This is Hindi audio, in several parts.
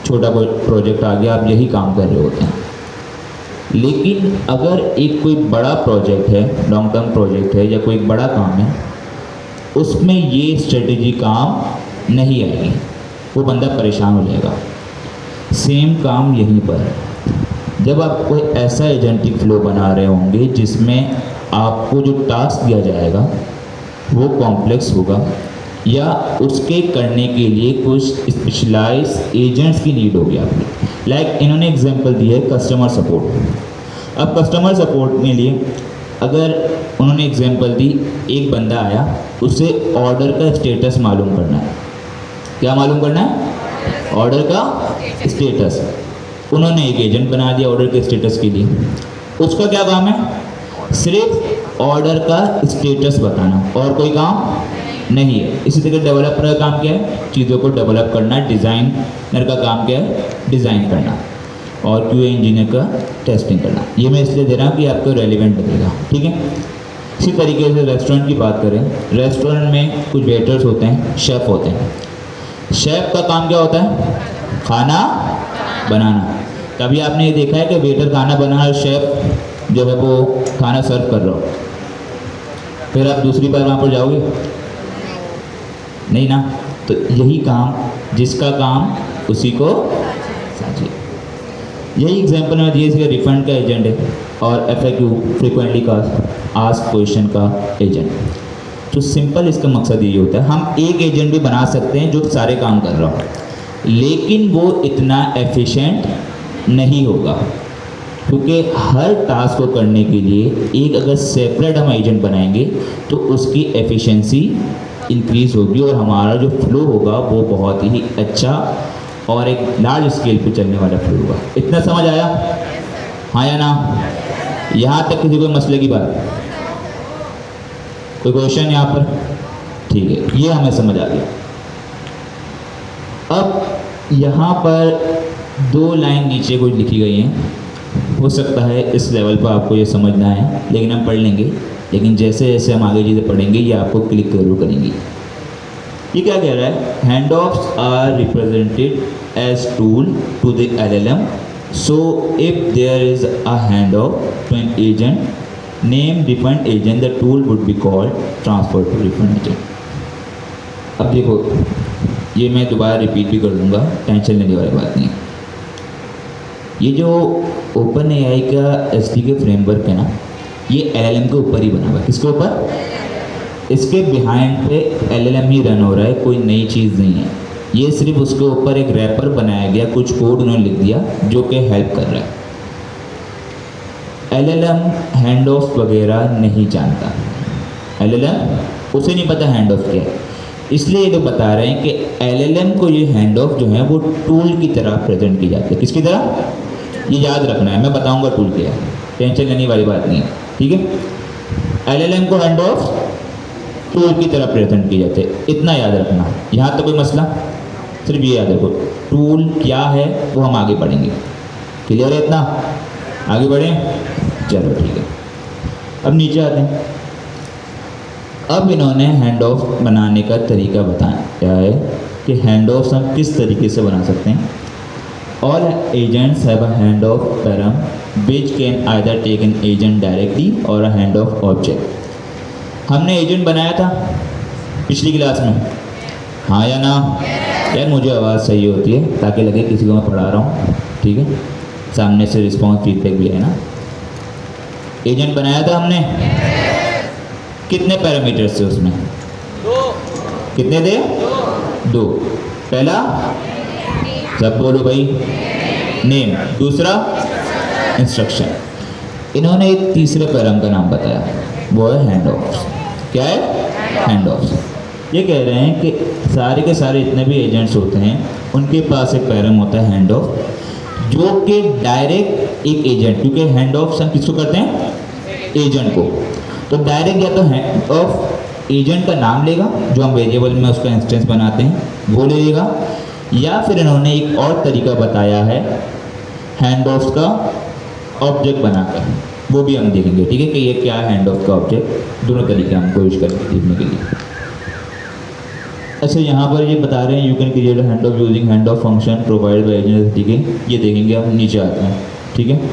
छोटा कोई प्रोजेक्ट आ गया, आप यही काम कर रहे होते हैं। लेकिन अगर एक कोई बड़ा प्रोजेक्ट है, लॉन्ग टर्म प्रोजेक्ट है या कोई बड़ा काम है, उसमें ये स्ट्रेटेजी काम नहीं आएगी, वो बंदा परेशान हो जाएगा। सेम काम यहीं पर है। जब आप कोई ऐसा एजेंटिक फ्लो बना रहे होंगे जिसमें आपको जो टास्क दिया जाएगा वो कॉम्प्लेक्स होगा या उसके करने के लिए कुछ स्पेशलाइज एजेंट्स की नीड होगी आपको। लाइक इन्होंने एग्जांपल दी है कस्टमर सपोर्ट। अब कस्टमर सपोर्ट के लिए अगर उन्होंने एग्जांपल दी, एक बंदा आया, उसे ऑर्डर का स्टेटस मालूम करना है। क्या मालूम करना है? ऑर्डर का स्टेटस। उन्होंने एक एजेंट बना दिया ऑर्डर के स्टेटस के लिए। उसका क्या काम है? सिर्फ ऑर्डर का स्टेटस बताना, और कोई काम नहीं है। इसी तरह डेवलपर का काम क्या है? चीज़ों को डेवलप करना। डिज़ाइनर का काम क्या है? डिज़ाइन करना। और क्यूए इंजीनियर का टेस्टिंग करना। ये मैं इसलिए दे रहा हूँ कि आपको रेलिवेंट लगेगा, ठीक है। इसी तरीके से रेस्टोरेंट की बात करें, रेस्टोरेंट में कुछ वेटर्स होते हैं, शेफ़ होते हैं। शेफ़ का काम क्या होता है? खाना बनाना। कभी आपने ये देखा है कि वेटर खाना बना और शेफ़ जो है वो खाना सर्व कर रहा हो? फिर आप दूसरी बार वहाँ पर जाओगे? नहीं ना। तो यही काम, जिसका काम उसी को साझे। यही एग्जांपल में दिए, इसका रिफंड का एजेंट है और FAQ फ्रीक्वेंटली का आस्क क्वेश्चन का एजेंट। तो सिंपल इसका मकसद यही होता है, हम एक एजेंट भी बना सकते हैं जो सारे काम कर रहा हो, लेकिन वो इतना एफिशिएंट नहीं होगा, क्योंकि हर टास्क को करने के लिए एक अगर सेपरेट हम एजेंट बनाएंगे तो उसकी एफिशिएंसी इंक्रीज होगी और हमारा जो फ्लो होगा वो बहुत ही अच्छा और एक लार्ज स्केल पे चलने वाला फ्लो होगा। इतना समझ आया? हाँ या ना? यहाँ तक किसी कोई मसले की बात? कोई क्वेश्चन यहाँ पर? ठीक है, ये हमें समझ आ गया। अब यहाँ पर 2 लाइन नीचे कुछ लिखी गई हैं। हो सकता है इस लेवल पर आपको ये समझ ना आए, लेकिन हम पढ़ लेंगे। लेकिन जैसे जैसे हम आगे चीज़ें पढ़ेंगे ये आपको क्लिक जरूर करेंगी। ये क्या कह रहा है? Handoffs are represented as tool to the LLM। So if there is a handoff to an agent name refund agent, the tool would be called transfer to refund agent. अब देखो, ये मैं दोबारा रिपीट भी कर दूंगा, टेंशन लेने वाली बात नहीं। ये जो ओपन AI का SDK फ्रेमवर्क है ना, ये LLM के ऊपर ही बना हुआ है। किसके ऊपर? इसके बिहाइंड पे LLM ही रन हो रहा है, कोई नई चीज़ नहीं है। ये सिर्फ उसके ऊपर एक रैपर बनाया गया, कुछ कोड उन्होंने लिख दिया जो कि हेल्प कर रहा है। LLM हैंड ऑफ वगैरह नहीं जानता। LLM उसे नहीं पता हैंड ऑफ क्या है। इसलिए ये लोग बता रहे हैं कि LLM को ये हैंड ऑफ जो है वो टूल की तरह प्रेजेंट की जाती है। किसकी तरह? ये याद रखना है, मैं बताऊंगा टूल क्या है, टेंशन लेने वाली बात नहीं है, ठीक है। LLM को हैंड ऑफ टूल की तरह प्रेजेंट की जाते हैं, इतना याद रखना। यहाँ तक कोई मसला? सिर्फ ये याद रखो, टूल क्या है वो हम आगे पढ़ेंगे। क्लियर है इतना? आगे बढ़ें, चलो ठीक है। अब नीचे आते हैं। अब इन्होंने हैंड ऑफ बनाने का तरीका बताया है कि हैंड ऑफ हम किस तरीके से बना सकते हैं। All agents have a handoff param which can either take an agent directly or a handoff object. हमने एजेंट बनाया था पिछली क्लास में, हाँ या ना? यार मुझे आवाज़ सही होती है ताकि लगे किसी को मैं पढ़ा रहा हूँ, ठीक है। सामने से रिस्पॉन्स फीडबैक भी है ना। एजेंट बनाया था हमने, कितने पैरामीटर्स थे उसमें? 2। कितने थे? 2। पहला, सब बोलो भाई, नेम। दूसरा, इंस्ट्रक्शन। इन्होंने एक तीसरे पैराम का नाम बताया, वो है हैंड ऑफ। क्या है? Hand of. ये कह रहे हैं कि सारे के सारे इतने भी एजेंट्स होते हैं उनके पास एक पैराम होता है हैंड ऑफ, जो कि डायरेक्ट एक एजेंट, क्योंकि हैंड ऑफ हम किसको करते हैं? एजेंट को। तो डायरेक्ट या तो हैंड ऑफ एजेंट का नाम लेगा जो हम वेरिएबल में उसका इंस्टेंस बनाते हैं वो ले लेगा, या फिर इन्होंने एक और तरीका बताया है हैंड ऑफ का ऑब्जेक्ट बनाकर, वो भी हम देखेंगे, ठीक है, कि ये क्या है हैंड ऑफ का ऑब्जेक्ट। दोनों तरीके हम कोशिश करेंगे देखने के लिए। अच्छा, यहाँ पर ये बता रहे हैं you can create hand of using hand of function provide by agent, ठीक है। ये देखेंगे हम, नीचे आते हैं, ठीक है।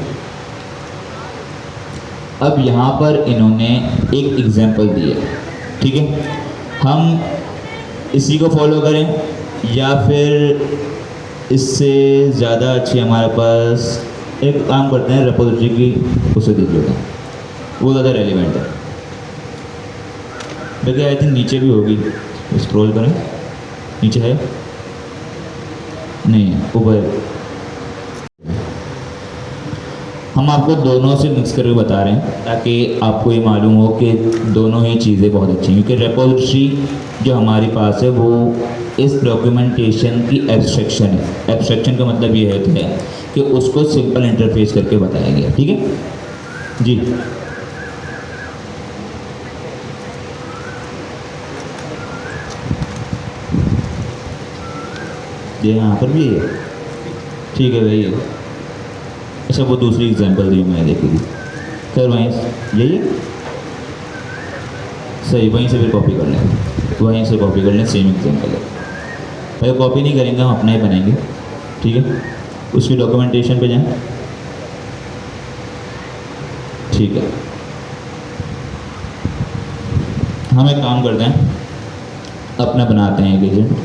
अब यहाँ पर इन्होंने एक एग्जांपल दी है, ठीक है। हम इसी को फॉलो करें या फिर इससे ज़्यादा अच्छी हमारे पास एक काम करते हैं, रेपोजिटरी की उसे देख लेते हैं, वो ज़्यादा रेलिवेंट है। देखिए आई थिंक नीचे भी होगी, स्क्रॉल करें, नीचे है नहीं है, ऊपर। हम आपको दोनों से मिक्स करके बता रहे हैं ताकि आपको ये मालूम हो कि दोनों ही चीज़ें बहुत अच्छी हैं, क्योंकि रेपोजिटरी जो हमारे पास है वो इस डॉक्यूमेंटेशन की एब्स्ट्रैक्शन है। एब्स्ट्रैक्शन का मतलब ये होता है कि उसको सिंपल इंटरफेस करके बताया गया, ठीक है जी। ये यहाँ पर भी है, ठीक है भाई। अच्छा, वो दूसरी एग्जांपल दी मैंने देखी थी, खैर वहीं यही सही, वहीं से फिर कॉपी कर लें, वहीं से कॉपी कर लें, सेम एग्जांपल है भाई। कॉपी नहीं करेंगे, हम अपना ही बनाएंगे, ठीक है। उसकी डॉक्यूमेंटेशन पे जाएं, ठीक है। हम एक काम करते हैं, अपना बनाते हैं एक एजेंट।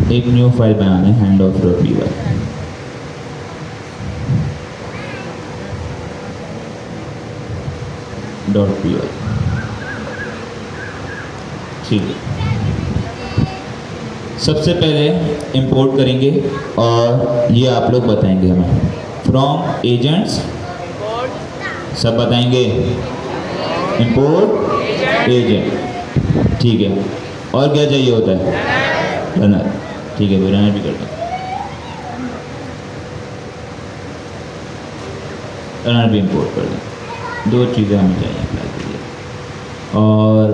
एक न्यू फाइल बनाना है, handoff dot P Y, ठीक है। सबसे पहले इंपोर्ट करेंगे और ये आप लोग बताएंगे हमें, फ्रॉम एजेंट्स, सब बताएंगे, इंपोर्ट एजेंट, ठीक है। और क्या चाहिए होता है, रनर, ठीक है, रनर भी करते हैं, रनर भी इंपोर्ट कर दें। दो चीज़ें हमें चाहिए अप्लाई के लिए। और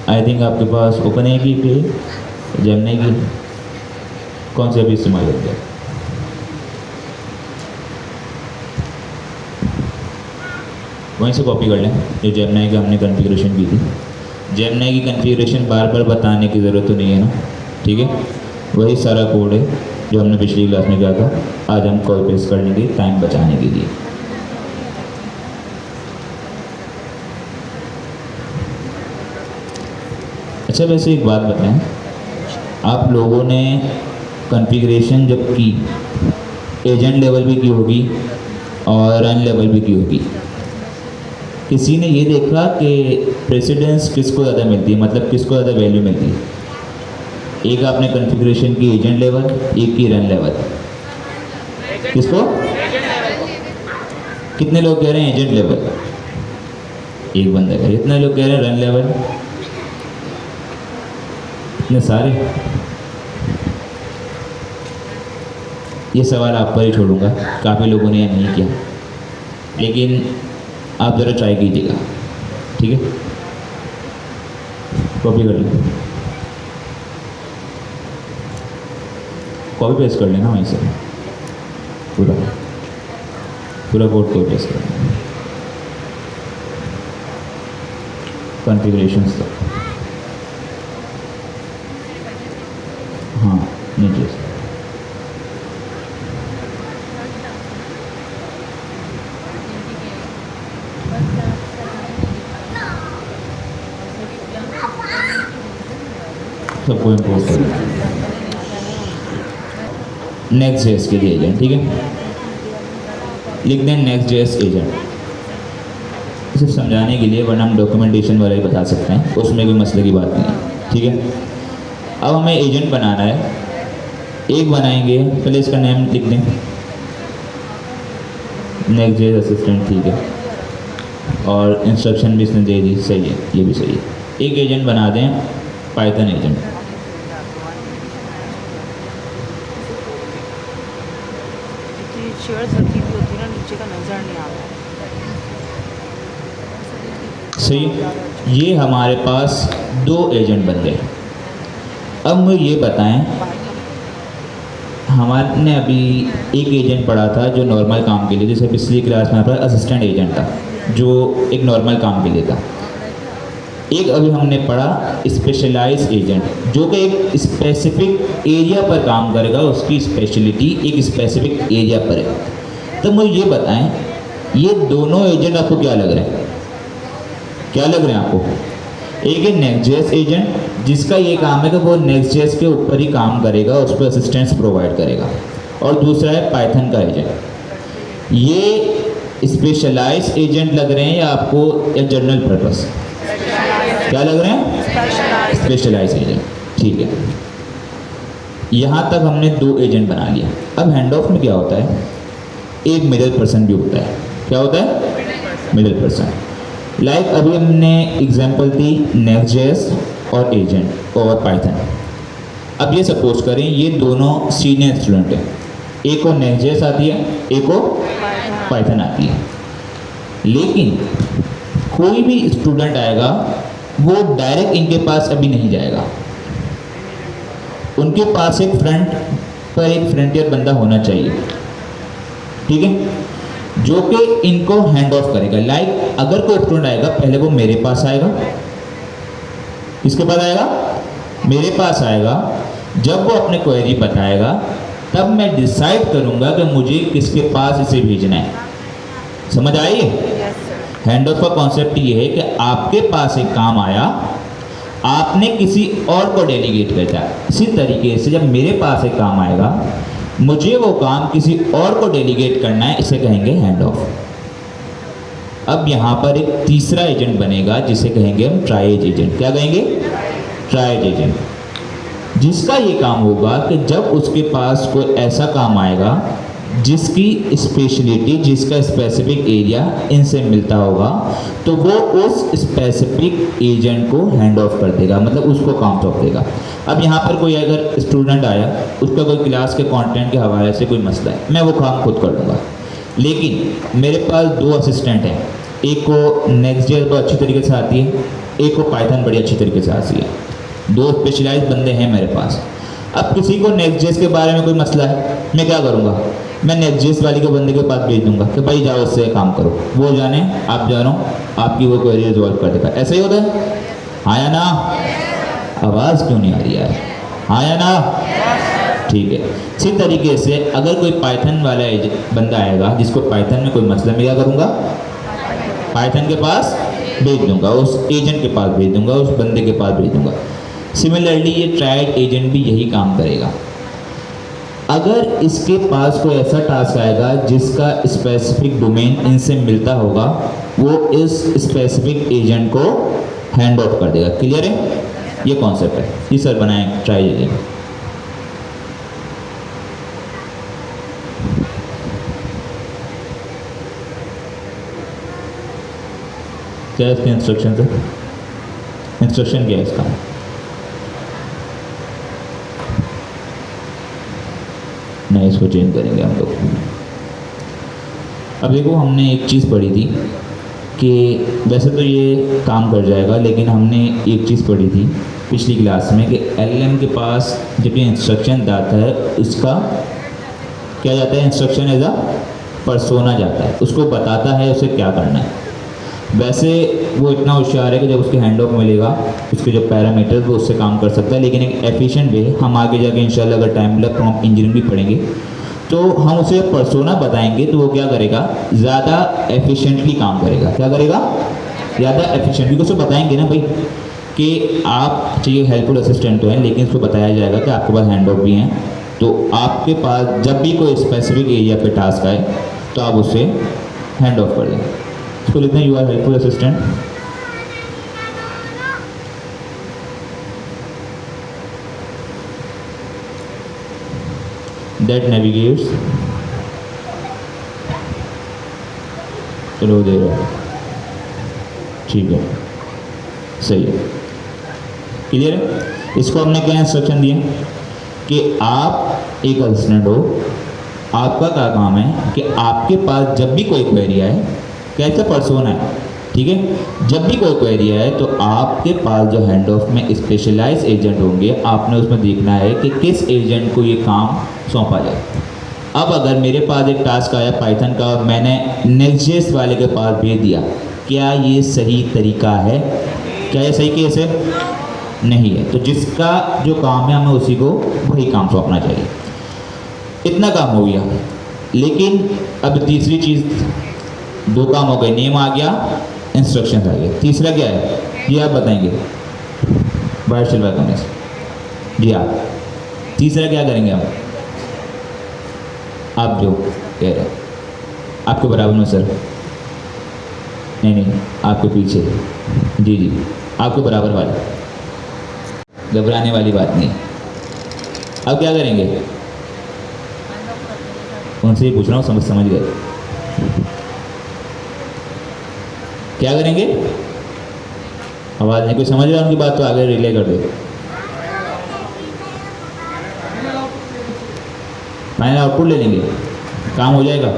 आई थिंक आपके पास ओपन है की पे जेमिनी की, कौन से अभी इस्तेमाल करते हैं, वहीं से कॉपी कर लें जो जेमिनी का हमने कॉन्फ़िगरेशन की थी। जेमिनी की कॉन्फ़िगरेशन बार बार बताने की ज़रूरत तो नहीं है ना, ठीक है। वही सारा कोड है जो हमने पिछली क्लास में किया था, आज हम कॉपी पेस्ट कर लेंगे टाइम बचाने के लिए। अच्छा, वैसे एक बात बताएं, आप लोगों ने कॉन्फ़िगरेशन जब की, एजेंट लेवल भी की होगी और रन लेवल भी की होगी, किसी ने ये देखा कि प्रेसिडेंस किसको ज़्यादा मिलती है, मतलब किसको ज़्यादा वैल्यू मिलती है? एक आपने कॉन्फ़िगरेशन की एजेंट लेवल, एक की रन लेवल, किसको? कितने लोग कह रहे हैं एजेंट लेवल? एक बंदा कह रहे, इतने लोग कह रहे हैं रन लेवल, इतने सारे। ये सवाल आप पर ही छोड़ूंगा, काफ़ी लोगों ने यह नहीं किया, लेकिन आप ज़रा ट्राई कीजिएगा, ठीक है। कॉपी कर लें, कॉपी पेस्ट कर लेना वहीं से, पूरा कोड कॉपी पेस्ट कर लेना, कॉन्फ़िगरेशंस तक, हाँ नीचे से। सबको इम्पोर्ट कर लें, नेक्स्ट जेएस के लिए एजेंट, ठीक है। लिख दें नेक्स्ट जेएस एजेंट, सिर्फ समझाने के लिए, वरना हम डॉक्यूमेंटेशन वाले ही बता सकते हैं, उसमें कोई मसले की बात नहीं है, ठीक है। अब हमें एजेंट बनाना है, एक बनाएंगे, पहले इसका नेम लिख दें, नेक्स्ट जेएस असिस्टेंट, ठीक है। और इंस्ट्रक्शन भी इसने दे दी, सही है, ये भी सही है। एक एजेंट बना दें, पाइथन एजेंट, शेयर्स रखी हुई होती है ना, नीचे का नज़र नहीं आता। सही, ये हमारे पास दो एजेंट बन गए। अब मुझे ये बताएं, हमारे अभी एक एजेंट पढ़ा था जो नॉर्मल काम के लिए, जैसे पिछली क्लास में हमारा असिस्टेंट एजेंट था जो एक नॉर्मल काम के लिए था। एक अभी हमने पढ़ा स्पेशलाइज एजेंट जो कि एक स्पेसिफिक एरिया पर काम करेगा, उसकी स्पेशलिटी एक स्पेसिफिक एरिया पर है। तो मुझे ये बताएं, ये दोनों एजेंट आपको क्या लग रहे हैं, क्या लग रहे हैं आपको? एक है नेक्स्ट.जेएस एजेंट जिसका ये काम है कि वो नेक्स्ट.जेएस के ऊपर ही काम करेगा, उस पर असिस्टेंस प्रोवाइड करेगा, और दूसरा है पाइथन का एजेंट। ये स्पेशलाइज एजेंट लग रहे हैं या आपको, या जनरल पर्पस? क्या लग रहे हैं? Specialise agent. ठीक है, यहाँ तक हमने दो एजेंट बना लिया। अब हैंड ऑफ में क्या होता है, एक मिडिल पर्सन भी होता है। क्या होता है? Middle person. लाइक अभी हमने एग्जांपल दी नेक्स्ट.जेएस और एजेंट और पाइथन। अब ये सपोज करें ये दोनों सीनियर स्टूडेंट हैं, एक को नेक्स्ट.जेएस आती है, एक को पाइथन आती है। लेकिन कोई भी स्टूडेंट आएगा वो डायरेक्ट इनके पास अभी नहीं जाएगा, उनके पास एक फ्रंट पर एक फ्रंटियर बंदा होना चाहिए, ठीक है, जो कि इनको हैंड ऑफ करेगा। लाइक अगर कोई स्टूडेंट आएगा पहले वो मेरे पास आएगा, किसके पास आएगा? मेरे पास आएगा। जब वो अपने क्वेरी बताएगा तब मैं डिसाइड करूंगा कि मुझे किसके पास इसे भेजना है। समझ आई? हैंड ऑफ का कॉन्सेप्ट ये है कि आपके पास एक काम आया, आपने किसी और को डेलीगेट कर दिया। इसी तरीके से जब मेरे पास एक काम आएगा, मुझे वो काम किसी और को डेलीगेट करना है, इसे कहेंगे हैंड ऑफ। अब यहाँ पर एक तीसरा एजेंट बनेगा जिसे कहेंगे हम ट्राइएज एजेंट। क्या कहेंगे? ट्राइएज एजेंट, जिसका ये काम होगा कि जब उसके पास कोई ऐसा काम आएगा जिसकी स्पेशलिटी, जिसका स्पेसिफिक एरिया इनसे मिलता होगा, तो वो उस स्पेसिफिक एजेंट को हैंड ऑफ कर देगा, मतलब उसको काम सौंप देगा। अब यहाँ पर कोई अगर स्टूडेंट आया, उसका कोई क्लास के कंटेंट के हवाले से कोई मसला है, मैं वो काम खुद कर लूँगा। लेकिन मेरे पास दो असिस्टेंट हैं, एक को नेक्स्ट.जेएस बहुत अच्छी तरीके से आती है, एक को पाइथन बड़ी अच्छी तरीके से आती है। दो स्पेशलाइज बंदे हैं मेरे पास। अब किसी को नेक्स्ट.जेएस के बारे में कोई मसला है, मैं क्या करूँगा? मैं नेक्स्ट.जेएस वाले के बंदे के पास भेज दूंगा कि भाई जाओ इससे काम करो, वो जाने, आप जानो, आपकी वो क्वेरी रिजॉल्व कर देगा। ऐसा ही होता है, हाँ या ना? आवाज़ क्यों नहीं आ रही यार? हाँ या ना? ठीक है। इसी तरीके से अगर कोई पाइथन वाला बंदा आएगा जिसको पाइथन में कोई मसला, मैं क्या करूँगा? पाइथन के पास भेज दूंगा, उस एजेंट के पास भेज दूंगा, उस बंदे के पास भेज दूंगा। सिमिलरली ये ट्राइड एजेंट भी यही काम करेगा। अगर इसके पास कोई ऐसा टास्क आएगा जिसका स्पेसिफिक डोमेन इनसे मिलता होगा, वो इस स्पेसिफिक एजेंट को हैंड ऑफ कर देगा। क्लियर है? ये कॉन्सेप्ट है। जी सर, बनाएं ट्राइड एजेंट। क्या है इसके इंस्ट्रक्शन है? इंस्ट्रक्शन क्या है इसका? नहीं, इसको चेंज करेंगे हम लोग। अब देखो, हमने एक चीज़ पढ़ी थी कि वैसे तो ये काम कर जाएगा, लेकिन हमने एक चीज़ पढ़ी थी पिछली क्लास में कि एलएलएम के पास जब ये इंस्ट्रक्शन जाता है, उसका क्या जाता है? इंस्ट्रक्शन एज अ पर्सोना जाता है, उसको बताता है उसे क्या करना है। वैसे वो इतना होशियार है कि जब उसके हैंड ऑफ मिलेगा, उसके जो पैरामीटर्स, वो उससे काम कर सकता है, लेकिन एक एफिशिएंट वे। हम आगे जाके इंशाल्लाह अगर टाइम मिला प्रॉम्प्ट इंजीनियरिंग भी पढ़ेंगे तो हम उसे पर्सोना बताएंगे, तो वो क्या करेगा? ज़्यादा एफिशिएंटली काम करेगा। क्या करेगा? ज़्यादा एफिशिएंटली। उसे बताएंगे ना भाई कि आप चाहिए हेल्पफुल असिस्टेंट तो हैं, लेकिन उसको बताया जाएगा कि आपके पास हैंड ऑफ भी हैं, तो आपके पास जब भी कोई स्पेसिफिक एरिया पे टास्क आए तो आप उसे हैंड ऑफ कर दें। इसको लिखते हैं you are helpful assistant. That navigates, चलो दे रहा है, ठीक है, सही है, क्लियर है। इसको हमने क्या इंस्ट्रक्शन दिए कि आप एक असिस्टेंट हो, आपका क्या काम है कि आपके पास जब भी कोई क्वेरी आए, कैसे पर्सोना है, ठीक है। जब भी कोई क्वेरी है तो आपके पास जो हैंड ऑफ में स्पेशलाइज एजेंट होंगे, आपने उसमें देखना है कि किस एजेंट को ये काम सौंपा जाए। अब अगर मेरे पास एक टास्क आया पाइथन का और मैंने नेक्स्ट.जेएस वाले के पास भेज दिया, क्या ये सही तरीका है? क्या ये सही केस है? नहीं है। तो जिसका जो काम है हमें उसी को वही काम सौंपना चाहिए। इतना काम हो गया। लेकिन अब तीसरी चीज़, दो काम हो गए, नेम आ गया, इंस्ट्रक्शंस आ गए। तीसरा क्या है ये आप बताएंगे? वाइट सिल्वर कमीज। जी हाँ, तीसरा क्या करेंगे आप जो कह रहे हैं? आपके बराबर में सर? नहीं, आपके पीछे। जी जी, आपके बराबर वाले, घबराने वाली बात नहीं। अब क्या करेंगे? उनसे ही पूछ रहा हूँ, समझ गए? क्या करेंगे? आवाज़ नहीं, कोई समझ रहा है उनकी बात तो आगे रिले कर दो। फाइनल आउटपुट ले लेंगे, काम हो जाएगा।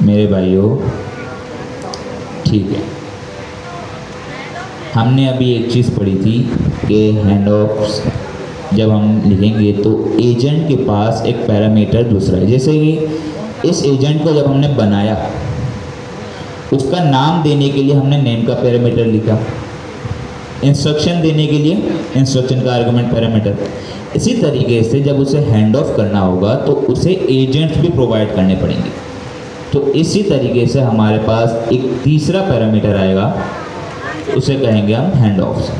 मेरे भाइयों ठीक है, हमने अभी एक चीज़ पढ़ी थी कि हैंड ऑफ्स जब हम लिखेंगे तो एजेंट के पास एक पैरामीटर दूसरा है। जैसे कि इस एजेंट को जब हमने बनाया, उसका नाम देने के लिए हमने नेम का पैरामीटर लिखा, इंस्ट्रक्शन देने के लिए इंस्ट्रक्शन का आर्गुमेंट पैरामीटर। इसी तरीके से जब उसे हैंड ऑफ करना होगा तो उसे एजेंट्स भी प्रोवाइड करने पड़ेंगे। तो इसी तरीके से हमारे पास एक तीसरा पैरामीटर आएगा, उसे कहेंगे हम हैंड ऑफ।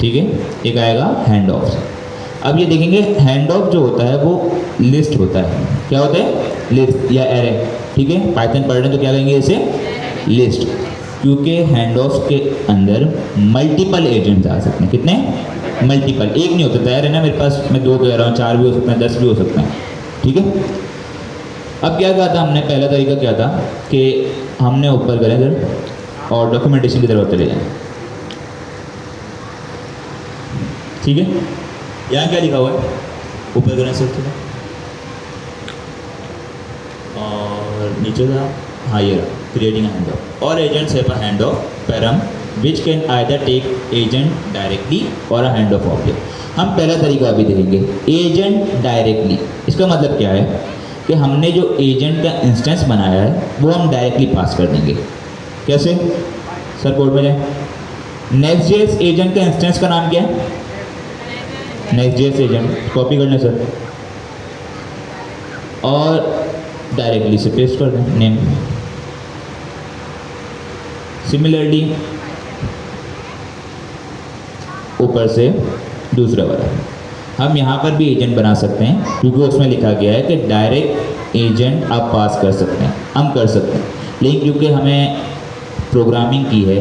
ठीक है, एक आएगा हैंड ऑफ। अब ये देखेंगे हैंड ऑफ जो होता है वो लिस्ट होता है। क्या होता है? लिस्ट या एरे। ठीक है, पाइथन पढ़ रहे हैं तो क्या कहेंगे इसे? लिस्ट। क्योंकि हैंड ऑफ के अंदर मल्टीपल एजेंट्स आ सकते हैं। कितने? मल्टीपल। एक नहीं होता, तैयार है ना मेरे पास, मैं 2 कह रहा हूँ, 4 भी हो सकते हैं, 10 भी हो सकते हैं। ठीक है, अब क्या कहा था हमने? पहला तरीका क्या था कि हमने ऊपर करें इधर और डॉक्यूमेंटेशन की तरफ चले जाएं। ठीक है, यहाँ क्या लिखा हुआ है? ऊपर करें सर थोड़ा, और नीचे का, हाँ ये रहा, creating handoff all agents have a handoff param which can either take agent directly or a handoff object. हम पहला तरीका अभी देखेंगे, एजेंट डायरेक्टली। इसका मतलब क्या है कि हमने जो एजेंट का इंस्टेंस बनाया है वो हम डायरेक्टली पास कर देंगे। कैसे? सर कोड में जाए। नेक्स्ट.जेएस एजेंट का इंस्टेंस का नाम क्या है? नेक्स्ट.जेएस एजेंट। कॉपी कर लें सर और डायरेक्टली से पेस्ट कर दें नेम। सिमिलरली ऊपर से दूसरा वाला हम यहाँ पर भी एजेंट बना सकते हैं, क्योंकि उसमें लिखा गया है कि डायरेक्ट एजेंट आप पास कर सकते हैं, हम कर सकते हैं। लेकिन क्योंकि हमें प्रोग्रामिंग की है,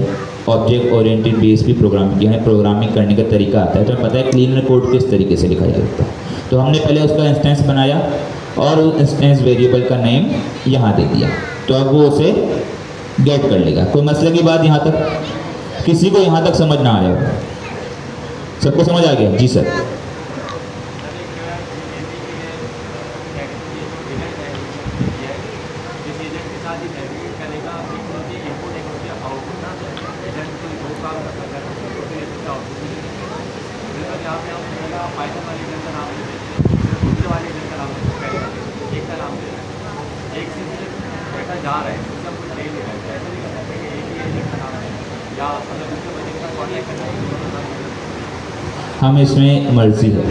ऑब्जेक्ट ओरिएंटेड बेस भी प्रोग्रामिंग की है, प्रोग्रामिंग करने का तरीका आता है, तो हमें पता है क्लीनर कोड किस तरीके से लिखा जाता है। तो हमने पहले उसका इंस्टेंस बनाया और उस इंस्टेंस वेरिएबल का नेम यहाँ दे दिया, तो अब वो उसे गेट कर लेगा। कोई मसले की बात यहाँ तक? किसी को यहाँ तक समझ ना आया? सबको समझ आ गया? जी सर। हम इसमें मर्जी है,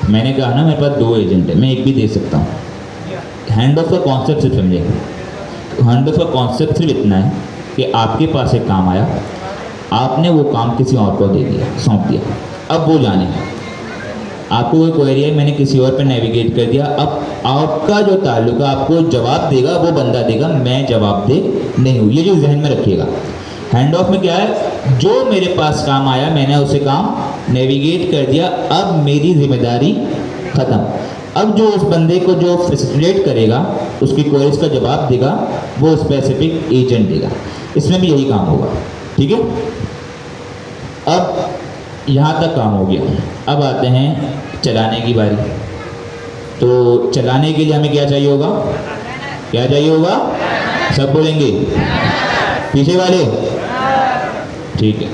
मैंने कहा ना मेरे पास 2 एजेंट है, मैं एक भी दे सकता हूँ। हैंड ऑफ का कॉन्सेप्ट सिर्फ समझेंगे। हैंड ऑफ का कॉन्सेप्ट सिर्फ इतना है कि आपके पास एक काम आया, आपने वो काम किसी और को दे दिया, सौंप दिया। अब वो जाने, आपको कोई क्वेरी है, मैंने किसी और पे नेविगेट कर दिया। अब आपका जो ताल्लुक है, आपको जवाब देगा वो बंदा देगा, मैं जवाब दे नहीं हूँ। ये जो जहन में रखिएगा। हैंड ऑफ में क्या है? जो मेरे पास काम आया मैंने उसे काम नेविगेट कर दिया, अब मेरी जिम्मेदारी ख़त्म। अब जो उस बंदे को जो फैसिलिटेट करेगा, उसकी क्वेरीज का जवाब देगा, वो स्पेसिफिक एजेंट देगा। इसमें भी यही काम होगा। ठीक है, अब यहाँ तक काम हो गया। अब आते हैं चलाने की बारी। तो चलाने के लिए हमें क्या चाहिए होगा, क्या चाहिए होगा, सब बोलेंगे, पीछे वाले, ठीक है।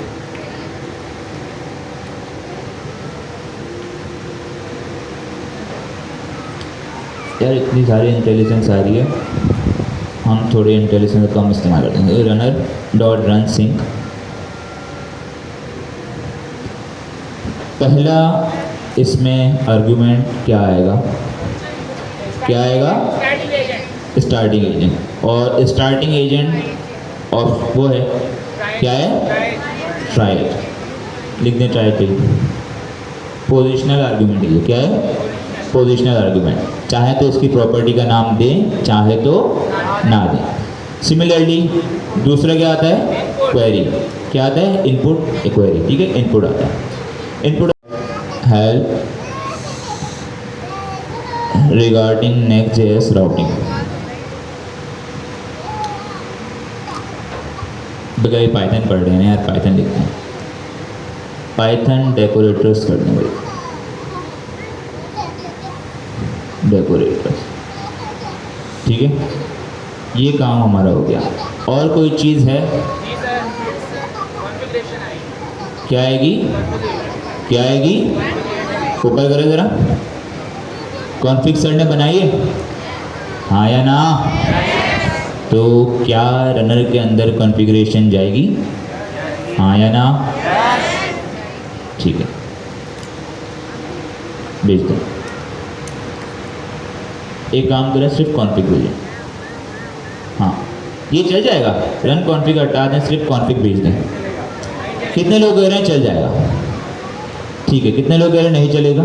यार इतनी सारी इंटेलिजेंस आ रही है, हम थोड़ी इंटेलिजेंस कम इस्तेमाल करते हैं। रनर डॉट रन सिंक, पहला इसमें आर्गुमेंट क्या आएगा, क्या आएगा, स्टार्टिंग एजेंट, और स्टार्टिंग एजेंट ऑफ वो है, क्या है, ट्राई, लिख दें ट्राई पे। पोजिशनल आर्गुमेंट ये क्या है, पोजिशनल आर्गुमेंट, चाहे तो इसकी प्रॉपर्टी का नाम दें, चाहे तो ना दें। सिमिलरली दूसरा क्या आता है, क्वेरी, क्या आता है, इनपुट क्वेरी, ठीक है, इनपुट आता है, input help regarding Next.js routing. बगैर पाइथन पढ़ रहे हैं यार, पाइथन लिखते हैं, पाइथन डेकोरेटर्स कर दें भाई, डेकोरेटर्स, ठीक है, ये काम हमारा हो गया। और कोई चीज़ है, क्या आएगी, क्या आएगी, ऊपर करें ज़रा, कॉन्फिग सर ने बनाई है, हाँ या ना, तो क्या रनर के अंदर कॉन्फ़िगरेशन जाएगी, हाँ या ना, ठीक है, भेज दो। एक काम करें, सिर्फ कॉन्फिग भेजें, हाँ ये चल जाएगा, रन कॉन्फिग हटा दें, सिर्फ कॉन्फिग भेज दें। कितने लोग कह रहे हैं चल जाएगा, ठीक है, कितने लोग कह रहे हैं नहीं चलेगा,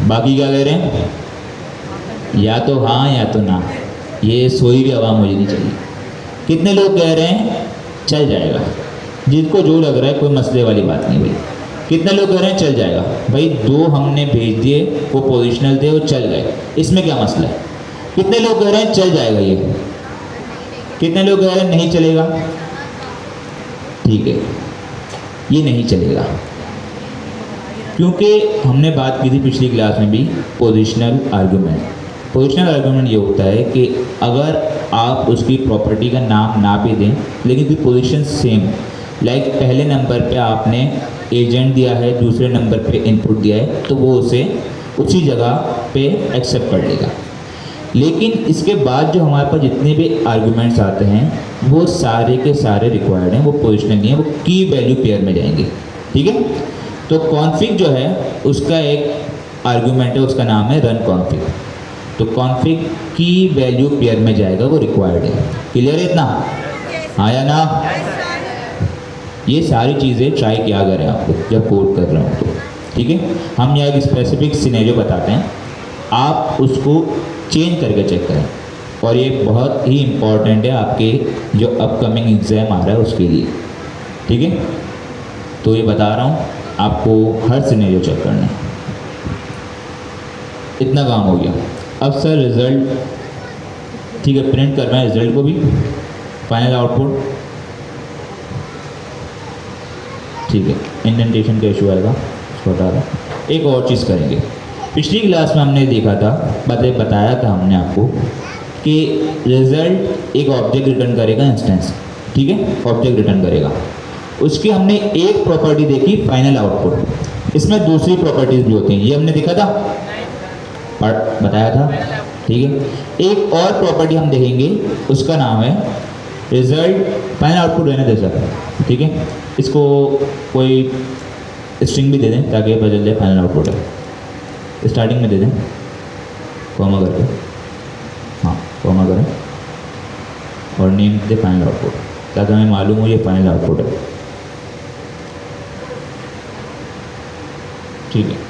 बाकी क्या कह रहे हैं, या तो हाँ या तो ना, ये सोई भी आवाम मुझे नहीं चाहिए। कितने लोग कह रहे हैं चल जाएगा, जिसको जो लग रहा है, कोई मसले वाली बात नहीं भाई। कितने लोग कह रहे हैं चल जाएगा, भाई दो हमने भेज दिए, वो पोजिशनल थे, वो चल गए, इसमें क्या मसला है। कितने लोग कह रहे हैं चल जाएगा ये, कितने लोग कह रहे हैं नहीं चलेगा, ठीक है, ये नहीं चलेगा, क्योंकि हमने बात की थी पिछली क्लास में भी पोजिशनल आर्गुमेंट। पोजिशनल आर्गुमेंट ये होता है कि अगर आप उसकी प्रॉपर्टी का नाम ना भी दें, लेकिन उसकी पोजीशन सेम, लाइक पहले नंबर पे आपने एजेंट दिया है, दूसरे नंबर पे इनपुट दिया है, तो वो उसे उसी जगह पे एक्सेप्ट कर लेगा। लेकिन इसके बाद जो हमारे पास जितने भी आर्गुमेंट्स आते हैं वो सारे के सारे रिक्वायर्ड हैं, वो पोजिशनल नहीं है, वो की वैल्यू पेयर में जाएंगे, ठीक है। तो कॉन्फिग जो है उसका एक आर्गुमेंट है, उसका नाम है रन कॉन्फिग। तो कॉन्फिग की वैल्यू पेयर में जाएगा, वो रिक्वायर्ड है। क्लियर है इतना, हाँ या ना। ये सारी चीज़ें ट्राई किया करें आपको जब कोड कर रहे हो तो, ठीक है। हम यहाँ एक स्पेसिफिक सिनेरियो बताते हैं, आप उसको चेंज करके चेक करें, और ये बहुत ही इम्पॉर्टेंट है आपके जो अपकमिंग एग्ज़ाम आ रहा है उसके लिए, ठीक है। तो ये बता रहा हूँ आपको, हर सिनेरियो चेक करना है। इतना काम हो गया। अब सर रिज़ल्ट, ठीक है, प्रिंट करना है रिज़ल्ट को भी, फाइनल आउटपुट, ठीक है। इंडेंटेशन का इशू आएगा, उसको हटा रहा। एक और चीज़ करेंगे, पिछली क्लास में हमने देखा था, बताया था हमने आपको कि रिज़ल्ट एक ऑब्जेक्ट रिटर्न करेगा, इंस्टेंस, ठीक है, ऑब्जेक्ट रिटर्न करेगा। उसकी हमने एक प्रॉपर्टी देखी, फाइनल आउटपुट। इसमें दूसरी प्रॉपर्टीज़ भी होती हैं, ये हमने देखा था, बताया था, ठीक है। एक और प्रॉपर्टी हम देखेंगे, उसका नाम है रिजल्ट फाइनल आउटपुट रहने दे सर, ठीक है। इसको कोई स्ट्रिंग भी दे दें ताकि ये बदल जाए, फाइनल आउटपुट है। स्टार्टिंग में दे दें कॉमा करके, हाँ कॉमा करें, और नेम दे फाइनल आउटपुट, ताकि हमें मालूम हो ये फाइनल आउटपुट है, ठीक है।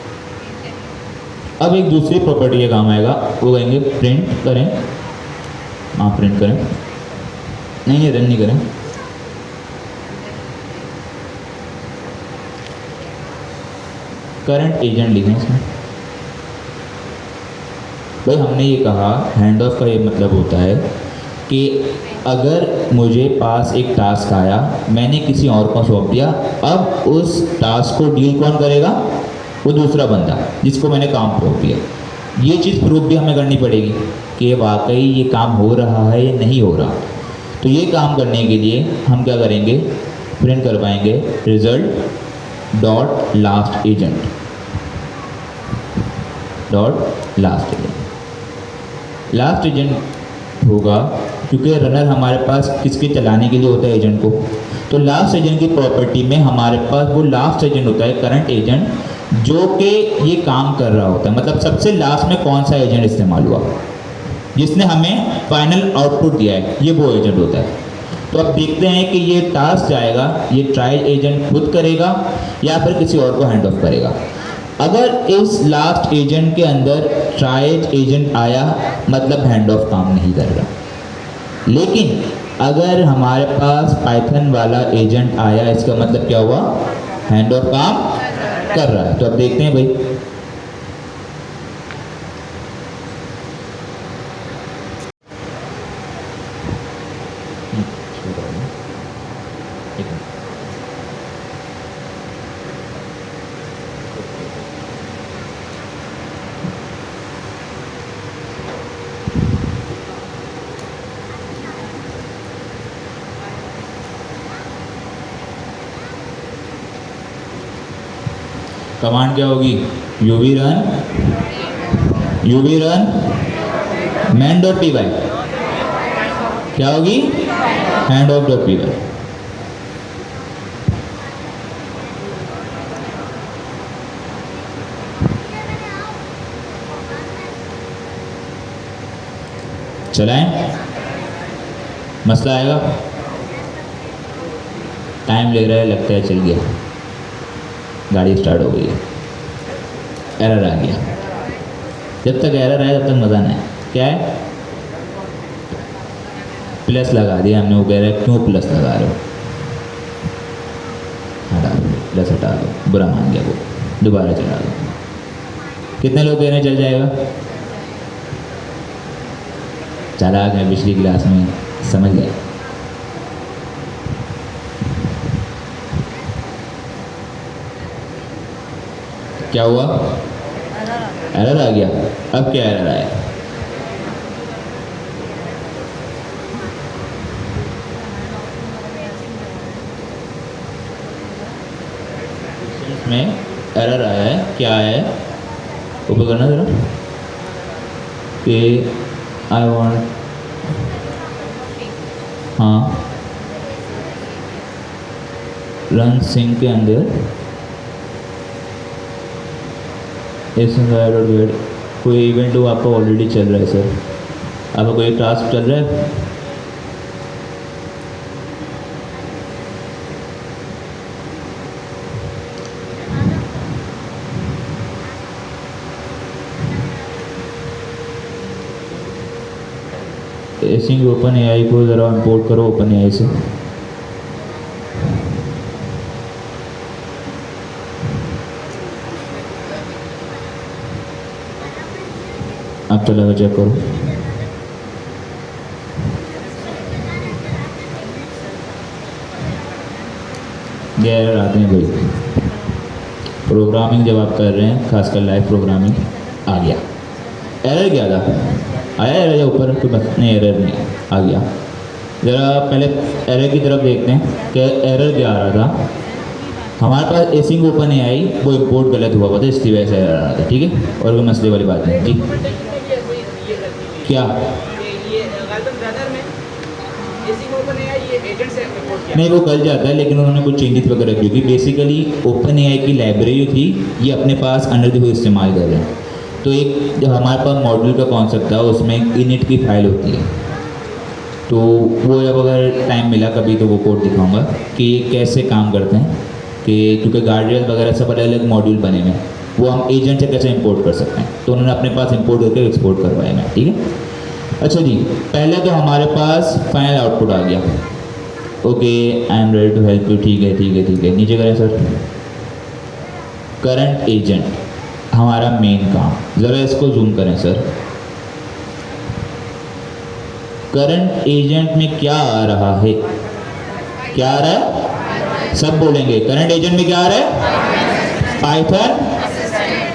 अब एक दूसरी प्रॉपर्टी का काम आएगा, वो कहेंगे प्रिंट करें, हाँ प्रिंट करें, नहीं रन नहीं करें, करंट एजेंट लिखें इसमें। भाई हमने ये कहा, हैंड ऑफ का ये मतलब होता है कि अगर मुझे पास एक टास्क आया, मैंने किसी और को सौंप दिया, अब उस टास्क को डील कौन करेगा, वो दूसरा बंदा जिसको मैंने काम सौंप दिया। ये चीज़ प्रूफ भी हमें करनी पड़ेगी कि वाकई ये काम हो रहा है या नहीं हो रहा। तो ये काम करने के लिए हम क्या करेंगे, प्रिंट करवाएंगे result dot last agent dot last agent. Last agent होगा क्योंकि रनर हमारे पास किसके चलाने के लिए होता है, एजेंट को। तो लास्ट एजेंट की प्रॉपर्टी में हमारे पास वो लास्ट एजेंट होता है, करंट एजेंट, जो कि ये काम कर रहा होता है। मतलब सबसे लास्ट में कौन सा एजेंट इस्तेमाल हुआ, जिसने हमें फाइनल आउटपुट दिया है, ये वो एजेंट होता है। तो अब देखते हैं कि ये टास्क जाएगा, ये ट्राई एजेंट खुद करेगा या फिर किसी और को हैंड ऑफ करेगा। अगर इस लास्ट एजेंट के अंदर ट्राई एजेंट आया, मतलब हैंड ऑफ काम नहीं कर रहा। लेकिन अगर हमारे पास पाइथन वाला एजेंट आया, इसका मतलब क्या हुआ, हैंड ऑफ काम कर रहा है। तो अब देखते हैं भाई, कमांड क्या होगी, U V run main dot P Y, क्या होगी, handoff dot P Y. चलाएं, मसला आएगा, टाइम ले रहा है, लगता है चल गया, गाड़ी स्टार्ट हो गई है, एरर आ गया। जब तक एरर आए तब तक मज़ा नहीं। क्या है, प्लस लगा दिया हमने, वो कह रहा है क्यों प्लस लगा रहे हो, हटा दो, प्लस हटा दो, बुरा मान गया वो, दोबारा चला दो। कितने लोग कह रहे हैं चल जाएगा, चला गया, पिछली क्लास में समझ गए। क्या हुआ, एरर आ गया। अब क्या एरर आया, में एरर आया है, क्या है, ऊपर करना जरा, कि आई वांट, हाँ, रन सिंक के अंदर कोई इवेंट हो आपका ऑलरेडी चल रहा है सर, आपका कोई टास्क चल रहा है, एसिंग ओपन एआई को ज़रा इंपोर्ट करो ओपन एआई से। अब चला चेक करो, ये एरर आते हैं भाई। प्रोग्रामिंग जब आप कर रहे हैं, खासकर लाइव प्रोग्रामिंग, आ गया एरर, क्या था, आया एरर या ऊपर, कोई बस नहीं, एरर नहीं आ गया। ज़रा पहले एरर की तरफ देखते हैं कि एरर क्या आ रहा था। हमारे पास एसिंग ओपन एआई वो इंपोर्ट गलत हुआ था, इसकी वजह से एरर आ रहा था, ठीक है, और कोई मसले वाली बात नहीं। जी क्या, नहीं वो कल जाता है, लेकिन उन्होंने कुछ चेंजेस वगैरह की। बेसिकली ओपन एआई की लाइब्रेरी थी, ये अपने पास अंडर द हुड इस्तेमाल कर रहे हैं। तो एक जो हमारे पास मॉड्यूल का कॉन्सेप्ट था, उसमें एक इनिट की फाइल होती है, तो वो जब अगर टाइम मिला कभी तो वो कोड दिखाऊंगा कि ये कैसे काम करते हैं, कि क्योंकि गार्डियन वगैरह सब अलग अलग मॉड्यूल बने हुए हैं, वो हम एजेंट से कैसे इंपोर्ट कर सकते हैं, तो उन्होंने अपने पास इंपोर्ट करके एक्सपोर्ट करवाया मैं, ठीक है। अच्छा जी, पहले तो हमारे पास फाइनल आउटपुट आ गया, okay I am ready to help you, ठीक है ठीक है ठीक है, नीचे करें सर, करंट एजेंट हमारा मेन काम, ज़रा इसको जूम करें सर। करंट एजेंट में क्या आ रहा है, क्या आ रहा है, सब बोलेंगे, करंट एजेंट में क्या आ रहा है, पाइथन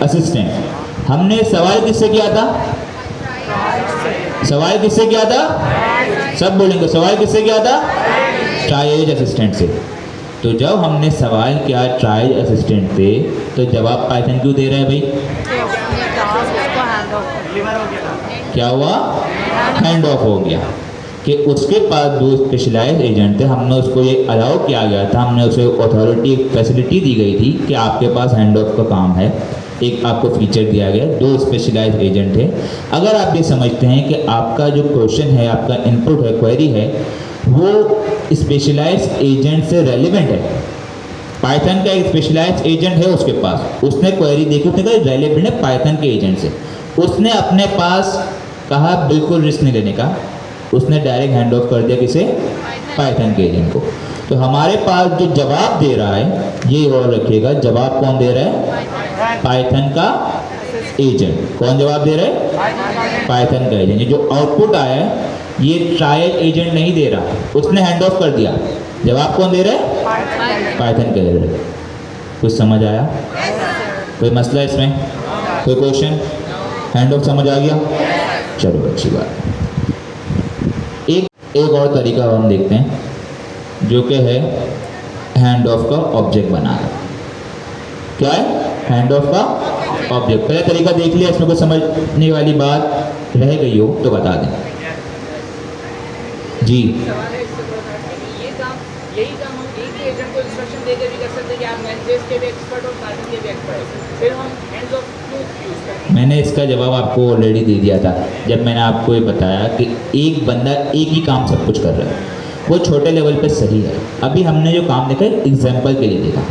असिस्टेंट। हमने सवाल किससे किया था? सवाल किससे किया था? सब बोलेंगे सवाल किससे किया था? ट्रायल असिस्टेंट से। तो जब हमने सवाल किया ट्रायल असिस्टेंट से, तो जवाब पाइथन क्यों दे रहा है भाई? क्या हुआ? हैंड ऑफ हो गया कि उसके पास दो स्पेशलाइज्ड एजेंट थे, हमने उसको ये अलाउ किया गया था, हमने उसे अथॉरिटी फैसिलिटी दी गई थी कि आपके पास हैंड ऑफ का काम है। एक आपको फीचर दिया गया, दो स्पेशलाइज्ड एजेंट है। अगर आप ये समझते हैं कि आपका जो क्वेश्चन है, आपका इनपुट है, क्वेरी है, वो स्पेशलाइज्ड एजेंट से रेलिवेंट है, पाइथन का एक स्पेशलाइज्ड एजेंट है उसके पास, उसने क्वेरी देखी, उसने कहा रेलिवेंट है पाइथन के एजेंट से, उसने अपने पास कहा बिल्कुल रिस्क नहीं लेने का, उसने डायरेक्ट हैंड ऑफ कर दिया किसे? पाइथन के एजेंट को। तो हमारे पास जो जवाब दे रहा है, ये और रखिएगा, जवाब कौन दे रहा है? पाइथन का एजेंट। कौन जवाब दे रहा है? पाइथन का एजेंट। जो आउटपुट आया है ये ट्रायल एजेंट नहीं दे रहा, उसने हैंड ऑफ कर दिया। जवाब कौन दे रहा है? पाइथन का एजेंट। कुछ समझ आया? कोई मसला इसमें? कोई क्वेश्चन? हैंड ऑफ समझ आ गया? चलो अच्छी बात। एक और तरीका हम देखते हैं जो कि है हैंड ऑफ का ऑब्जेक्ट बनाना। क्या है? हैंड ऑफ का ऑब्जेक्ट। पहला तरीका देख लिया, इसमें कुछ समझने वाली बात रह गई हो तो बता दें जी। यही काम हम एक ही एजेंट को इंस्ट्रक्शन देकर भी कर सकते हैं कि आप नेक्स्ट के भी एक्सपर्ट और पाइथन के भी एक्सपर्ट, फिर हम हैंड्स ऑफ क्यों यूज करें? मैंने इसका जवाब आपको ऑलरेडी दे दिया था जब मैंने आपको ये बताया कि एक बंदा एक ही काम सब कुछ कर रहा है, वो छोटे लेवल पे सही है। अभी हमने जो काम देखा है एग्जाम्पल के लिए देखा।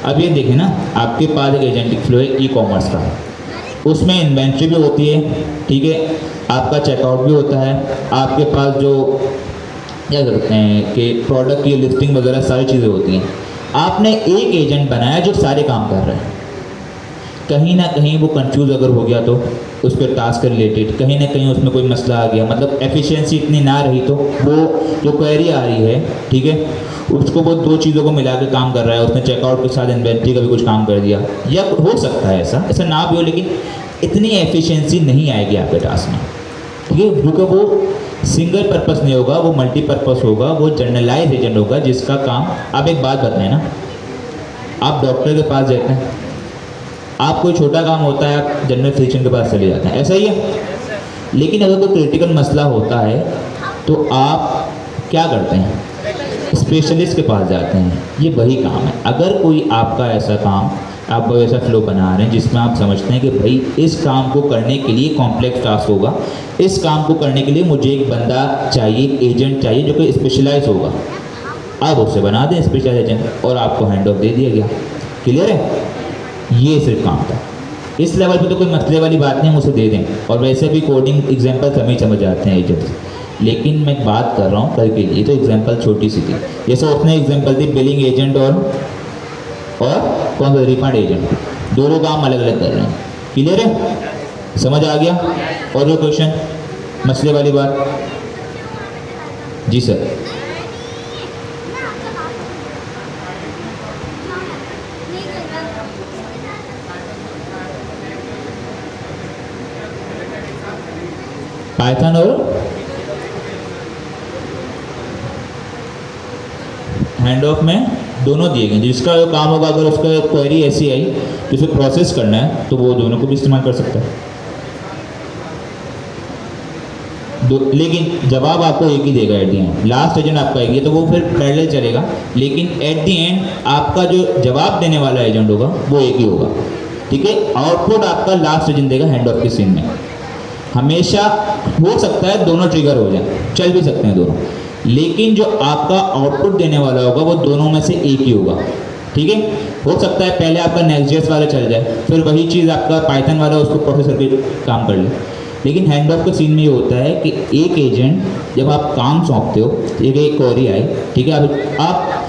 अब ये देखें ना, आपके पास एक एजेंटिक फ्लो है ई कॉमर्स का, उसमें इन्वेंट्री भी होती है, ठीक है, आपका चेकआउट भी होता है, आपके पास जो क्या करते हैं कि प्रोडक्ट की लिस्टिंग वगैरह सारी चीज़ें होती हैं। आपने एक एजेंट बनाया जो सारे काम कर रहा है, कहीं ना कहीं वो कंफ्यूज अगर हो गया तो उस पर टास्क रिलेटेड कहीं ना कहीं उसमें कोई मसला आ गया, मतलब एफिशिएंसी इतनी ना रही, तो वो जो क्वेरी आ रही है, ठीक है, उसको वो दो चीज़ों को मिला के काम कर रहा है, उसने चेकआउट के साथ इन्वेंट्री का भी कुछ काम कर दिया, या हो सकता है ऐसा ना भी हो, लेकिन इतनी एफिशिएंसी नहीं आएगी आपके टास्क में, ठीक है, क्योंकि वो सिंगल पर्पस नहीं होगा, वो मल्टीपर्पस होगा, वो जनरलाइज एजेंट होगा जिसका काम। आप एक बात बताएं ना, आप डॉक्टर के पास जाते हैं, आप कोई छोटा काम होता है आप जनरल फिजिशियन के पास चले जाते हैं, ऐसा ही है। लेकिन अगर कोई क्रिटिकल मसला होता है तो आप क्या करते हैं? स्पेशलिस्ट के पास जाते हैं। ये वही काम है। अगर कोई आपका ऐसा काम, आप कोई ऐसा फ्लो बना रहे हैं जिसमें आप समझते हैं कि भाई इस काम को करने के लिए कॉम्प्लेक्स टास्क होगा, इस काम को करने के लिए मुझे एक बंदा चाहिए, एजेंट चाहिए जो कि स्पेशलाइज होगा, आप उसे बना दें स्पेशल एजेंट और आपको हैंड ऑफ दे दिया गया। क्लियर है? ये सिर्फ काम था। इस लेवल पे तो कोई मसले वाली बात नहीं, हम उसे दे दें, और वैसे भी कोडिंग एग्जाम्पल हमें समझ आते हैं एजेंट से। लेकिन मैं बात कर रहा हूँ कल के लिए, तो एग्जाम्पल छोटी सी थी, जैसे उसने एग्जाम्पल दी बिलिंग एजेंट और कौन सा रिफंड एजेंट, दोनों काम अलग अलग कर रहे हैं। क्लियर है? समझ आ गया? और जो क्वेश्चन मसले वाली बात? जी सर। पाइथन और हैंड ऑफ में दोनों दिए गए, जिसका जो काम होगा, अगर उसका क्वेरी ऐसी आई जिसे प्रोसेस करना है तो वो दोनों को भी इस्तेमाल कर सकता है। लेकिन जवाब आपको एक ही देगा at the and, last agent आपका एक ही है, तो वो फिर पैरेलल चलेगा, लेकिन एट दी एंड आपका जो जवाब देने वाला एजेंट होगा वो एक ही होगा, ठीक है। आउटपुट आपका लास्ट एजेंट देगा हैंड ऑफ के सीन में। हमेशा हो सकता है दोनों ट्रिगर हो जाए, चल भी सकते हैं दोनों, लेकिन जो आपका आउटपुट देने वाला होगा वो दोनों में से एक ही होगा, ठीक है। हो सकता है पहले आपका नेक्स्ट.जेएस वाला चल जाए, फिर वही चीज़ आपका पाइथन वाला उसको प्रोसेस करके काम कर ले, लेकिन हैंड ऑफ के सीन में ये होता है कि एक एजेंट जब आप काम सौंपते हो, एक क्वेरी आई, ठीक है, आप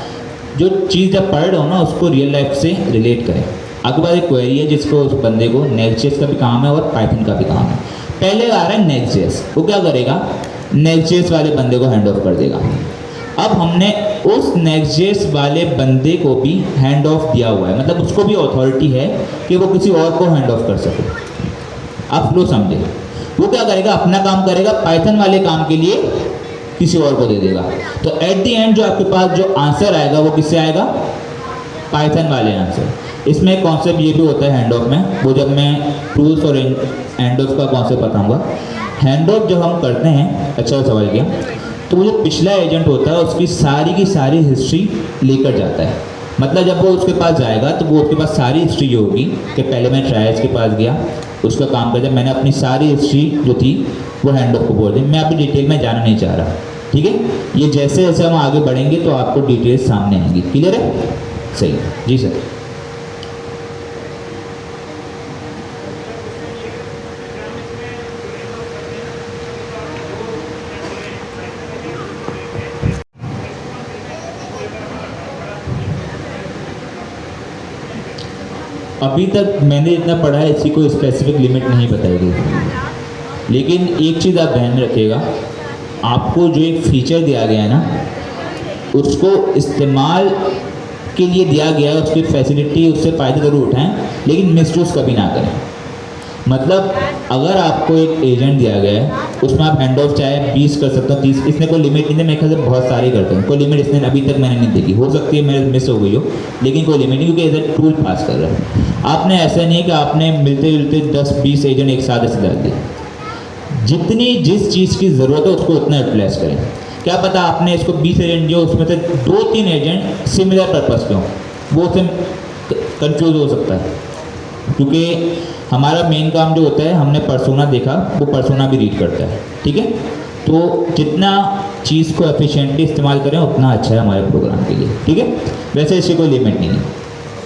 जो चीज़ जब पढ़ रहे हो ना उसको रियल लाइफ से रिलेट करें। आपके पास एक क्वेरी है जिसको उस बंदे को नेक्स्ट.जेएस का भी काम है और पाइथन का भी काम है। पहले आ रहा है नेक्स्ट.जेएस, वो क्या करेगा, नेक्स्ट.जेएस वाले बंदे को हैंड ऑफ कर देगा। अब हमने उस नेक्स्ट.जेएस वाले बंदे को भी हैंड ऑफ दिया हुआ है, मतलब उसको भी अथॉरिटी है कि वो किसी और को हैंड ऑफ कर सके। आप फ्लो समझे। वो क्या करेगा, अपना काम करेगा, पाइथन वाले काम के लिए किसी और को दे देगा। तो एट द एंड जो आपके पास जो आंसर आएगा वो किससे आएगा, पाइथन वाले आंसर। इसमें एक कॉन्सेप्ट ये भी होता है हैंड ऑफ में, वो जब मैं टूल्स और हैंड ऑफ का कॉन्सेप्ट बताऊंगा। हैंड ऑफ जब हम करते हैं, अच्छा सवाल किया, तो वो जो पिछला एजेंट होता है उसकी की सारी हिस्ट्री लेकर जाता है। मतलब जब वो उसके पास जाएगा तो वो उसके पास सारी हिस्ट्री जो होगी कि पहले मैं ट्रायल्स के पास गया, उसका काम कर दिया, मैंने अपनी सारी हिस्ट्री जो थी वो हैंड ऑफ को बोल दी। मैं अभी डिटेल में जाना नहीं चाह रहा, ठीक है। ये जैसे जैसे हम आगे बढ़ेंगे तो आपको डिटेल्स सामने आएंगी। क्लियर है? सही, जी सर। अभी तक मैंने इतना पढ़ा है, इसी को स्पेसिफिक लिमिट नहीं बताई गई। लेकिन एक चीज़ आप ध्यान में रखिएगा, आपको जो एक फीचर दिया गया है ना, उसको इस्तेमाल के लिए दिया गया है, उसकी फैसिलिटी, उससे फ़ायदे ज़रूर उठाएं, लेकिन मिसयूज़ कभी ना करें। मतलब अगर आपको एक एजेंट दिया गया है, उसमें आप हैंड ऑफ चाहे 20 कर सकते हो, 30, इसमें कोई लिमिट नहीं है। मेरे ख्याल से बहुत सारे करते हैं, कोई लिमिट इसने अभी तक मैंने नहीं देखी। हो सकती है मेरे मिस हो गई हो, लेकिन कोई लिमिट नहीं, क्योंकि एज ए टूल पास कर रहा है। आपने ऐसा नहीं है कि आपने मिलते जुलते 10-20 एजेंट एक साथ ऐसे डाल दिए। जिस चीज़ की ज़रूरत है उसको उतना यूटिलाइज करें। क्या पता आपने इसको 20 एजेंट दिए, उसमें से 2-3 एजेंट सिमिलर पर्पज़ के हों, वो उससे कंफ्यूज हो सकता है। क्योंकि हमारा मेन काम जो होता है, हमने पर्सोना देखा, वो पर्सोना भी रीड करता है, ठीक है। तो जितना चीज़ को एफिशिएंटली इस्तेमाल करें उतना अच्छा है हमारे प्रोग्राम के लिए, ठीक है। वैसे इसकी कोई लिमिट नहीं है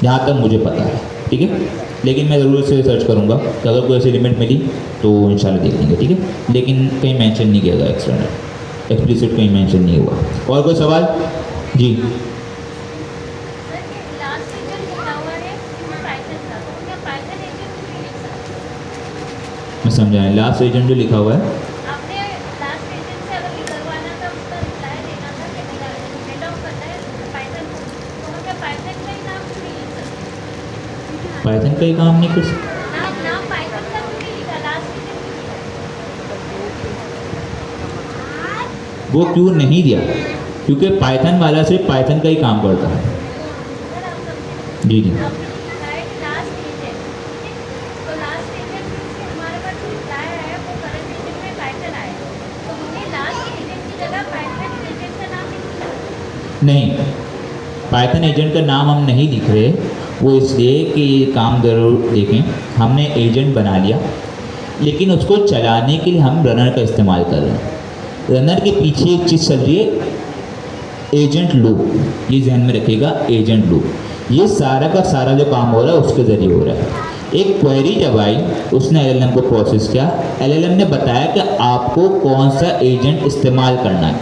जहाँ तक मुझे पता है, ठीक है। लेकिन मैं ज़रूर से सर्च करूँगा कि अगर कोई ऐसी लिमिट मिली तो इंशाल्लाह देख लेंगे, ठीक है। लेकिन कहीं मेंशन नहीं किया गया एक्सटर्नल, एक्सप्लिसिट कहीं मेंशन नहीं हुआ। और कोई सवाल? जी मैं समझा है। लास्ट एजेंट जो लिखा हुआ है, आपने लास्ट एजेंट से अगर निकलवाना था, उसका रिप्लाई देना था कि हेड ऑफ करना है पाइथन को, तो क्या पाइथन का ही नाम क्यों नहीं लिखा? पाइथन का ही काम नहीं कुछ, नाम पाइथन का क्यों नहीं लिखा? लास्ट एजेंट वो क्यों नहीं दिया? क्योंकि पाइथन वाला सिर्फ पाइथन का ही काम करता है। जी जी लास्ट एजेंट, तो लास्ट एजेंट से हमारे पास जो रिप्लाई आया वो करंट एजेंट में पाइथन आया, तो हमने लास्ट एजेंट की जगह पाइथन एजेंट का नाम लिखा। नहीं, पाइथन एजेंट का नाम हम नहीं लिख रहे, वो इसलिए कि ये काम ज़रूर देखें। हमने एजेंट बना लिया, लेकिन उसको चलाने के लिए हम रनर का इस्तेमाल कर रहे हैं। रनर के पीछे एक चीज़ चल रही है, एजेंट लूप। ये ध्यान में रखिएगा, एजेंट लूप। ये सारा का सारा जो काम हो रहा है उसके ज़रिए हो रहा है। एक क्वेरी जब आई, उसने एलएलएम को प्रोसेस किया, एलएलएम ने बताया कि आपको कौन सा एजेंट इस्तेमाल करना है।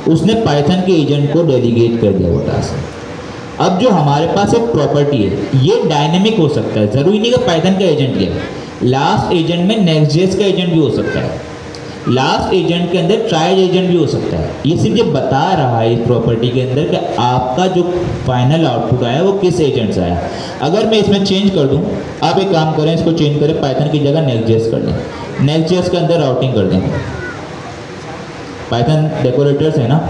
उसने पाइथन के एजेंट को डेलीगेट कर दिया वो टास्क। अब जो हमारे पास एक प्रॉपर्टी है, ये डायनेमिक हो सकता है, ज़रूरी नहीं कि पाइथन का एजेंट ही है। लास्ट एजेंट में नेक्स्ट.जेएस का एजेंट भी हो सकता है, लास्ट एजेंट के अंदर ट्रायल एजेंट भी हो सकता है। ये सिर्फ ये बता रहा है इस प्रॉपर्टी के अंदर कि आपका जो फाइनल आउटपुट आया वो किस एजेंट से आया। अगर मैं इसमें चेंज कर दूं, आप एक काम करें, इसको चेंज करें, पाइथन की जगह नेक्स्ट.जेएस कर दें, नेक्स्ट.जेएस के अंदर राउटिंग कर दें। पाइथन डेकोरेटर्स है ना,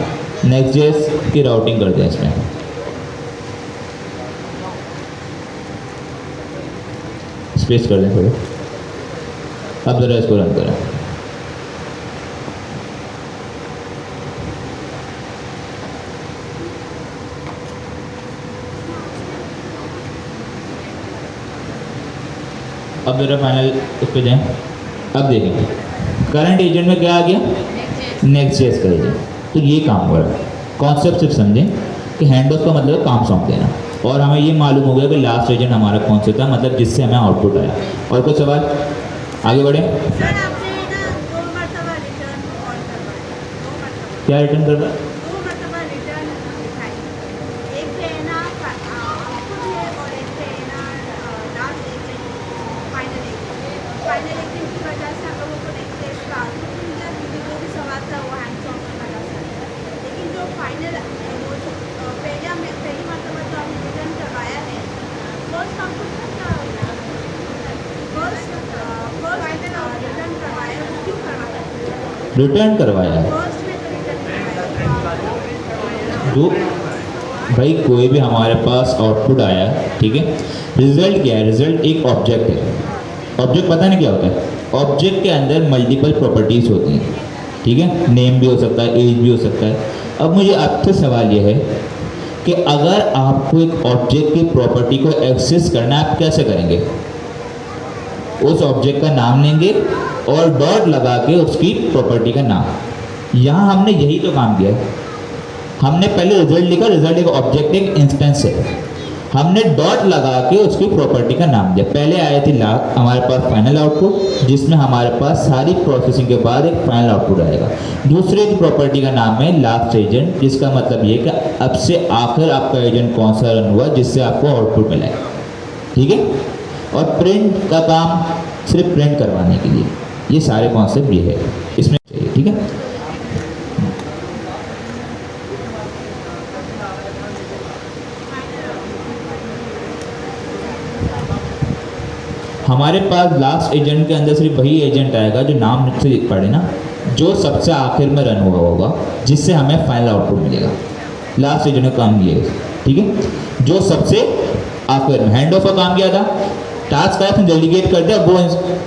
नेक्स्ट.जेएस की राउटिंग कर दें इसमें। स्पेस कर दें थोड़ा। अब ज़रा इसको रन करें। अब ज़रा फाइनल उस पर जाएँ। अब देखें करंट एजेंट में क्या आ गया, नेक्स्ट.जेएस का एजेंट। तो ये काम हो रहा है। कॉन्सेप्ट सिर्फ समझें कि हैंड ऑफ का मतलब है काम सौंप देना, और हमें ये मालूम हो गया कि लास्ट एजेंट हमारा कौन सा था, मतलब जिससे हमें आउटपुट आया। और कोई सवाल? आगे बढ़े। सर आपने ना 2 मरतबा रिटर्न कॉल करवाया, 2 मरतबा, क्या रिटर्न कर रहा है? 2 मरतबा रिटर्न दिखाई। एक पे है ना आउटपुट है और एक पे है ना लास्ट एजेंट, फाइनल एजेंट की वजह से हम लोगों को नेक्स्ट स्टेज का आउटपुट मिल गया, क्योंकि जो भी सवाल था वो हैंड्स ऑफ की वजह से आया। लेकिन जो फाइनल वो जो पहली मरतबा जो आपने रिटर्न करवाया है, फर्स्ट आउटपुट का क्या होगा? फर्स्ट रिटर्न करवाया है। फर्स्ट में तो रिटर्न करवाया जो भाई कोई भी हमारे पास आउटपुट आया, ठीक है, रिजल्ट क्या है? रिजल्ट एक ऑब्जेक्ट है। ऑब्जेक्ट पता नहीं क्या होता है? ऑब्जेक्ट के अंदर मल्टीपल प्रॉपर्टीज होती हैं, ठीक है, नेम भी हो सकता है, एज भी हो सकता है। अब मुझे आपसे सवाल ये है कि अगर आपको एक ऑब्जेक्ट की प्रॉपर्टी को एक्सेस करना है, आप कैसे करेंगे? उस ऑब्जेक्ट का नाम लेंगे और डॉट लगा के उसकी प्रॉपर्टी का नाम। यहाँ हमने यही तो काम किया है। हमने पहले रिजल्ट लिखा, रिजल्ट एक ऑब्जेक्ट एक इंस्टेंस है, हमने डॉट लगा के उसकी प्रॉपर्टी का नाम दिया। पहले आए थे हमारे पास फाइनल आउटपुट, जिसमें हमारे पास सारी प्रोसेसिंग के बाद एक फाइनल आउटपुट आएगा। दूसरे की प्रॉपर्टी का नाम है लास्ट एजेंट, जिसका मतलब ये कि अब से आखिर आपका एजेंट कौन सा रन हुआ जिससे आपको आउटपुट मिला है, ठीक है। और प्रिंट का काम सिर्फ प्रिंट करवाने के लिए। ये सारे कॉन्सेप्ट ये है इसमें चाहिए, ठीक है। हमारे पास लास्ट एजेंट के अंदर सिर्फ वही एजेंट आएगा जो नाम से पढ़े ना, जो सबसे आखिर में रन हुआ होगा, जिससे हमें फाइनल आउटपुट मिलेगा। लास्ट एजेंट का काम ये है, ठीक है, जो सबसे आखिर में। हैंड ऑफ का काम क्या था? टास्क आया, डेलीगेट कर दिया, वो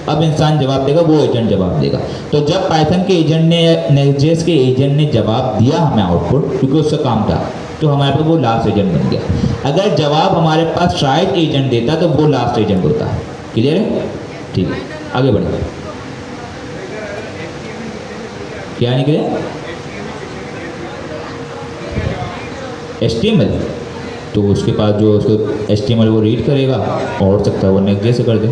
अब इंसान जवाब देगा, वो एजेंट जवाब देगा। तो जब पाइथन के एजेंट ने, नेक्स्ट.जेएस के एजेंट ने जवाब दिया हमें आउटपुट, क्योंकि उसका काम था, तो हमारे पास वो लास्ट एजेंट बन गया। अगर जवाब हमारे पास ट्राइड एजेंट देता तो वो लास्ट एजेंट होता है। क्लियर है? ठीक है, आगे बढ़े। क्या निकले? HTML। तो उसके पास जो उसको HTML वो रीड करेगा, और सकता है वो नेक्स्ट से कर दे।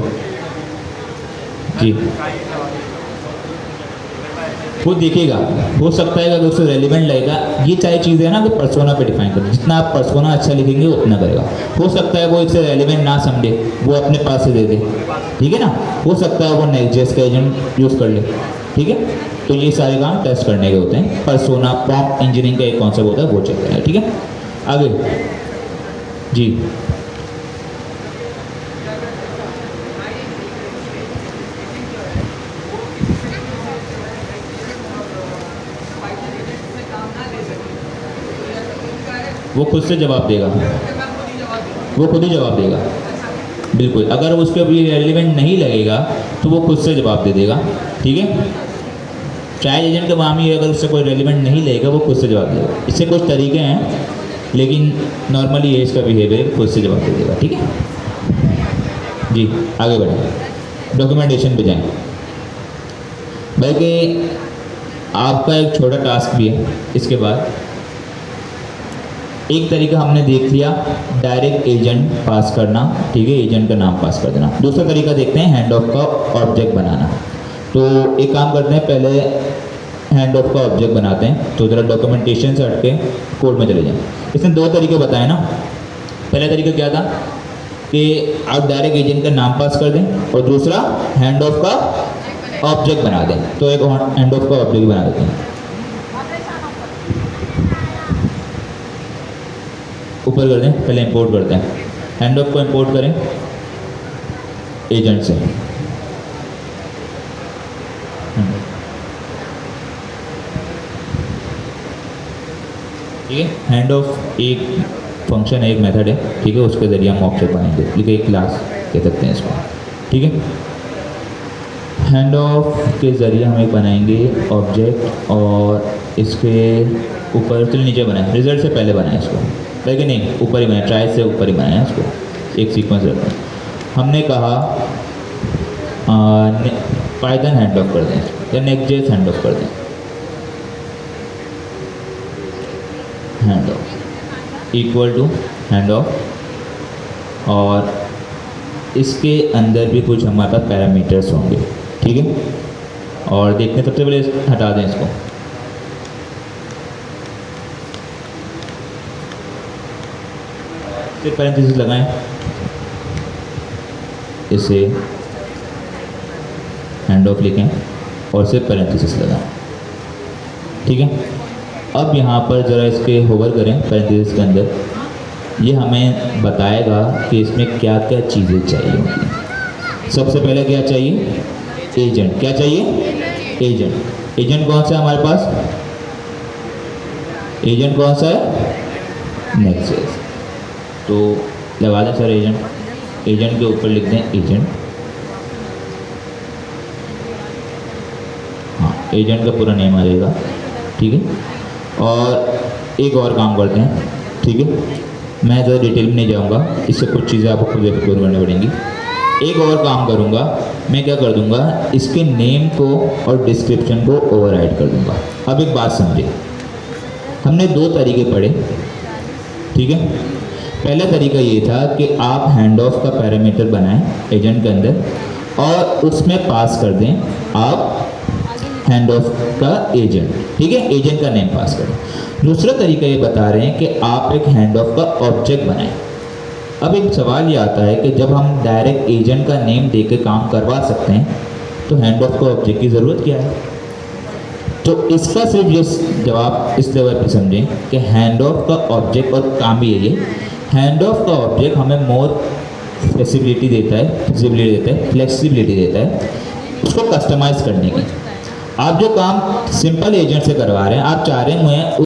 जी, वो देखेगा, हो सकता है कि उससे रेलिवेंट लगेगा। ये सारी चीज़ें हैं ना, कि पर्सोना पे डिफाइन कर, जितना आप पर्सोना अच्छा लिखेंगे उतना करेगा। हो सकता है वो इससे रेलिवेंट ना समझे, वो अपने पास से दे दे, ठीक है ना। हो सकता है वो नेक्स्ट.जेएस का एजेंट यूज़ कर ले, ठीक है। तो ये सारे काम टेस्ट करने के होते हैं। पर्सोना प्रॉम्प्ट इंजीनियरिंग का एक कॉन्सेप्ट होता है, वो चेक करें, ठीक है। आगे जी, वो खुद से जवाब देगा, वो खुद ही जवाब देगा, बिल्कुल। अगर उसके अभी रेलिवेंट नहीं लगेगा तो वो खुद से जवाब दे देगा, ठीक है। ट्रायल एजेंट का मामले अगर उससे कोई रेलिवेंट नहीं लगेगा, वो खुद से जवाब देगा। इससे कुछ तरीके हैं, लेकिन नॉर्मली ये इसका बिहेवियर खुद से जवाब दे देगा, ठीक है जी। आगे बढ़ें, डॉक्यूमेंटेशन पे जाएं। बल्कि आपका एक छोटा टास्क भी है। इसके बाद एक तरीका हमने देख लिया, डायरेक्ट एजेंट पास करना, ठीक है, एजेंट का नाम पास कर देना। दूसरा तरीका देखते हैं, हैंड ऑफ का ऑब्जेक्ट बनाना। तो एक काम करते हैं, पहले हैंड ऑफ का ऑब्जेक्ट बनाते हैं। तो ज़रा डॉक्यूमेंटेशन से हट के कोड में चले जाएं। इसने दो तरीके बताए ना। पहला तरीका क्या था कि आप डायरेक्ट एजेंट का नाम पास कर दें, और दूसरा हैंड ऑफ का ऑब्जेक्ट बना दें। तो एक हैंड ऑफ का ऑब्जेक्ट बना देते हैं। ऊपर कर दें, पहले इंपोर्ट करते हैं। हैंड ऑफ को इंपोर्ट करें एजेंट से, ठीक है। हैंड ऑफ एक फंक्शन है, एक मेथड है, ठीक है, उसके ज़रिए हम ऑब्जेक्ट बनाएंगे, ठीक है, एक क्लास कह सकते हैं इसको, ठीक है। हैंड ऑफ के ज़रिए हम एक बनाएंगे ऑब्जेक्ट, और इसके ऊपर चलिए नीचे बनाएं, रिजल्ट से पहले बनाएं इसको, लेकिन नहीं, ऊपर ही बनाएं, ट्राई से ऊपर ही बनाएं इसको, एक सीक्वेंस रखते हैं। हमने कहा पाइथन हैंड ऑफ कर दें, या नेक्स्ट.जेएस हैंड ऑफ कर दें। Handoff equal to handoff, और इसके अंदर भी कुछ हमारे पास पैरामीटर्स होंगे, ठीक है। और देखते हैं, सबसे पहले हटा दें इसको, फिर पैरेंथेसिस लगाएं, इसे हैंड ऑफ लिखें और सिर्फ पैरेंथेसिस लगाएं, ठीक है। अब यहाँ पर ज़रा इसके होवर करें पैरेंथेसिस के अंदर, ये हमें बताएगा कि इसमें क्या क्या चीज़ें चाहिए होंगी। सबसे पहले क्या चाहिए? एजेंट। क्या चाहिए? एजेंट। एजेंट कौन सा है हमारे पास? एजेंट कौन सा है? नेक्सस। तो लगा दें सर एजेंट, एजेंट के ऊपर लिख दें एजेंट। हाँ, एजेंट का पूरा नेम आ जाएगा, ठीक है। और एक और काम करते हैं, ठीक है, मैं ज़्यादा डिटेल में नहीं जाऊँगा, इससे कुछ चीज़ें आपको खुद एक्सप्लोर करनी पड़ेंगी। एक और काम करूँगा, मैं क्या कर दूँगा, इसके नेम को और डिस्क्रिप्शन को ओवरराइड कर दूँगा। अब एक बात समझे, हमने दो तरीके पढ़े, ठीक है। पहला तरीका ये था कि आप हैंड ऑफ का पैरामीटर बनाएं एजेंट के अंदर और उसमें पास कर दें आप हैंड ऑफ का एजेंट, ठीक है, एजेंट का नेम पास करें। दूसरा तरीका ये बता रहे हैं कि आप एक हैंड ऑफ का ऑब्जेक्ट बनाएं। अब एक सवाल ये आता है कि जब हम डायरेक्ट एजेंट का नेम दे के काम करवा सकते हैं तो हैंड ऑफ का ऑब्जेक्ट की ज़रूरत क्या है? तो इसका सिर्फ ये जवाब इस लेवल पे समझें कि हैंड ऑफ का ऑब्जेक्ट, और काम भी यही है, हैंड ऑफ का ऑब्जेक्ट हमें मोर फ्लेक्सिबिलिटी देता है, फ्लेक्सिबिलिटी देता है उसको कस्टमाइज करने की। आप जो काम सिंपल एजेंट से करवा रहे हैं, आप चाह रहे हैं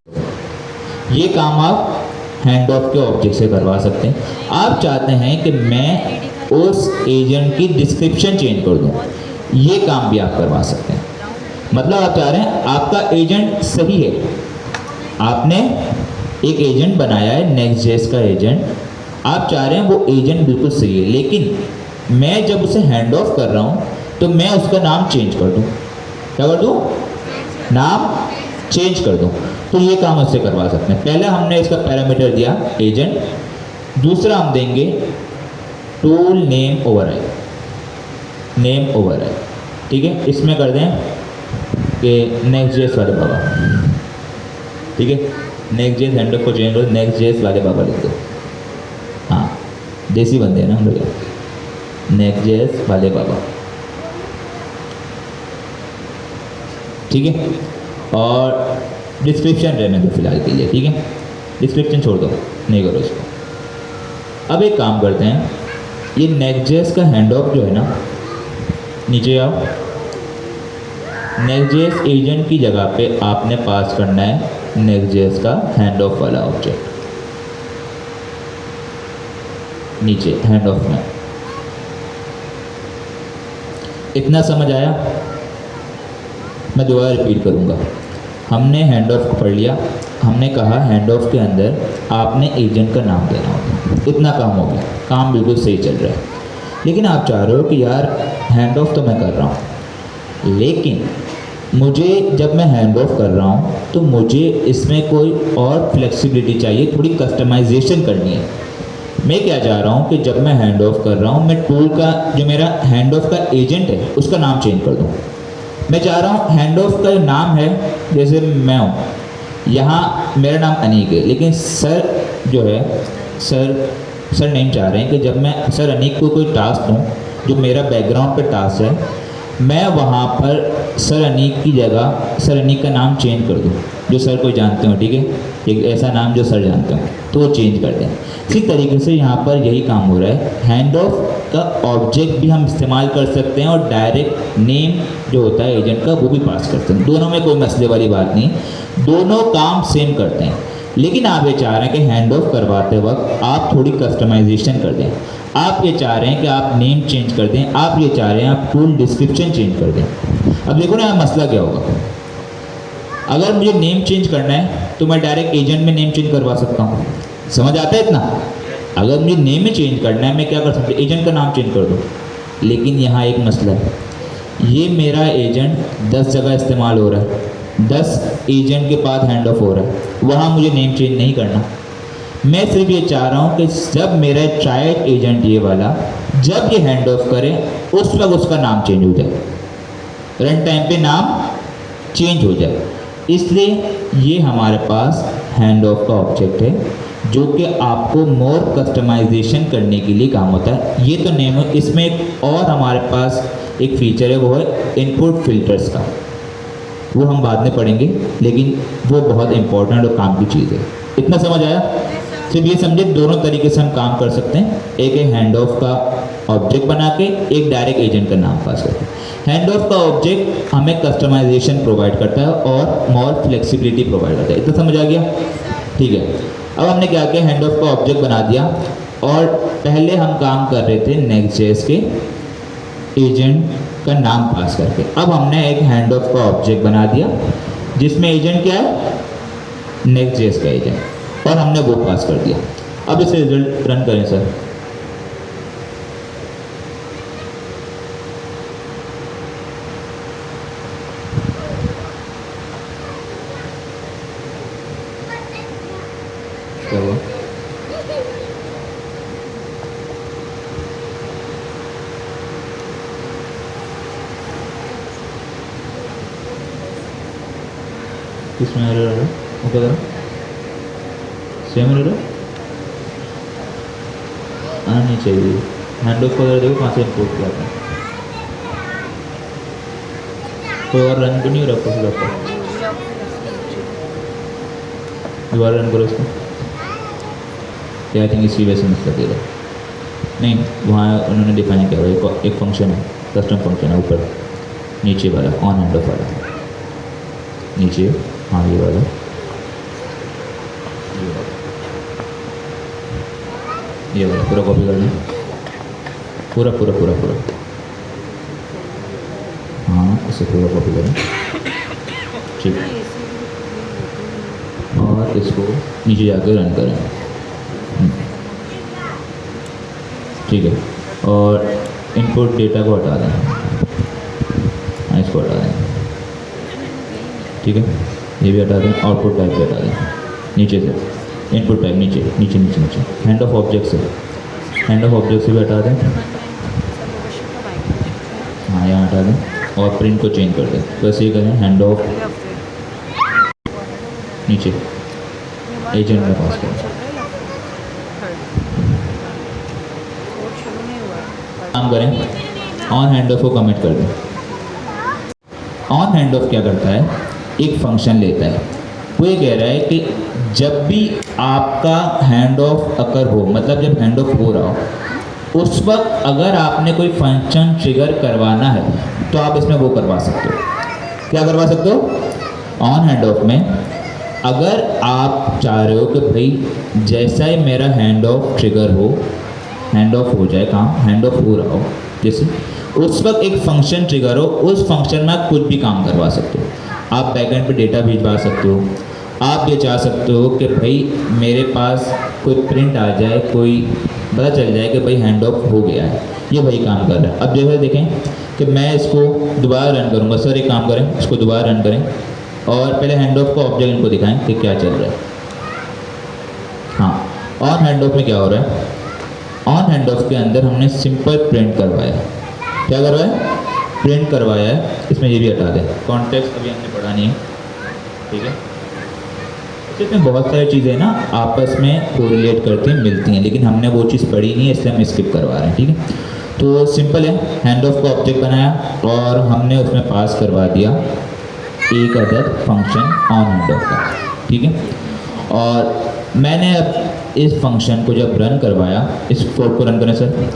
ये काम आप हैंड ऑफ के ऑब्जेक्ट से करवा सकते हैं। आप चाहते हैं कि मैं उस एजेंट की डिस्क्रिप्शन चेंज कर दूं, ये काम भी आप करवा सकते हैं। मतलब आप चाह रहे हैं आपका एजेंट सही है, आपने एक एजेंट बनाया है नेक्स्ट.जेएस का एजेंट, आप चाह रहे हैं वो एजेंट बिल्कुल सही है, लेकिन मैं जब उसे हैंड ऑफ कर रहा हूँ तो मैं उसका नाम चेंज कर दूँ। क्या कर दूँ? नाम चेंज कर दूँ। तो ये काम उससे करवा सकते हैं। पहले हमने इसका पैरामीटर दिया एजेंट, दूसरा हम देंगे tool name override, name override, ठीक है। इसमें कर दें कि नेक्स्ट.जेएस वाले बाबा, ठीक है, नेक्स्ट.जेएस हैंड ऑफ को चेंज करो, नेक्स्ट.जेएस वाले बाबा लिख दो। हाँ, देसी बंदे हैं ना हम लोग, नेक्स्ट.जेएस वाले बाबा, ठीक है। और डिस्क्रिप्शन रहने दो फिलहाल के लिए, ठीक है, डिस्क्रिप्शन छोड़ दो, नहीं करो इसको। अब एक काम करते हैं, ये नेक्स्ट.जेएस का हैंड ऑफ जो है ना, नीचे आओ, नेक्स्ट.जेएस एजेंट की जगह पे आपने पास करना है नेक्स्ट.जेएस का हैंड ऑफ वाला ऑब्जेक्ट, नीचे हैंड ऑफ में। इतना समझ आया? मैं दोबारा रिपीट करूँगा। हमने हैंड ऑफ को पढ़ लिया, हमने कहा हैंड ऑफ के अंदर आपने एजेंट का नाम देना होगा, इतना काम हो गया, काम बिल्कुल सही चल रहा है। लेकिन आप चाह रहे हो कि यार हैंड ऑफ तो मैं कर रहा हूँ, लेकिन मुझे जब मैं हैंड ऑफ कर रहा हूँ तो मुझे इसमें कोई और फ्लेक्सिबिलिटी चाहिए, थोड़ी कस्टमाइजेशन करनी है। मैं क्या चाह रहा हूँ कि जब मैं हैंड ऑफ कर रहा हूँ, मैं टूल का जो मेरा हैंड ऑफ का एजेंट है उसका नाम चेंज कर दूँ। मैं चाह रहा हूँ हैंड ऑफ का नाम है, जैसे मैं हूँ, यहाँ मेरा नाम अनीक है, लेकिन सर जो है सर नेम चाह रहे हैं कि जब मैं सर अनीक को कोई टास्क दूँ जो मेरा बैकग्राउंड पे टास्क है, मैं वहाँ पर सर अनीक की जगह सर अनीक का नाम चेंज कर दूँ, जो सर को जानते हो, ठीक है, एक ऐसा नाम जो सर जानते हो, तो वो चेंज कर दें। इसी तरीके से यहाँ पर यही काम हो रहा है, हैंड ऑफ का ऑब्जेक्ट भी हम इस्तेमाल कर सकते हैं और डायरेक्ट नेम जो होता है एजेंट का वो भी पास करते हैं। दोनों में कोई मसले वाली बात नहीं, दोनों काम सेम करते हैं। लेकिन आप ये चाह रहे हैं कि हैंड ऑफ करवाते वक्त आप थोड़ी कस्टमाइजेशन कर दें, आप ये चाह रहे हैं कि आप नेम चेंज कर दें, आप ये चाह रहे हैं आप टूल डिस्क्रिप्शन चेंज कर दें। अब देखो ना यहाँ मसला क्या होगा, अगर मुझे नेम चेंज करना है तो मैं डायरेक्ट एजेंट में नेम चेंज करवा सकता हूँ, समझ आता है इतना? अगर मुझे नेम में चेंज करना है, मैं क्या कर सकता हूँ, एजेंट का नाम चेंज कर दूँ। लेकिन यहाँ एक मसला है, ये मेरा एजेंट 10 जगह इस्तेमाल हो रहा है, 10 एजेंट के पास हैंड ऑफ हो रहा है, वहाँ मुझे नेम चेंज नहीं करना। मैं सिर्फ ये चाह रहा हूँ कि जब मेरा ट्राइड एजेंट ये वाला जब ये हैंड ऑफ करे उस वक्त उसका नाम चेंज हो जाए, रन टाइम पे नाम चेंज हो जाए। इसलिए ये हमारे पास हैंड ऑफ का ऑब्जेक्ट है जो कि आपको मोर कस्टमाइजेशन करने के लिए काम होता है। ये तो नेम है, इसमें एक और हमारे पास एक फीचर है, वो है इनपुट फिल्टर्स का, वो हम बाद में पढ़ेंगे, लेकिन वो बहुत इंपॉर्टेंट और काम की चीज़ है। इतना समझ आया? सिर्फ ये समझे दोनों तरीके से हम काम कर सकते हैं, एक है हैंड ऑफ का ऑब्जेक्ट बना के, एक डायरेक्ट एजेंट का नाम पास करके। हैंड ऑफ का ऑब्जेक्ट हमें कस्टमाइजेशन प्रोवाइड करता है और मोर फ्लेक्सिबिलिटी प्रोवाइड करता है। इतना समझ आ गया? ठीक है। अब हमने क्या किया, हैंड ऑफ का ऑब्जेक्ट बना दिया और पहले हम काम कर रहे थे नेक्स्ट.जेएस के एजेंट का नाम पास करके। अब हमने एक हैंड ऑफ का ऑब्जेक्ट बना दिया जिसमें एजेंट क्या है, नेक्स्ट.जेएस का एजेंट, और हमने वो पास कर दिया। अब इसे रिजल्ट रन करें सर। क्या हुआ? किसमें एरर आ रहा है? वो क्या करा? सेम एरर आना नहीं चाहिए। हैंड ऑफ का देखो कहाँ से इम्पोर्ट किया था। कोई और रन तो नहीं हो रहा प्रोसेस आपका? दोबारा रन करो इसको। आई थिंक इसी वजह से मिस्टेक दे रहा है। नहीं, वहाँ उन्होंने डिफाइन किया हुआ एक फंक्शन है, कस्टम फंक्शन है ऊपर नीचे वाला, ऑन हैंड ऑफ वाला नीचे, हाँ ये वाला, ये वाला पूरा कॉपी कर लें, पूरा पूरा पूरा पूरा, हाँ इसे पूरा कॉपी करें, ठीक, और इसको नीचे जाकर रन करें, ठीक है, और इनपुट डेटा को हटा दें, हाँ इसको हटा दें, ठीक है, ये भी हटा दें, आउटपुट टाइप भी हटा दें नीचे से, इनपुट टाइप नीचे नीचे नीचे नीचे, हैंड ऑफ ऑब्जेक्ट से, हैंड ऑफ ऑब्जेक्ट से भी हटा दें, हाँ यहाँ हटा दें, और प्रिंट को चेंज कर दें, बस ये करें हैंड ऑफ नीचे एजेंट में पास करें, काम करें, ऑन हैंड ऑफ को कमिट कर दें। ऑन हैंड ऑफ क्या करता है, एक फंक्शन लेता है, वो ये कह रहा है कि जब भी आपका हैंड ऑफ अकर हो, मतलब जब हैंड ऑफ हो रहा हो, उस वक्त अगर आपने कोई फंक्शन ट्रिगर करवाना है तो आप इसमें वो करवा सकते हो। क्या करवा सकते हो? ऑन हैंड ऑफ में अगर आप चाह रहे हो कि भाई जैसा ही मेरा हैंड ऑफ ट्रिगर हो, हैंड ऑफ हो जाए, काम हैंड ऑफ हो रहा हो, जैसे उस वक्त एक फंक्शन ट्रिगर हो, उस फंक्शन में आप कुछ भी काम करवा सकते हो। आप बैकएंड पे डेटा भिजवा सकते हो, आप ये चाह सकते हो कि भाई मेरे पास कोई प्रिंट आ जाए, कोई पता चल जाए कि भाई हैंड ऑफ हो गया है, ये वही काम कर रहा है। अब जैसे देखें कि मैं इसको दोबारा रन करूँगा, सर एक काम करें, इसको दोबारा रन करें और पहले हैंड ऑफ का ऑब्जेक्ट इनको दिखाएं कि क्या चल रहा है। हाँ, ऑन हैंड ऑफ में क्या हो रहा है, ऑन हैंड ऑफ के अंदर हमने सिंपल प्रिंट करवाया है। क्या करवाया? प्रिंट करवाया है। इसमें ये भी हटा दें, कॉन्टेक्स्ट अभी हमने पढ़ा नहीं है, ठीक है। इसमें बहुत सारी चीज़ें ना आपस में कोरिलेट करती हैं, मिलती हैं, लेकिन हमने वो चीज़ पढ़ी नहीं है, इसलिए हम स्किप करवा रहे हैं, ठीक है। तो सिंपल है, हैंड ऑफ का ऑब्जेक्ट बनाया और हमने उसमें पास करवा दिया एक other function on hand of का, ठीक है। और मैंने अब इस फंक्शन को जब रन करवाया, इस कोड को रन करें सर,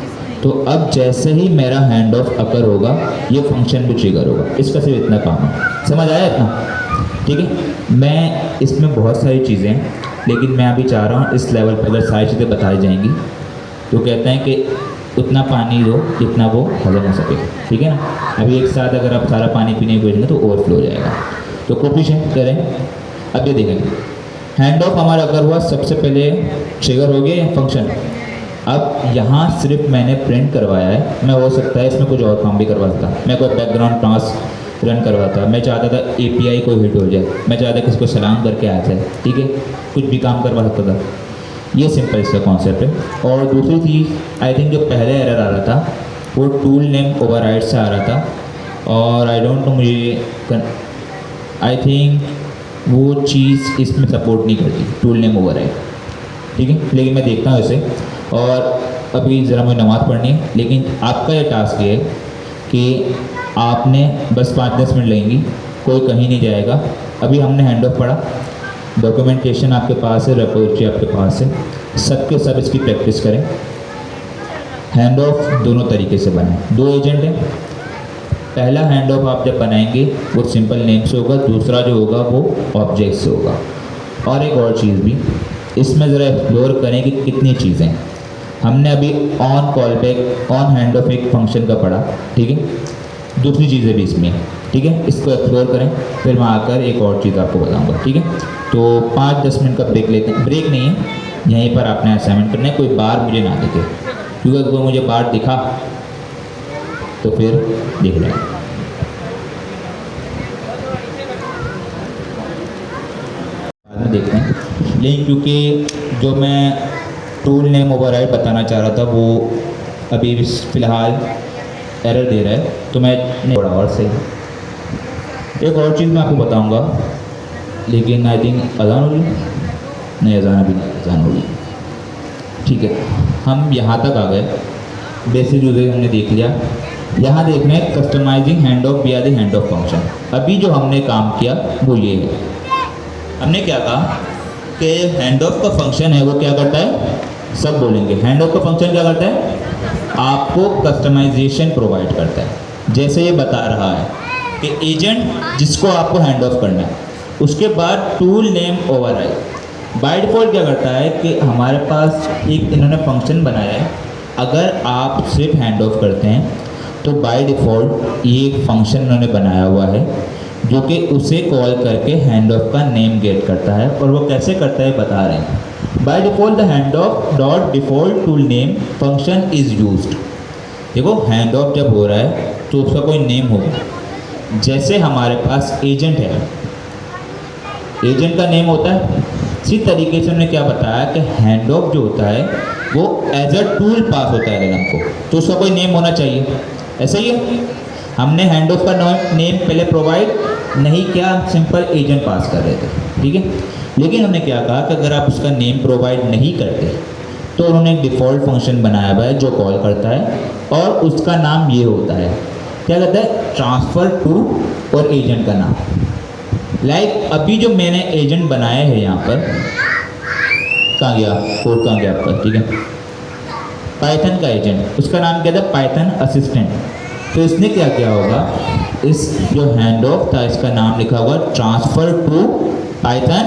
तो अब जैसे ही मेरा हैंड ऑफ अकर होगा ये फंक्शन भी ट्रिगर होगा। इसका सिर्फ इतना काम है, समझ आया इतना? ठीक है। मैं इसमें बहुत सारी चीज़ें हैं, लेकिन मैं अभी चाह रहा हूँ इस लेवल पर अगर सारी चीज़ें बताई जाएंगी तो कहते हैं कि उतना पानी दो जितना वो हजम हो सके, ठीक है ना। अभी एक साथ अगर आप सारा पानी पीने की कोशिश तो ओवरफ्लो हो जाएगा। तो कोफिशिएंट करें। अब ये देखेंगे, हैंड ऑफ हमारा अगर हुआ, सबसे पहले ट्रिगर हो गया फंक्शन। अब यहाँ सिर्फ मैंने प्रिंट करवाया है, मैं हो सकता है इसमें कुछ और काम भी करवाता, मैं कोई बैकग्राउंड टास्क रन करवाता, मैं चाहता था API को हिट हो जाए, मैं चाहता किसी को सलाम करके आ जाए, ठीक है, कुछ भी काम करवा सकता था। ये सिंपल इसका कॉन्सेप्ट है। और दूसरी चीज़ आई थिंक जो पहले एरर आ रहा था वो टूल नेम ओवरराइड से आ रहा था, और आई डोंट नो, मुझे आई थिंक वो चीज़ इसमें सपोर्ट नहीं करती, टूल नेम ओवरराइड, ठीक है। लेकिन मैं देखता हूँ इसे, और अभी ज़रा मुझे नमाज़ पढ़नी है, लेकिन आपका ये टास्क है कि आपने बस 5-10 मिनट लगेंगी, कोई कहीं नहीं जाएगा। अभी हमने हैंड ऑफ पढ़ा, डॉक्यूमेंटेशन आपके पास है, रिपोजिटरी आपके पास है, सबके सब इसकी प्रैक्टिस करें। हैंड ऑफ दोनों तरीके से बनाएं। 2 एजेंट हैं, पहला हैंड ऑफ आप जब बनाएंगे वो सिंपल नेम से होगा, दूसरा जो होगा वो ऑब्जेक्ट से होगा। और एक और चीज़ भी इसमें ज़रा एक्सप्लोर करें कि कितनी चीज़ें हैं। हमने अभी on call back, on hand of एक फंक्शन का पढ़ा, ठीक है, दूसरी चीज़ें भी इसमें, ठीक है, इसको एक्सप्लोर करें, फिर मैं आकर एक और चीज़ आपको बताऊंगा, ठीक है। तो 5-10 मिनट का ब्रेक लेते हैं। ब्रेक नहीं है, यहीं पर आपने असाइनमेंट करना है, कोई बार मुझे ना दिखे, क्योंकि अगर कोई मुझे बार दिखा तो फिर देख लें। बाद में देखते हैं, लेकिन क्योंकि जो मैं टूल नेम ओवरराइड बताना चाह रहा था वो अभी फ़िलहाल एरर दे रहा है, तो मैं थोड़ा और सही एक और चीज़ मैं आपको बताऊंगा, लेकिन आई थिंक अजान होगी नहीं, अजान अभी नहीं, अजान होगी, ठीक है। हम यहाँ तक आ गए, बेसिक यूजेज हमने देख लिया। यहाँ देखना है कस्टमाइजिंग हैंड ऑफ विया द हैंड ऑफ फंक्शन। अभी जो हमने काम किया वो ये है, हमने क्या कहा कि हैंड ऑफ का फंक्शन है वो क्या करता है, सब बोलेंगे। हैंड ऑफ का फंक्शन क्या करता है, आपको कस्टमाइजेशन प्रोवाइड करता है। जैसे ये बता रहा है कि एजेंट जिसको आपको हैंड ऑफ करना है, उसके बाद tool name override. By default क्या करता है कि हमारे पास एक इन्होंने फंक्शन बनाया है, अगर आप सिर्फ हैंड ऑफ करते हैं तो बाय डिफ़ॉल्ट ये एक फंक्शन इन्होंने बनाया हुआ है जो कि उसे कॉल करके हैंड ऑफ का नेम गेट करता है। और वो कैसे करता है बता रहे हैं। By default the hand of dot default tool name function is used. देखो हैंड ऑफ जब हो रहा है तो उसका कोई नेम होगा। जैसे हमारे पास एजेंट है, एजेंट का नेम होता है, इसी तरीके से हमने क्या बताया कि हैंड ऑफ जो होता है वो एज अ टूल पास होता है एलएम को, तो उसका कोई नेम होना चाहिए। ऐसा ही है, हमने हैंड ऑफ का नेम पहले प्रोवाइड नहीं किया, सिंपल एजेंट पास कर रहे थे, ठीक है। लेकिन हमने क्या कहा कि अगर आप उसका नेम प्रोवाइड नहीं करते तो उन्होंने एक डिफ़ॉल्ट फंक्शन बनाया हुआ है जो कॉल करता है और उसका नाम ये होता है, क्या कहता है, ट्रांसफ़र टू और एजेंट का नाम। लाइक अभी जो मैंने एजेंट बनाया है यहाँ पर, कहाँ गया कोड, कहाँ गया आपका, ठीक है, पाइथन का एजेंट, उसका नाम क्या था, पाइथन असिस्टेंट। तो इसने क्या किया होगा, इस जो हैंड ऑफ था इसका नाम लिखा होगा ट्रांसफ़र टू पाइथन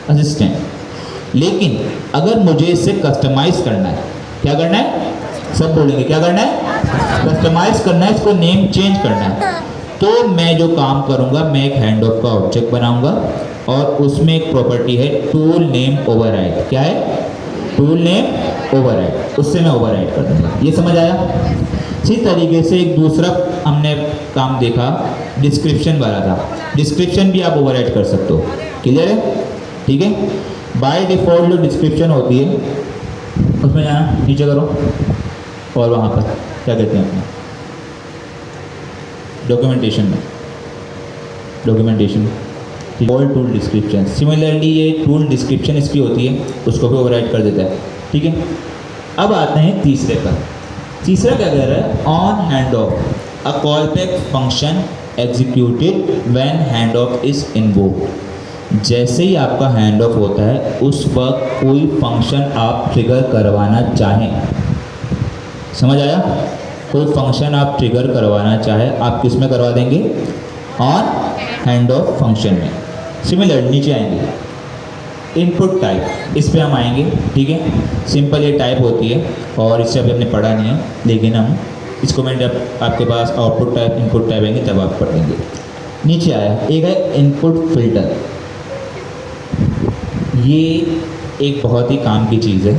असिस्टेंट। लेकिन अगर मुझे इसे कस्टमाइज़ करना है, क्या करना है, सब बोलेंगे क्या करना है, कस्टमाइज़ करना है, इसको नेम चेंज करना है, तो मैं जो काम करूँगा, मैं एक हैंड ऑफ का ऑब्जेक्ट बनाऊँगा और उसमें एक प्रॉपर्टी है टूल नेम ओवरराइड। क्या है, टूल नेम ओवरराइड, उससे मैं ओवरराइड कर दूँगा। ये समझ आया। इसी तरीके से एक दूसरा हमने काम देखा, डिस्क्रिप्शन वाला था। डिस्क्रिप्शन भी आप ओवरराइड कर सकते हो, क्लियर है, ठीक है। बाय डिफ़ॉल्ट जो डिस्क्रिप्शन होती है उसमें जाना, नीचे करो और वहाँ पर क्या कहते हैं अपने डॉक्यूमेंटेशन में, documentation default tool description. Similarly ये टूल डिस्क्रिप्शन इसकी होती है, उसको भी ओवरराइड कर देता है, ठीक है। अब आते हैं तीसरे पर। तीसरा क्या कह रहा है, on hand of a call back function executed when hand of is invoked. जैसे ही आपका हैंड ऑफ होता है उस वक्त कोई फंक्शन आप ट्रिगर करवाना चाहें, समझ आया, कोई फंक्शन आप ट्रिगर करवाना चाहे आप किस में करवा देंगे, ऑन हैंड ऑफ फंक्शन में। सिमिलर नीचे आएंगे इनपुट टाइप, इस पे हम आएंगे, ठीक है। सिंपल ये टाइप होती है और इससे अभी हमने पढ़ा नहीं है, लेकिन हम इसको मैं जब आपके पास आउटपुट टाइप इनपुट टाइप आएंगे तब आप पढ़ेंगे। नीचे आया एक है इनपुट फिल्टर। ये एक बहुत ही काम की चीज़ है।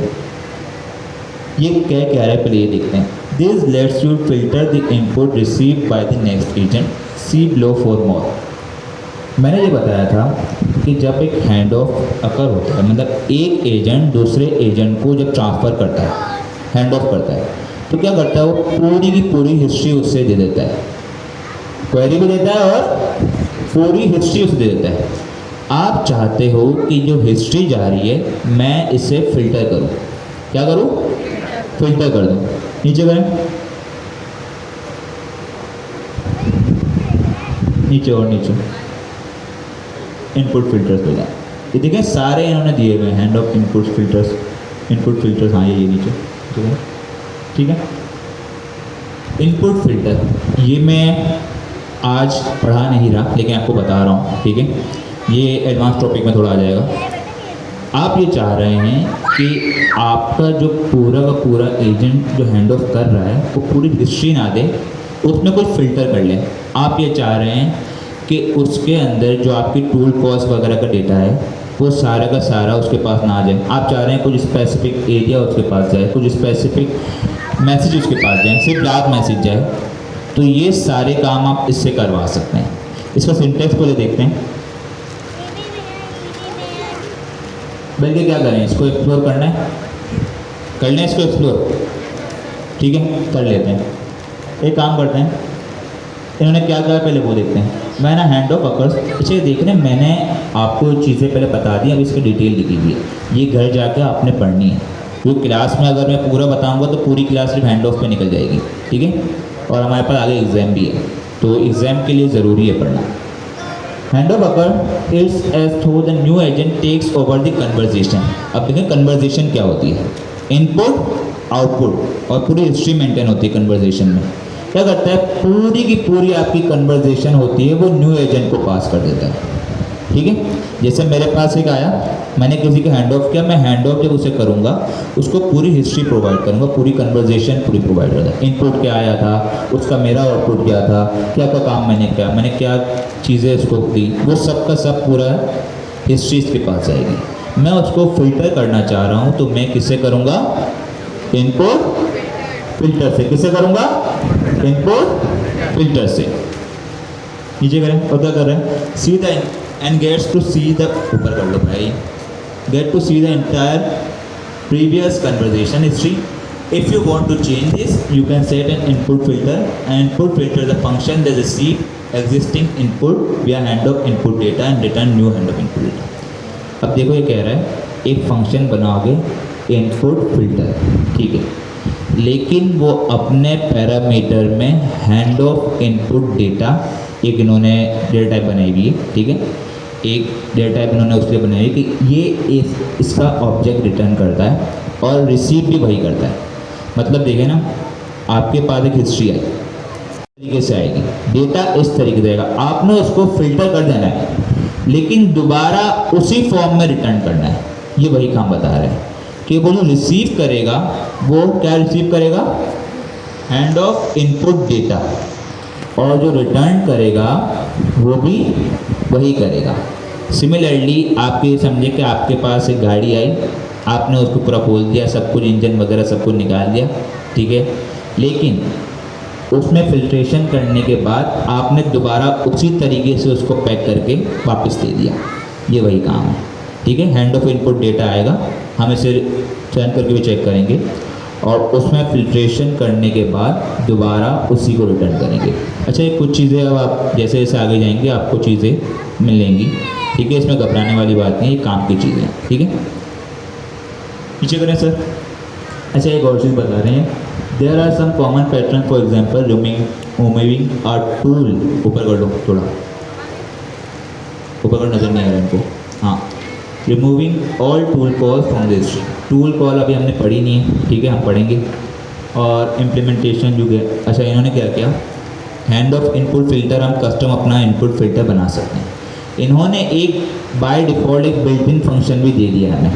ये क्या कह रहा है पहले ये देखते हैं। This lets you filter the input receive by the next agent, see below for more. मैंने ये बताया था कि जब एक हैंड ऑफ अकर होता है, मतलब एक एजेंट दूसरे एजेंट को जब ट्रांसफ़र करता है, हैंड ऑफ करता है, तो क्या करता है, वो पूरी की पूरी हिस्ट्री उससे दे देता है, क्वेरी भी देता है और पूरी हिस्ट्री उसे दे देता है। आप चाहते हो कि जो हिस्ट्री जा रही है मैं इसे फ़िल्टर करूँ, क्या करूँ, फ़िल्टर कर दूँ। नीचे करें, नीचे और नीचे इनपुट फिल्टर्स पे जाए, ये देखें सारे इन्होंने दिए हुए हैं, हैंड ऑफ इनपुट फिल्टर्स, हाँ ये नीचे ठीक है। इनपुट फिल्टर ये मैं आज पढ़ा नहीं रहा, लेकिन आपको बता रहा हूँ, ठीक है। ये एडवांस टॉपिक में थोड़ा आ जाएगा। आप ये चाह रहे हैं कि आपका जो पूरा का पूरा एजेंट जो हैंड ऑफ कर रहा है वो पूरी हिस्ट्री ना दे, उसमें कुछ फ़िल्टर कर ले। आप ये चाह रहे हैं कि उसके अंदर जो आपकी टूल कॉस्ट वगैरह का डेटा है वो सारा का सारा उसके पास ना आ जाए। आप चाह रहे हैं कुछ स्पेसिफिक एरिया उसके पास जाए, कुछ स्पेसिफिक मैसेज उसके पास जाए, सिर्फ डार्क मैसेज जाए। तो ये सारे काम आप इससे करवा सकते हैं। इसका सिंटेक्स पहले देखते हैं। बल्कि क्या करें, इसको एक्सप्लोर करना है इसको एक्सप्लोर, ठीक है, कर लेते हैं। एक काम करते हैं, इन्होंने क्या कहा पहले वो देखते हैं। मैं ना हैंड ऑफ अकर्स, इसे देख रहे हैं, मैंने आपको चीज़ें पहले बता दी, अब इसकी डिटेल लिखी हुई है, ये घर जाकर आपने पढ़नी है। क्योंकि क्लास में अगर मैं पूरा बताऊंगा तो पूरी क्लास सिर्फ हैंड ऑफ पे निकल जाएगी, ठीक है। और हमारे पास आगे एग्ज़ाम भी है, तो एग्ज़ाम के लिए ज़रूरी है पढ़ना। Handoff occur is as through the new agent takes over the conversation. अब देखें कन्वर्जेशन क्या होती है, इनपुट आउटपुट और पूरी हिस्ट्री मेंटेन होती है कन्वर्जेशन में। क्या करता है, पूरी की पूरी आपकी कन्वर्जेशन होती है वो न्यू एजेंट को पास कर देता है, ठीक है। जैसे मेरे पास एक आया, मैंने किसी का हैंड ऑफ किया, मैं हैंड ऑफ जब उसे करूँगा उसको पूरी हिस्ट्री प्रोवाइड करूँगा, पूरी कन्वर्जेशन पूरी प्रोवाइड करता है। इनपुट क्या आया था, उसका मेरा आउटपुट क्या था, क्या क्या काम मैंने किया, मैंने क्या चीज़ें उसको दी, वो सब का सब पूरा हिस्ट्री इसके पास आएगी। मैं उसको फिल्टर करना चाह रहा हूँ तो मैं किससे करूँगा, इनपुट फिल्टर से। किससे करूँगा, इनपुट फिल्टर से। नीचे करें और क्या कर रहे हैं, see the end gets to see the, ऊपर कर लो भाई, get to see the entire previous conversation history. If you want to change this you can set an input filter, and input filter the function that receive existing input we are handoff input data and return new handoff input data. अब देखो ये कह रहा है एक फंक्शन बनाओगे इनपुट फिल्टर, ठीक है, लेकिन वो अपने पैरामीटर में हैंड ऑफ इनपुट डेटा, एक इन्होंने डेटा टाइप बनाई हुई है, ठीक है, एक डेटा टाइप इन्होंने उसके लिए बनाई है कि ये इसका ऑब्जेक्ट रिटर्न करता है और रिसीव भी वही करता है। मतलब देखें ना, आपके पास एक हिस्ट्री आई, तरीके से आएगी, डेटा इस तरीके से आएगा, आपने उसको फिल्टर कर देना है लेकिन दोबारा उसी फॉर्म में रिटर्न करना है। ये वही काम बता रहा है कि वो जो रिसीव करेगा वो क्या रिसीव करेगा, हैंड ऑफ इनपुट डेटा, और जो रिटर्न करेगा वो भी वही करेगा। सिमिलरली आपके समझे कि आपके पास एक गाड़ी आई, आपने उसको पूरा खोल दिया, सब कुछ इंजन वगैरह सब कुछ निकाल दिया, ठीक है, लेकिन उसमें फिल्ट्रेशन करने के बाद आपने दोबारा उसी तरीके से उसको पैक करके वापस दे दिया। ये वही काम है, ठीक है। हैंड ऑफ इनपुट डेटा आएगा, हम इसे चयन करके भी चेक करेंगे और उसमें फिल्ट्रेशन करने के बाद दोबारा उसी को रिटर्न करेंगे। अच्छा, ये कुछ चीज़ें अब आप जैसे जैसे आगे जाएंगे आपको चीज़ें मिलेंगी, ठीक है, इसमें घबराने वाली बात नहीं, ये काम की चीज़ें हैं, ठीक है। पीछे करें सर। अच्छा, एक और चीज़ बता रहे हैं, there are some common pattern, for example removing a tool, ऊपर कर लो थोड़ा, ऊपर कर, नज़र नहीं आ रहा इनको, हाँ, removing all tool call from this. Tool call अभी हमने पढ़ी नहीं है, ठीक है, हम पढ़ेंगे। और इम्प्लीमेंटेशन जो है, अच्छा इन्होंने क्या किया, हैंड ऑफ इनपुट फिल्टर, हम कस्टम अपना इनपुट फिल्टर बना सकते हैं। इन्होंने एक बाय डिफ़ॉल्ट एक बिल्ट इन फंक्शन भी दे दिया हमें,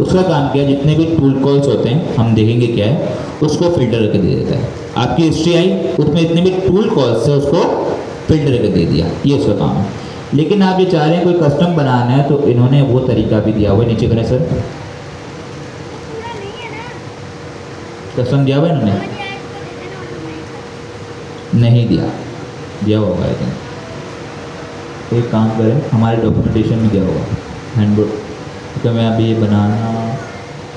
उसका काम किया, जितने भी टूल कॉल्स होते हैं हम देखेंगे क्या है, उसको फिल्टर करके दे देता है। आपकी हिस्ट्री आई, उसमें जितने भी टूल कॉल्स है उसको फिल्टर करके दे दिया, ये उसका काम है। लेकिन आप ये चाह रहे हैं कोई कस्टम बनाना है तो इन्होंने वो तरीका भी दिया हुआ है, नीचे करें सर, कस्टम दिया हुआ है इन्होंने, नहीं दिया होगा आई थिंक। एक काम करें, हमारे डॉक्यूमेंटेशन में दिया होगा हैंडबुक, तो मैं अभी ये बनाना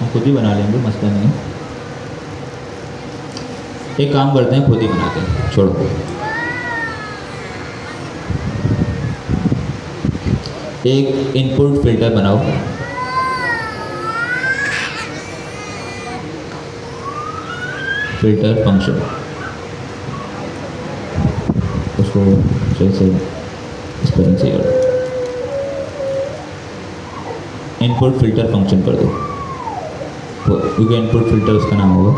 हम खुद ही बना लेंगे, मसला नहीं है। एक काम करते हैं, खुद ही बनाते हैं, छोड़ो। एक इनपुट फिल्टर बनाओ, फिल्टर फंक्शन, उसको जैसे स्पेलिंग से करो, इनपुट फिल्टर फंक्शन कर दो, क्योंकि इनपुट फिल्टर उसका नाम होगा।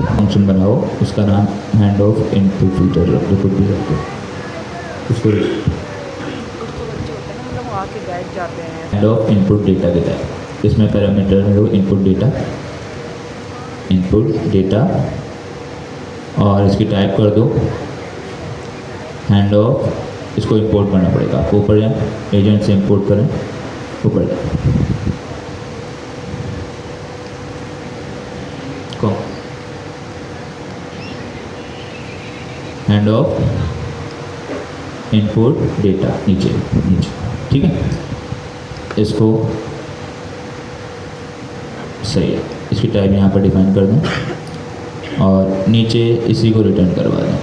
फंक्शन बनाओ, उसका नाम हैंड ऑफ इनपुट फिल्टर रख दो, कुछ भी रख दो उसको। मतलब वो आके बैठ जाते हैं। हैंड ऑफ इनपुट डेटा के टाइप, इसमें पैरामीटर है वो इनपुट डेटा और इसकी टाइप कर दो हैंड ऑफ। इसको इंपोर्ट करना पड़ेगा आपको, ऊपर जाए एजेंट से इंपोर्ट करें, ऊपर जाए कौन हैंड ऑफ इनपुट डेटा नीचे नीचे, ठीक है। इसको सही है, इसकी टाइप यहाँ पर डिफाइन कर दें और नीचे इसी को रिटर्न करवा दें,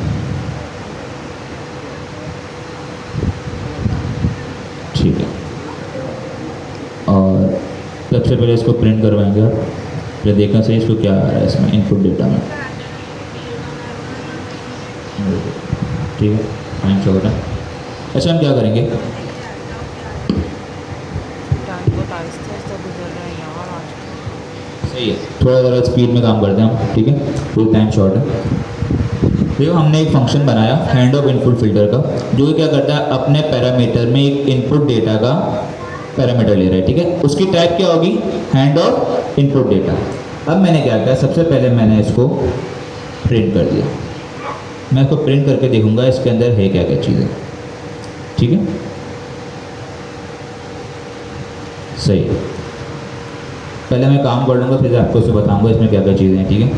ठीक है। और सबसे पहले इसको प्रिंट करवाएंगे आप, फिर देखना सही इसको क्या आ रहा है इसमें इनपुट डेटा में, ठीक है। फाइन शो होगा। अच्छा हम क्या करेंगे, सही है, थोड़ा ज़रा स्पीड में काम करते हैं हम, ठीक है, फुल टाइम शॉर्ट है। देखो हमने एक फंक्शन बनाया हैंड ऑफ इनपुट फिल्टर का, जो कि क्या करता है अपने पैरामीटर में एक इनपुट डेटा का पैरामीटर ले रहा है, ठीक है। उसकी टाइप क्या होगी, हैंड ऑफ इनपुट डेटा। अब मैंने क्या किया, सबसे पहले मैंने इसको प्रिंट कर दिया। मैं इसको प्रिंट करके देखूंगा इसके अंदर है क्या क्या चीज़ें, ठीक है, सही है। पहले मैं काम कर लूँगा, फिर आपको उससे बताऊंगा इसमें क्या क्या चीज़ें हैं, ठीक है।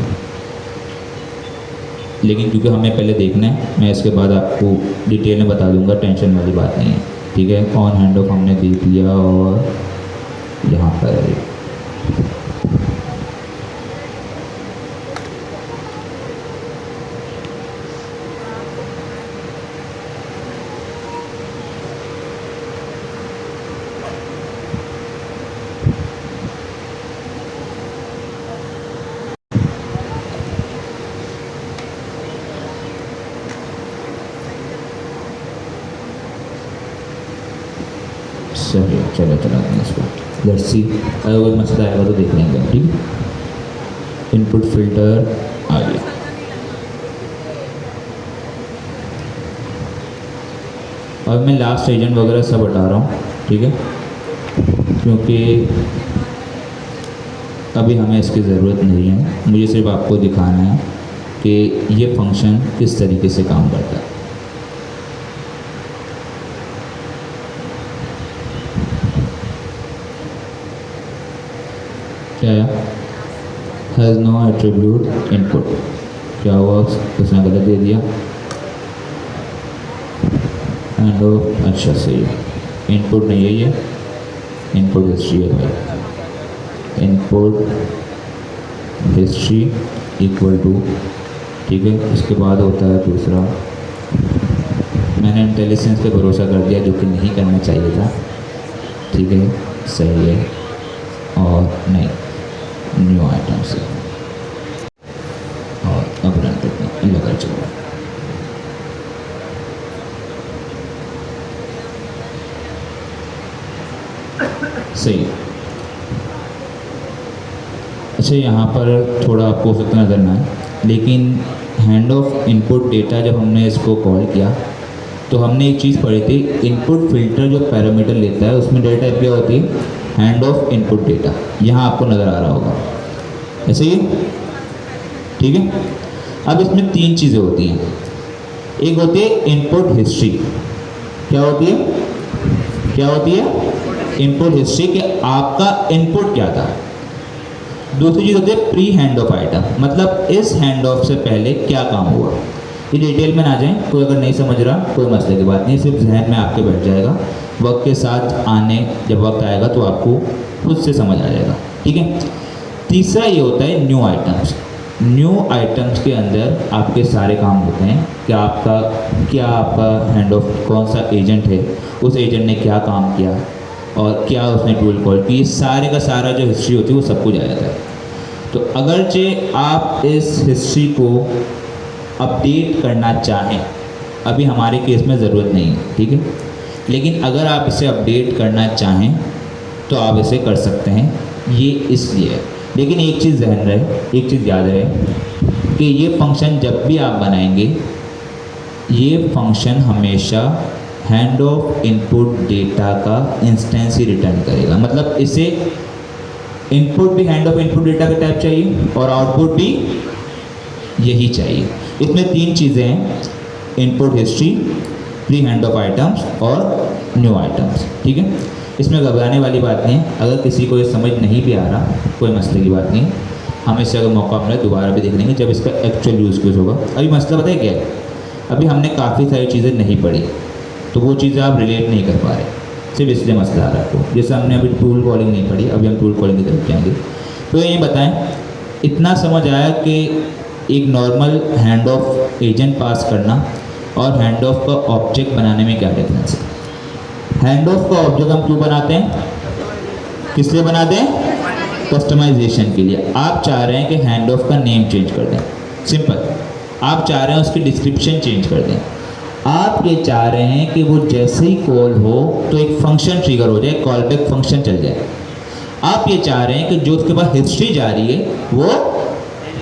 लेकिन क्योंकि हमें पहले देखना है, मैं इसके बाद आपको डिटेल में बता दूंगा, टेंशन वाली बात नहीं है, ठीक है। ऑन हैंड ऑफ हमने देख लिया और यहाँ पर सही है, चलो चला दें इसको, लेट्स सी, अगर कोई मसला आएगा तो देख लेंगे, ठीक है। इनपुट फिल्टर आ गया। अब मैं लास्ट एजेंट वगैरह सब हटा रहा हूँ, ठीक है, क्योंकि अभी हमें इसकी ज़रूरत नहीं है। मुझे सिर्फ आपको दिखाना है कि ये फंक्शन किस तरीके से काम करता है। क्या हैज़ नो एट्रीब्यूट इनपुट, क्या हुआ, उसने गलत दे दिया एंड अच्छा सही है, इनपुट नहीं है ये, इनपुट हिस्ट्री है भाई, इनपुट हिस्ट्री इक्वल टू, ठीक है। इसके बाद होता है दूसरा, मैंने इंटेलिजेंस पे भरोसा कर दिया जो कि नहीं करना चाहिए था, ठीक है, सही है। और नहीं, न्यू आइटम से और अब रन करते हैं, लगा चलो। सही। अच्छा यहाँ पर थोड़ा आपको हो सकता नज़र ना आए, लेकिन हैंड ऑफ इनपुट डेटा जब हमने इसको कॉल किया तो हमने एक चीज़ पढ़ी थी, इनपुट फिल्टर जो पैरामीटर लेता है उसमें डेटा टाइप क्या होती है, हैंड ऑफ इनपुट डेटा। यहाँ आपको नज़र आ रहा होगा ऐसे ही, ठीक है। अब इसमें तीन चीज़ें होती हैं, एक होती है इनपुट हिस्ट्री, क्या होती है, क्या होती है, इनपुट हिस्ट्री कि आपका इनपुट क्या था। दूसरी चीज़ होती है प्री हैंड ऑफ आइटम, मतलब इस हैंड ऑफ से पहले क्या काम हुआ। ये डिटेल में ना जाएं, कोई अगर नहीं समझ रहा कोई मसले की बात नहीं, सिर्फ जहन में आपके बैठ जाएगा, वक्त के साथ आने जब वक्त आएगा तो आपको खुद से समझ आ जाएगा, ठीक है। तीसरा ये होता है न्यू आइटम्स। न्यू आइटम्स के अंदर आपके सारे काम होते हैं कि आपका हैंड ऑफ कौन सा एजेंट है, उस एजेंट ने क्या काम किया और क्या उसने टूल कॉल की, सारे का सारा जो हिस्ट्री होती है वो सब कुछ आ जाता है। तो अगरचे आप इस हिस्ट्री को अपडेट करना चाहें, अभी हमारे केस में ज़रूरत नहीं है, ठीक है, लेकिन अगर आप इसे अपडेट करना चाहें तो आप इसे कर सकते हैं, ये इसलिए है। लेकिन एक चीज़ ध्यान रहे, एक चीज़ याद रहे कि ये फंक्शन जब भी आप बनाएंगे, ये फंक्शन हमेशा हैंड ऑफ इनपुट डेटा का इंस्टेंस ही रिटर्न करेगा। मतलब इसे इनपुट भी हैंड ऑफ इनपुट डेटा का टाइप चाहिए और आउटपुट भी यही चाहिए। इसमें 3 चीज़ें हैं, input history, pre hand of items और न्यू आइटम्स। ठीक है, इसमें घबराने वाली बात नहीं है। अगर किसी को ये समझ नहीं भी आ रहा, कोई मसले की बात नहीं, हम इससे अगर मौका मिले दोबारा भी देख लेंगे जब इसका एक्चुअल यूज़ केस होगा। अभी मसला पता है क्या है, अभी हमने काफ़ी सारी चीज़ें नहीं पढ़ी, तो वो चीज़ें आप रिलेट नहीं कर पा रहे, सिर्फ इसलिए मसला आ रहा है आपको। जैसे हमने अभी टूल कॉलिंग नहीं पढ़ी, अभी हम टूल कॉलिंग की तरफ जाएंगे। तो ये बताएं, इतना समझ आया कि एक नॉर्मल हैंड ऑफ एजेंट पास करना और हैंड ऑफ का ऑब्जेक्ट बनाने में क्या डिफरेंस है। हैंड ऑफ का ऑब्जेक्ट हम क्यों बनाते हैं, किस लिए बनाते हैं, कस्टमाइजेशन के लिए। आप चाह रहे हैं कि हैंड ऑफ का नेम चेंज कर दें, सिंपल। आप चाह रहे हैं उसकी डिस्क्रिप्शन चेंज कर दें। आप ये चाह रहे हैं कि वो जैसे ही कॉल हो तो एक फंक्शन ट्रिगर हो जाए, कॉल बैक फंक्शन चल जाए। आप ये चाह रहे हैं कि जो उसके पास हिस्ट्री जा रही है वो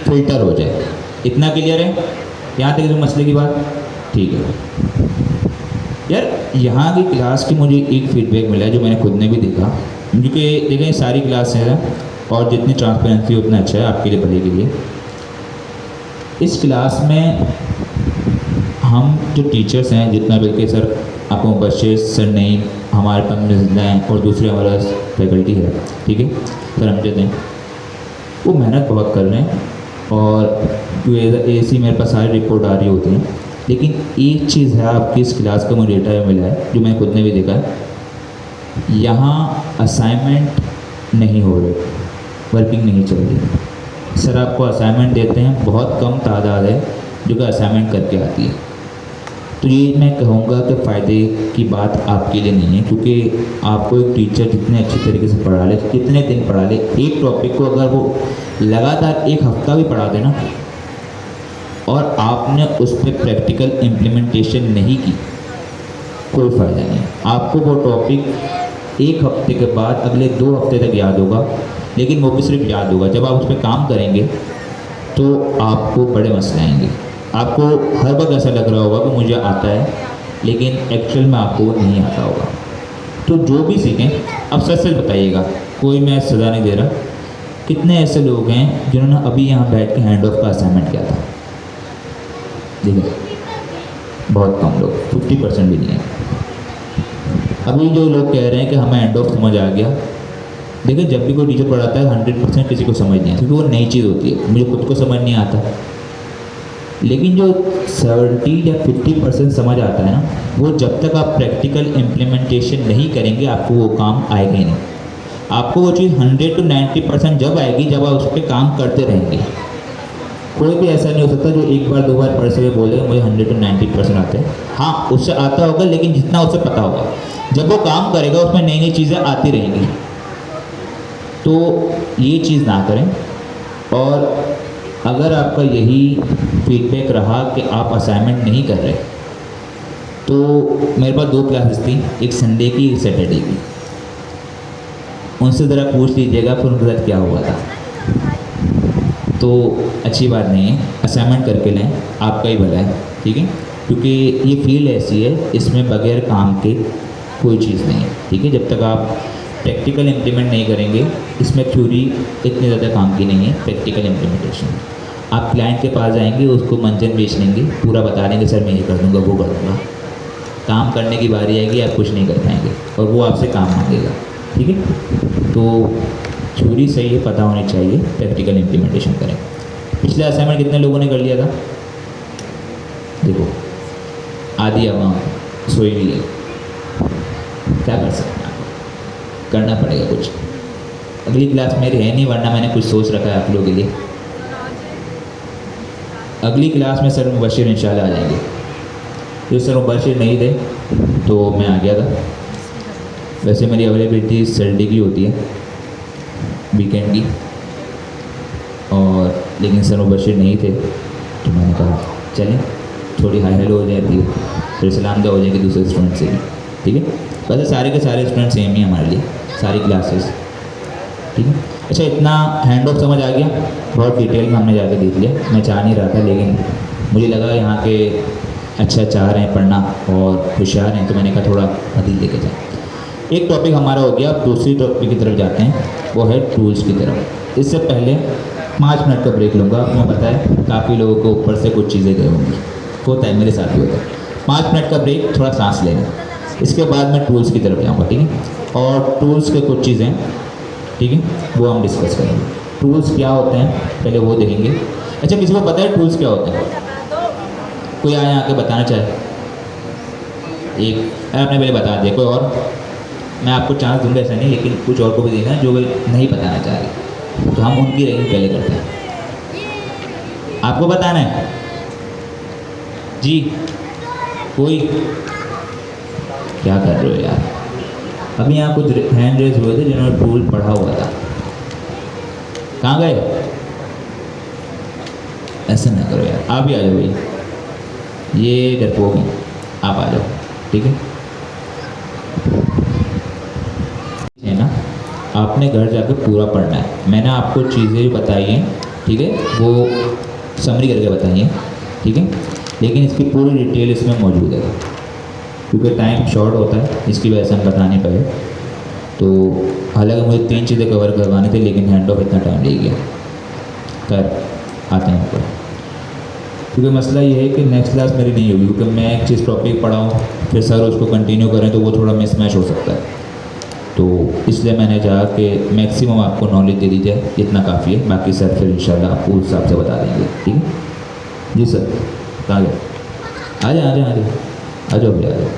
फिल्टर हो जाए। इतना क्लियर है यहाँ तक जो मसले की बात, ठीक है। यार यहाँ की क्लास की मुझे एक फीडबैक मिला है जो मैंने खुद ने भी देखा, क्योंकि देखें सारी क्लास है और जितनी ट्रांसपेरेंसी उतना अच्छा है आपके लिए, भले के लिए। इस क्लास में हम जो टीचर्स हैं, जितना बल्कि सर आपको मुबश्शिर सर नहीं, हमारे पास हैं और दूसरे हमारा फैकल्टी है, ठीक है, सर अमजद हैं, वो मेहनत बहुत कर रहे हैं और ऐसी मेरे पास सारी रिपोर्ट आ रही होती हैं। लेकिन एक चीज़ है आपकी इस क्लास का मुझे डेटा मिला है जो मैंने खुद ने भी देखा है, यहाँ असाइनमेंट नहीं हो रहे, वर्किंग नहीं चल रही। सर आपको असाइनमेंट देते हैं, बहुत कम तादाद है जो कि असाइनमेंट करके आती है। तो ये मैं कहूँगा कि फ़ायदे की बात आपके लिए नहीं है, क्योंकि आपको एक टीचर जितने अच्छे तरीके से पढ़ा ले, कितने दिन पढ़ा ले, एक टॉपिक को अगर वो लगातार 1 हफ्ता भी पढ़ा देना और आपने उस पर प्रैक्टिकल इम्प्लीमेंटेशन नहीं की, कोई फ़ायदा नहीं है। आपको वो टॉपिक 1 हफ्ते के बाद अगले 2 हफ्ते तक याद होगा, लेकिन वो भी सिर्फ याद होगा। जब आप उस पर काम करेंगे तो आपको बड़े मसले आएंगे। आपको हर वक्त ऐसा लग रहा होगा कि मुझे आता है, लेकिन एक्चुअल में आपको नहीं आता होगा। तो जो भी सीखें, अब सच सच बताइएगा, कोई मैं सज़ा नहीं दे रहा, कितने ऐसे लोग हैं जिन्होंने अभी यहाँ बैठ के हैंड ऑफ का असाइनमेंट किया था? देखिए बहुत कम लोग, 50% भी नहीं है। अभी जो लोग कह रहे हैं कि हमें हैंड ऑफ समझ आ गया, देखिए जब भी कोई टीचर पढ़ाता है 100% किसी को समझ नहीं आता, क्योंकि वो नई चीज़ होती है, मुझे खुद को समझ नहीं आता। लेकिन जो 70 या 50% समझ आता है ना, वो जब तक आप प्रैक्टिकल इम्प्लीमेंटेशन नहीं करेंगे आपको वो काम आएगा ही नहीं। आपको वो चीज़ 100 to 90% जब आएगी जब आप उस पर काम करते रहेंगे। कोई भी ऐसा नहीं हो सकता जो एक बार 2 बार पढ़ से बोलेगा मुझे 100 to 90% आते हैं। हाँ, उससे आता होगा, लेकिन जितना उसे पता होगा, जब वो काम करेगा उसमें नई नई चीज़ें आती रहेंगी। तो ये चीज़ ना करें। और अगर आपका यही फीडबैक रहा कि आप असाइनमेंट नहीं कर रहे, तो मेरे पास 2 क्लासेस थी, एक संडे की एक सैटरडे की। उनसे ज़रा पूछ लीजिएगा फिर उनके साथ क्या हुआ था। तो अच्छी बात नहीं है, असाइनमेंट करके लें, आपका ही भला है, ठीक है, क्योंकि ये फील्ड ऐसी है, इसमें बगैर काम के कोई चीज़ नहीं है, ठीक है। जब तक आप प्रैक्टिकल इम्प्लीमेंट नहीं करेंगे, इसमें थ्योरी इतनी ज़्यादा काम की नहीं है, प्रैक्टिकल इम्प्लीमेंटेशन। आप क्लाइंट के पास जाएंगे, उसको मंजन बेच लेंगे, पूरा बता देंगे सर मैं ये कर दूँगा, वो कर दूँगा। काम करने की बारी आएगी, आप कुछ नहीं कर पाएंगे और वो आपसे काम मांगेगा, ठीक है। तो थ्योरी सही है, पता होनी चाहिए, प्रैक्टिकल इम्प्लीमेंटेशन करें। पिछले असाइनमेंट कितने लोगों ने कर लिया था? देखो आधी आवाम सोई हुई है, क्या कर सकते हैं, आपको करना पड़ेगा कुछ। अगली क्लास मेरी है नहीं, वरना मैंने कुछ सोच रखा है आप लोगों के लिए। अगली क्लास में सर मुबश्शिर इंशाल्लाह आ जाएंगे। जो सर मुबश्शिर नहीं थे तो मैं आ गया था। वैसे मेरी अवेलेबिलिटी सैटरडे की होती है, वीकेंड की, और लेकिन सर मुबश्शिर नहीं थे तो मैंने कहा चलें, थोड़ी हाई हेलो हो जाती है, फिर सलाम दुआ हो जाएगी दूसरे स्टूडेंट से भी, ठीक है। वैसे सारे के सारे स्टूडेंट सेम ही हैं हमारे लिए, सारी क्लासेस, ठीक है। अच्छा, इतना हैंड ऑफ समझ आ गया, बहुत डिटेल में हमने जाके देख लिया। मैं चाह नहीं रहा था, लेकिन मुझे लगा यहाँ के अच्छा चाह रहे हैं पढ़ना और होशियार हैं, तो मैंने कहा थोड़ा मदद लेके जाए। एक टॉपिक हमारा हो गया, अब दूसरी टॉपिक की तरफ जाते हैं, वो है टूल्स की तरफ। इससे पहले 5 मिनट का ब्रेक लूँगा। मैं बताया काफ़ी लोगों को ऊपर से कुछ चीज़ें गए होंगी, होता है, मेरे साथ भी होता है। 5 मिनट का ब्रेक, थोड़ा सांस लेना, इसके बाद मैं टूल्स की तरफ जाऊँगा, ठीक है। और टूल्स के कुछ चीज़ें, ठीक है, वो हम डिस्कस करेंगे। टूल्स क्या होते हैं पहले वो देखेंगे। अच्छा, किसी को पता है टूल्स क्या होते हैं? कोई आए आके बताना चाहे? एक आपने पहले बता दिया, कोई और? मैं आपको चांस दूंगा, ऐसा नहीं, लेकिन कुछ और को भी देना है जो नहीं बताना चाह रहे, तो हम उनकी रेंज पहले करते हैं। आपको बताना है जी? कोई? क्या कर रहे हो यार? अभी यहाँ कुछ हैंड रेज हुए थे जिन्होंने टूल पढ़ा हुआ था, कहाँ गए? ऐसा ना करो यार, आप भी आ जाओ भाई, ये डरपोक हैं, आप आ जाओ, ठीक है ना। आपने घर जाकर पूरा पढ़ना है। मैंने आपको चीज़ें बताई हैं, ठीक है, वो समरी करके बताई हैं, ठीक है, लेकिन इसकी पूरी डिटेल इसमें मौजूद है। क्योंकि टाइम शॉर्ट होता है, इसकी वजह से हम बता नहीं पाए। तो हालांकि मुझे 3 चीज़ें कवर करवाने थे, लेकिन हैंड ऑफ इतना टाइम ले गया। खैर, आते हैं ऊपर। क्योंकि मसला ये है कि नेक्स्ट क्लास मेरी नहीं होगी, क्योंकि मैं एक चीज़ टॉपिक पढ़ाऊँ फिर सर उसको कंटिन्यू करें तो वो थोड़ा मिसमैच हो सकता है। तो इसलिए मैंने चाहा कि मैक्सिमम आपको नॉलेज दे दी जाए, इतना काफ़ी है। बाकी सर फिर इंशाल्लाह आपको उस हिसाब से बता देंगे, ठीक है जी सर। कहाँ गए? आ जाए आ जाए आ जाए आ जाओ भैया, आ जाओ।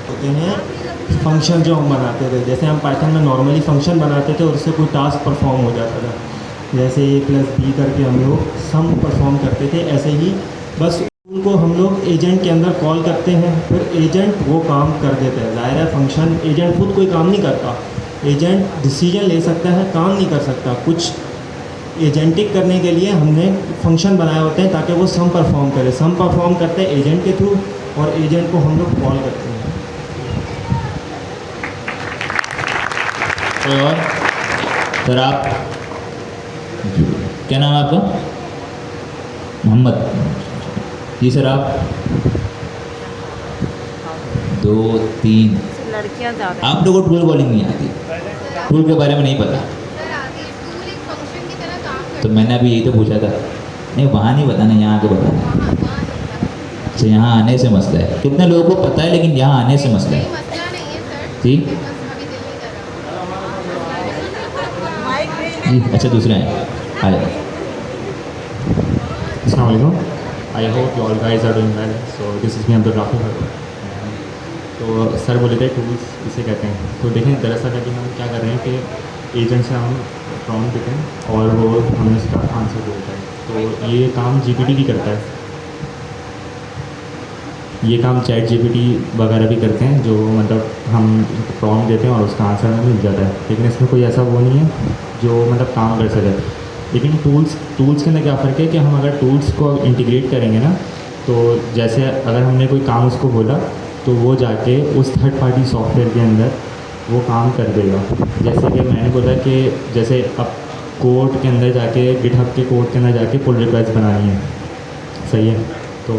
होते हैं फंक्शन जो हम बनाते थे, जैसे हम पाइथन में नॉर्मली फंक्शन बनाते थे और उससे कोई टास्क परफॉर्म हो जाता था, जैसे a+b करके हम लोग सम परफॉर्म करते थे। ऐसे ही बस उनको हम लोग एजेंट के अंदर कॉल करते हैं, फिर एजेंट वो काम कर देता है। ज़ाहिर है फंक्शन एजेंट खुद कोई काम नहीं करता, एजेंट डिसीजन ले सकता है, काम नहीं कर सकता। कुछ एजेंटिक करने के लिए हमने फंक्शन बनाए होते हैं ताकि वो सम परफॉर्म करे। सम परफॉर्म करते हैं एजेंट के थ्रू और एजेंट को हम लोग कॉल करते हैं। कोई और? सर आप, क्या नाम है आपका? मोहम्मद जी। सर आप? 2 3 लड़कियां ज़्यादा। आप लोगों को टूल बॉलिंग नहीं आती, टूल के बारे में नहीं पता, तो मैंने अभी यही तो पूछा था। नहीं, वहाँ नहीं बताना, यहाँ आके बताना। अच्छा, यहाँ आने से मसला है। कितने लोगों को पता है, लेकिन यहाँ आने से मसला है जी जी। अच्छा, दूसरे हैं, आ जाओ। Assalamualaikum. I hope you all guys are doing well. So this is me Abdul Rafi. तो सर बोले थे टूल्स इसे कहते हैं। तो देखें दरअसल अभी हम क्या कर रहे हैं कि एजेंट से हम प्रॉम्प्ट देते हैं और वो हमें उसका आंसर देता है। तो ये काम जीपीटी भी करता है, ये काम चैट जीपीटी वगैरह भी करते हैं, जो मतलब हम प्रॉम्प्ट देते हैं और उसका आंसर हमें मिल जाता है। लेकिन इसमें कोई ऐसा वो नहीं है जो मतलब काम कर सके। लेकिन टूल्स के अंदर क्या फ़र्क है कि हम अगर टूल्स को इंटीग्रेट करेंगे ना, तो जैसे अगर हमने कोई काम उसको बोला तो वो जाके उस थर्ड पार्टी सॉफ्टवेयर के अंदर वो काम कर देगा। जैसे कि मैंने बोला कि जैसे अब कोड के अंदर जाके गिटहब के कोड के अंदर जाके पुल रिक्वेस्ट बनानी है, सही है। तो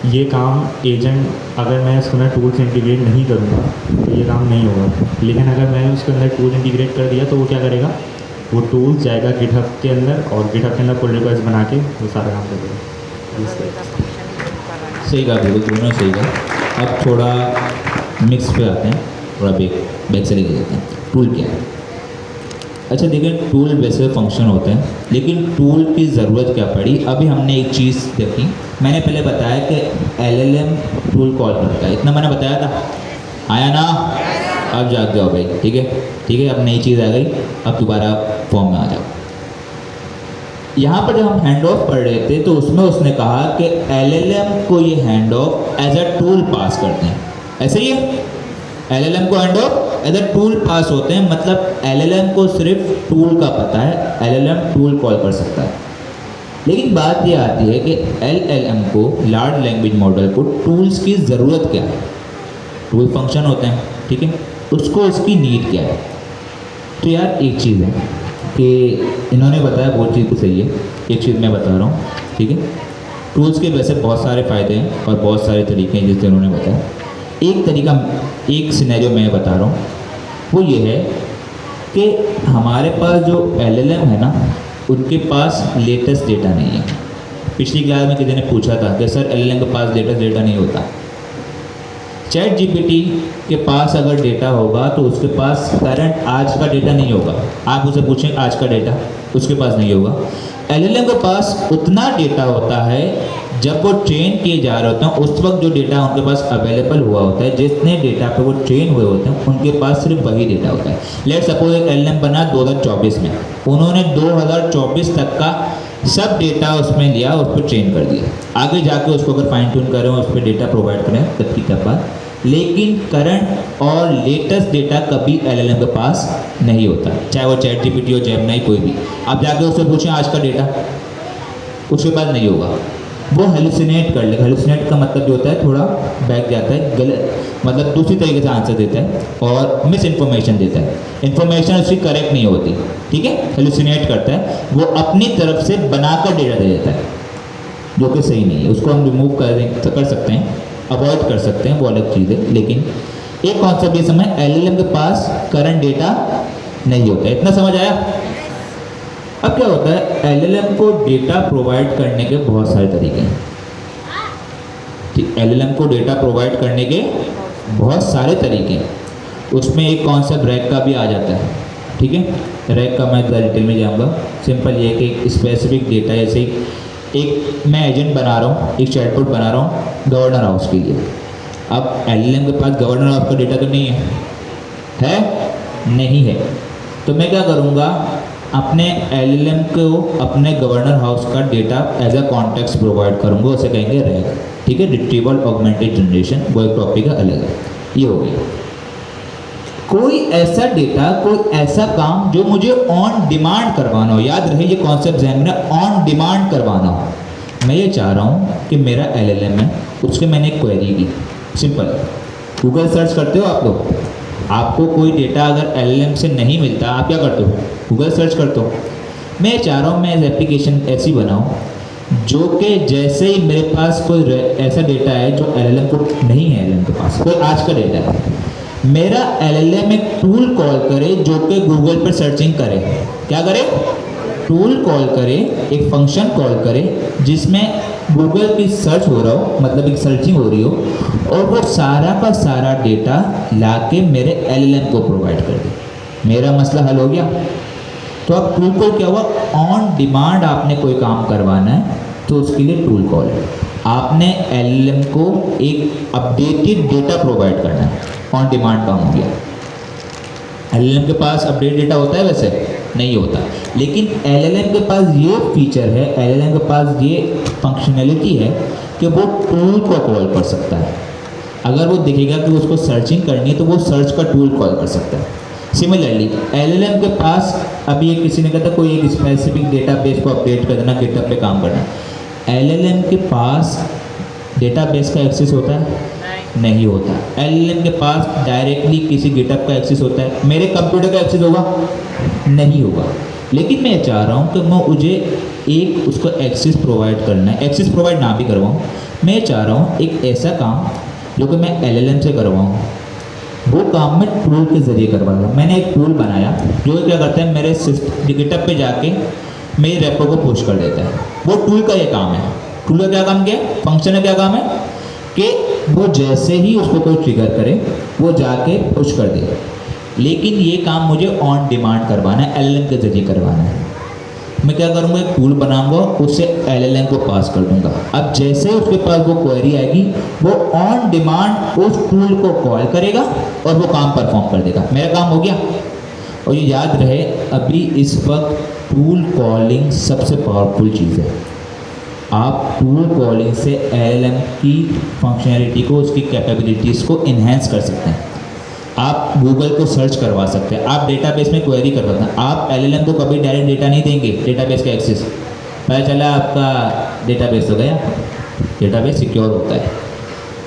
ये काम एजेंट अगर मैं उसके अंदर टूल से इंटीग्रेट नहीं करूँगा तो ये काम नहीं होगा। लेकिन अगर मैंने उसके अंदर टूल इंटीग्रेट कर दिया तो वो क्या करेगा, वो टूल जाएगा गिटहब के अंदर और गिटहब के अंदर पुल रिक्वेस्ट बना के वो सारा काम कर देगा। सही कहा, बिल्कुल दोनों सही कहा। अब थोड़ा मिक्स पे आते हैं, थोड़ा बैक से लेके जाते हैं। टूल क्या है? अच्छा देखिए, टूल वैसे फंक्शन होते हैं, लेकिन टूल की ज़रूरत क्या पड़ी? अभी हमने एक चीज़ देखी, मैंने पहले बताया कि LLM टूल कॉल करता है, इतना मैंने बताया था, आया ना? अब जाग जाओ भाई, ठीक है ठीक है। अब नई चीज़ आ गई, अब दोबारा फॉर्म में आ जाओ। यहाँ पर जब हम हैंड ऑफ पढ़ रहे थे तो उसमें उसने कहा कि LLM को ये hand off as a tool pass करते हैं, ऐसे ही है। LLM को hand off as a tool pass होते हैं, मतलब LLM को सिर्फ टूल का पता है, LLM टूल कॉल कर सकता है। लेकिन बात ये आती है कि LLM को, लार्ज लैंग्वेज मॉडल को, टूल्स की ज़रूरत क्या है। टूल फंक्शन होते हैं, ठीक है, उसको उसकी नीड क्या है। तो यार एक चीज़ है कि इन्होंने बताया बहुत चीज़ तो सही है, एक चीज़ मैं बता रहा हूँ, ठीक है। टूल्स के वैसे बहुत सारे फ़ायदे हैं और बहुत सारे तरीके हैं जिससे उन्होंने बताया। एक तरीका, एक सिनेरियो मैं बता रहा हूँ, वो ये है कि हमारे पास जो LLM है ना, उनके पास लेटेस्ट डेटा नहीं है। पिछली क्लास में किसी ने पूछा था कि सर LLM के पास लेटेस्ट डेटा नहीं होता। चैट GPT के पास अगर डेटा होगा तो उसके पास करंट आज का डेटा नहीं होगा। आप उसे पूछें आज का डेटा, उसके पास नहीं होगा। LLM के पास उतना डेटा होता है जब वो ट्रेन किए जा रहे होते हैं, उस वक्त जो डेटा उनके पास अवेलेबल हुआ होता है, जितने डेटा पे वो ट्रेन हुए होते हैं, उनके पास सिर्फ वही डेटा होता है। लेट सपोज एक LLM बना 2024 में, उन्होंने 2024 तक का सब डेटा उसमें लिया, उस पर ट्रेन कर दिया। आगे जाके उसको अगर फाइन ट्यून करें, उस पर डेटा प्रोवाइड करें, तब की तब बात। लेकिन करंट और लेटेस्ट डेटा कभी LLM के पास नहीं होता, चाहे वो चैट GPT हो, जेमिनी, कोई भी। आप जाके उससे पूछें आज का डेटा, उसके पास नहीं होगा। वो हेलुसिनेट कर लेगा। हेलुसिनेट का मतलब जो होता है थोड़ा बैक जाता है, गलत, मतलब दूसरी तरीके से आंसर देता है और मिस इन्फॉर्मेशन देता है। इन्फॉर्मेशन उसकी करेक्ट नहीं होती, ठीक है। हेलुसिनेट करता है, वो अपनी तरफ से बनाकर डेटा दे देता है जो कि सही नहीं है। उसको हम रिमूव कर सकते हैं, अवॉइड कर सकते हैं, वो अलग चीज़ है। लेकिन एक कॉन्सेप्ट ये समझ, LLM के पास करंट डेटा नहीं होता है। इतना समझ आया? अब क्या होता है, LLM को डेटा प्रोवाइड करने के बहुत सारे तरीके हैं, ठीक। LLM को डेटा प्रोवाइड करने के बहुत सारे तरीके हैं। उसमें एक कॉन्सेप्ट रैक का भी आ जाता है, ठीक है। रैक का मैं ज़्यादा डिटेल में जाऊँगा। सिंपल ये है कि एक स्पेसिफिक डेटा, जैसे एक मैं एजेंट बना रहा हूँ, एक चैटबॉट बना रहा हूँ गवर्नर हाउस के लिए। अब LLM के पास गवर्नर हाउस का डेटा तो नहीं है, नहीं है। तो मैं क्या करूँगा, अपने LLM को अपने गवर्नर हाउस का data as a context provide करूँगा, उसे कहेंगे रैक, ठीक है। रिट्रीवल ऑगमेंटेड जनरेशन, वो एक टॉपिक है अलग है। ये हो गया कोई ऐसा डेटा, कोई ऐसा काम जो मुझे ऑन डिमांड करवाना हो। याद रहे ये कॉन्सेप्ट ज़हन में, ऑन डिमांड करवाना हो। मैं ये चाह रहा हूँ कि मेरा LLM है, उसके मैंने एक क्वेरी की, सिंपल। गूगल सर्च करते हो आप लोग, आपको कोई डेटा अगर LLM से नहीं मिलता, आप क्या करते हो, गूगल सर्च करते हो। मैं चाह रहा हूँ मैं एप्लीकेशन ऐसी बनाऊँ जो कि जैसे ही मेरे पास कोई ऐसा डेटा है जो LLM को नहीं है, LLM के पास कोई आज का डेटा है, मेरा LLM एक टूल कॉल करे जो कि गूगल पर सर्चिंग करे। क्या करे, टूल कॉल करे, एक फंक्शन कॉल करे जिसमें गूगल की सर्च हो रहा हो, मतलब एक सर्चिंग हो रही हो, और वो सारा का सारा डेटा लाके मेरे LLM को प्रोवाइड कर दे। मेरा मसला हल हो गया। तो अब टूल कॉल क्या हुआ, ऑन डिमांड आपने कोई काम करवाना है तो उसके लिए टूल कॉल है। आपने LLM को एक अपडेटेड डेटा प्रोवाइड करना है, ऑन डिमांड काम हो गया। LLM के पास अपडेट डेटा होता है, वैसे नहीं होता, लेकिन LLM के पास ये फीचर है, LLM के पास ये फंक्शनैलिटी है कि वो टूल को कॉल कर सकता है। अगर वो देखेगा कि उसको सर्चिंग करनी है तो वो सर्च का टूल कॉल कर सकता है। सिमिलरली LLM के पास, अभी एक किसी ने कहा था कोई एक स्पेसिफिक डेटाबेस को अपडेट कर देना, गिटहब पे काम करना, LLM के पास डेटाबेस का एक्सेस होता है? नहीं होता। LLM के पास डायरेक्टली किसी गिटहब का एक्सेस होता है? मेरे कंप्यूटर का एक्सेस होगा? नहीं होगा। लेकिन मैं चाह रहा हूँ कि मैं मुझे एक उसको एक्सेस प्रोवाइड करना है, एक्सेस प्रोवाइड ना भी करवाऊँ, मैं चाह रहा हूँ एक ऐसा काम जो कि मैं LLM से करवाऊँ, वो काम मैं टूल के ज़रिए करवाऊँगा। मैंने एक टूल बनाया जो क्या करता है, मेरे गिटहब पे जाके मेरे रेपो को पुश कर देता है। वो टूल का ये काम है। टूल का क्या काम, क्या फंक्शन है, क्या काम है कि वो जैसे ही उसको कोई ट्रिगर करे वो जाके पुश कर दे। लेकिन ये काम मुझे ऑन डिमांड करवाना है, LLM के ज़रिए करवाना है। मैं क्या करूँगा, एक टूल बनाऊँगा, उससे LLM को पास कर दूँगा। अब जैसे ही उसके पास वो क्वेरी आएगी, वो ऑन डिमांड उस टूल को कॉल करेगा और वो काम परफॉर्म कर देगा। मेरा काम हो गया। और ये याद रहे, अभी इस वक्त टूल कॉलिंग सबसे पावरफुल चीज़ है। आप टूल कॉलिंग से LLM की फंक्शनैलिटी को, उसकी कैपेबिलिटीज़ को इन्हेंस कर सकते हैं। आप गूगल को सर्च करवा सकते हैं, आप डेटाबेस में क्वेरी करवा सकते हैं। आप LLM को कभी डायरेक्ट डेटा नहीं देंगे, डेटाबेस का एक्सेस, पता चला आपका डेटाबेस हो गया, डेटाबेस सिक्योर होता है।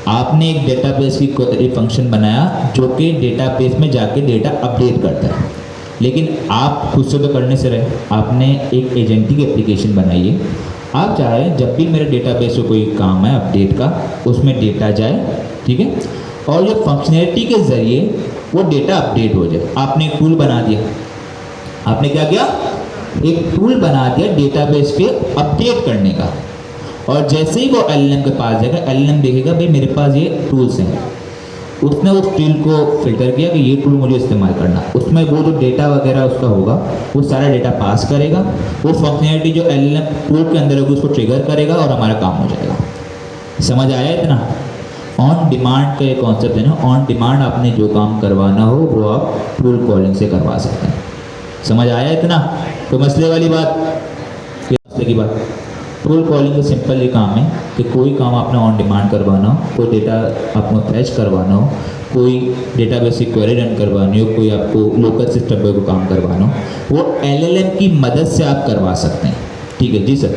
आपने एक डेटाबेस की क्वेरी फंक्शन बनाया जो कि डेटाबेस में जाके डेटा अपडेट करता है, लेकिन आप खुद से तो करने से रहे, आपने एक एजेंटिक एप्लीकेशन बनाई है। आप चाहें जब भी मेरे डेटाबेस में कोई काम है अपडेट का, उसमें डेटा जाए, ठीक है, और ये फंक्शनैलिटी के ज़रिए वो डेटा अपडेट हो जाए। आपने एक टूल बना दिया, आपने क्या किया, एक टूल बना दिया डेटाबेस के अपडेट करने का, और जैसे ही वो LLM के पास जाएगा, LLM देखेगा भाई मेरे पास ये टूल्स हैं, उसने उस टूल को फिल्टर किया कि ये टूल मुझे इस्तेमाल करना, उसमें वो जो डेटा वगैरह उसका होगा वो सारा डेटा पास करेगा, वो फंक्शनैलिटी जो LLM टूल के अंदर होगी उसको ट्रिगर करेगा और हमारा काम हो जाएगा। समझ आया इतना? ऑन डिमांड का ये कॉन्सेप्ट है ना, ऑन डिमांड आपने जो काम करवाना हो वो आप टूल कॉलिंग से करवा सकते हैं। समझ आया इतना? तो मसले वाली बात, ये मसले की बात। टूल कॉलिंग का सिंपल ये काम है कि कोई काम आपने ऑन डिमांड करवाना हो, कोई डेटा आपको फैच करवाना हो, कोई डेटाबेस की क्वेरी रन करवानी हो, कोई आपको लोकल सिस्टम पे कोई काम करवाना हो, वो LLM की मदद से आप करवा सकते हैं। ठीक है जी सर।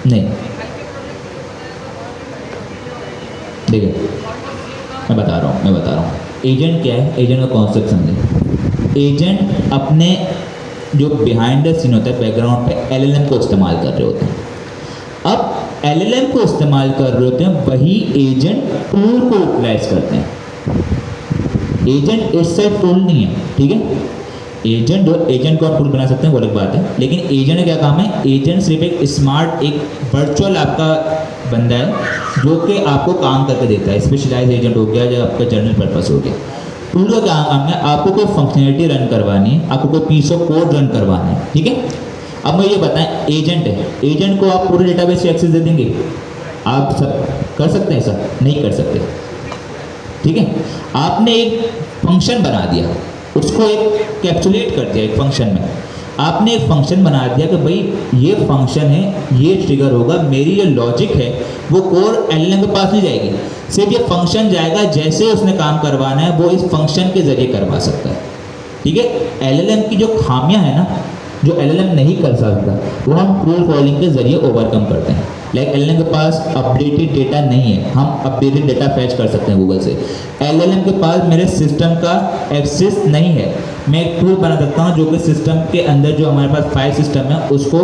नहीं, देखिए मैं बता रहा हूँ एजेंट क्या है, एजेंट का कॉन्सेप्ट समझें। एजेंट अपने जो बिहाइंड द सीन होता है, बैकग्राउंड पे LLM को इस्तेमाल कर रहे होते हैं। अब LLM को इस्तेमाल कर रहे होते हैं, वही एजेंट टूल को यूटिलाइज करते हैं। एजेंट इससे टूल नहीं है, ठीक है। एजेंट को आप टूल बना सकते हैं वो अलग बात है, लेकिन एजेंट का क्या काम है, एजेंट सिर्फ एक स्मार्ट, एक वर्चुअल आपका बंदा है जो कि आपको काम करके देता है। स्पेशलाइज एजेंट हो गया या आपका जनरल पर्पस हो गया। टूल का क्या काम है, आपको कोई फंक्शनैलिटी रन करवानी है, आपको कोई पीस ऑफ कोड रन करवाना है, ठीक है। अब मैं ये बताएं, एजेंट है, एजेंट को आप पूरे डेटाबेस से एक्सेस दे देंगे? आप सब कर सकते हैं ऐसा? नहीं कर सकते, ठीक है। आपने एक फंक्शन बना दिया, उसको एक कैप्सुलेट कर दिया एक फंक्शन में। आपने एक फंक्शन बना दिया कि भाई ये फंक्शन है, ये ट्रिगर होगा, मेरी ये लॉजिक है वो कोर LLM के पास नहीं जाएगी, सिर्फ ये फंक्शन जाएगा, जैसे उसने काम करवाना है वो इस फंक्शन के ज़रिए करवा सकता है, ठीक है। LLM की जो खामियां है ना, जो LLM नहीं कर सकता, वो हम टूल कॉलिंग के ज़रिए ओवरकम करते हैं। लाइक LLM के पास अपडेटेड डेटा नहीं है, हम अपडेटेड डेटा फैच कर सकते हैं गूगल से। LLM के पास मेरे सिस्टम का एक्सेस नहीं है, मैं एक टूल बना सकता हूँ जो कि सिस्टम के अंदर जो हमारे पास फाइल सिस्टम है उसको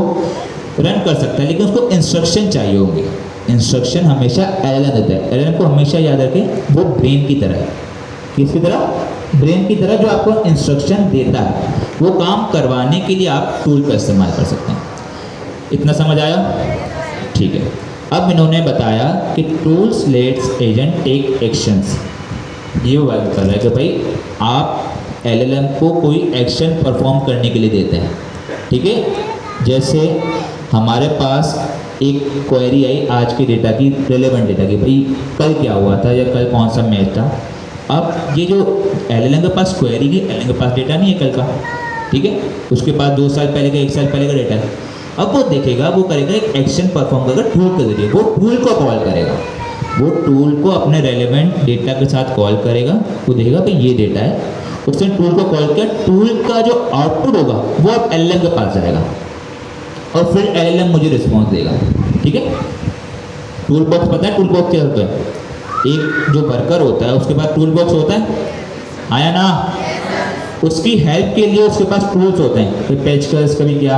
रन कर सकता है, लेकिन उसको इंस्ट्रक्शन चाहिए होंगे। इंस्ट्रक्शन हमेशा LLM देता है। LLM को हमेशा याद रखें, वो ब्रेन की तरह है। किसकी तरह? ब्रेन की तरह, जो आपको इंस्ट्रक्शन देता है। वो काम करवाने के लिए आप टूल का इस्तेमाल कर सकते हैं। इतना समझ आया? ठीक है। अब इन्होंने बताया कि tools let's agent take actions. ये बात कर रहा है कि भाई आप LLM को कोई एक्शन परफॉर्म करने के लिए देते हैं, ठीक है। जैसे हमारे पास एक क्वेरी आई आज के डेटा की, रेलेवेंट डेटा की, भाई कल क्या हुआ था या कल कौन सा मैच था। अब ये जो LLM के पास क्वेरी की, LLM के पास डेटा नहीं है कल का, ठीक है, उसके पास 2 साल पहले का, 1 साल पहले का डेटा है। अब वो देखेगा, वो करेगा एक एक्शन परफॉर्म करेगा टूल के जरिए, वो टूल को कॉल करेगा, वो टूल को अपने रेलेवेंट डेटा के साथ कॉल करेगा। वो देखेगा भाई ये डेटा है, उसने टूल को कॉल किया, टूल का जो आउटपुट होगा वो अब LLM के पास जाएगा और फिर LLM मुझे रिस्पॉन्स देगा, ठीक है। टूल बॉक्स, पता है टूल बॉक्स क्या होता है? एक जो वर्कर होता है उसके पास टूल बॉक्स होता है, आया ना। उसकी हेल्प के लिए उसके पास टूल्स होते हैं, कोई पेचकस कभी क्या,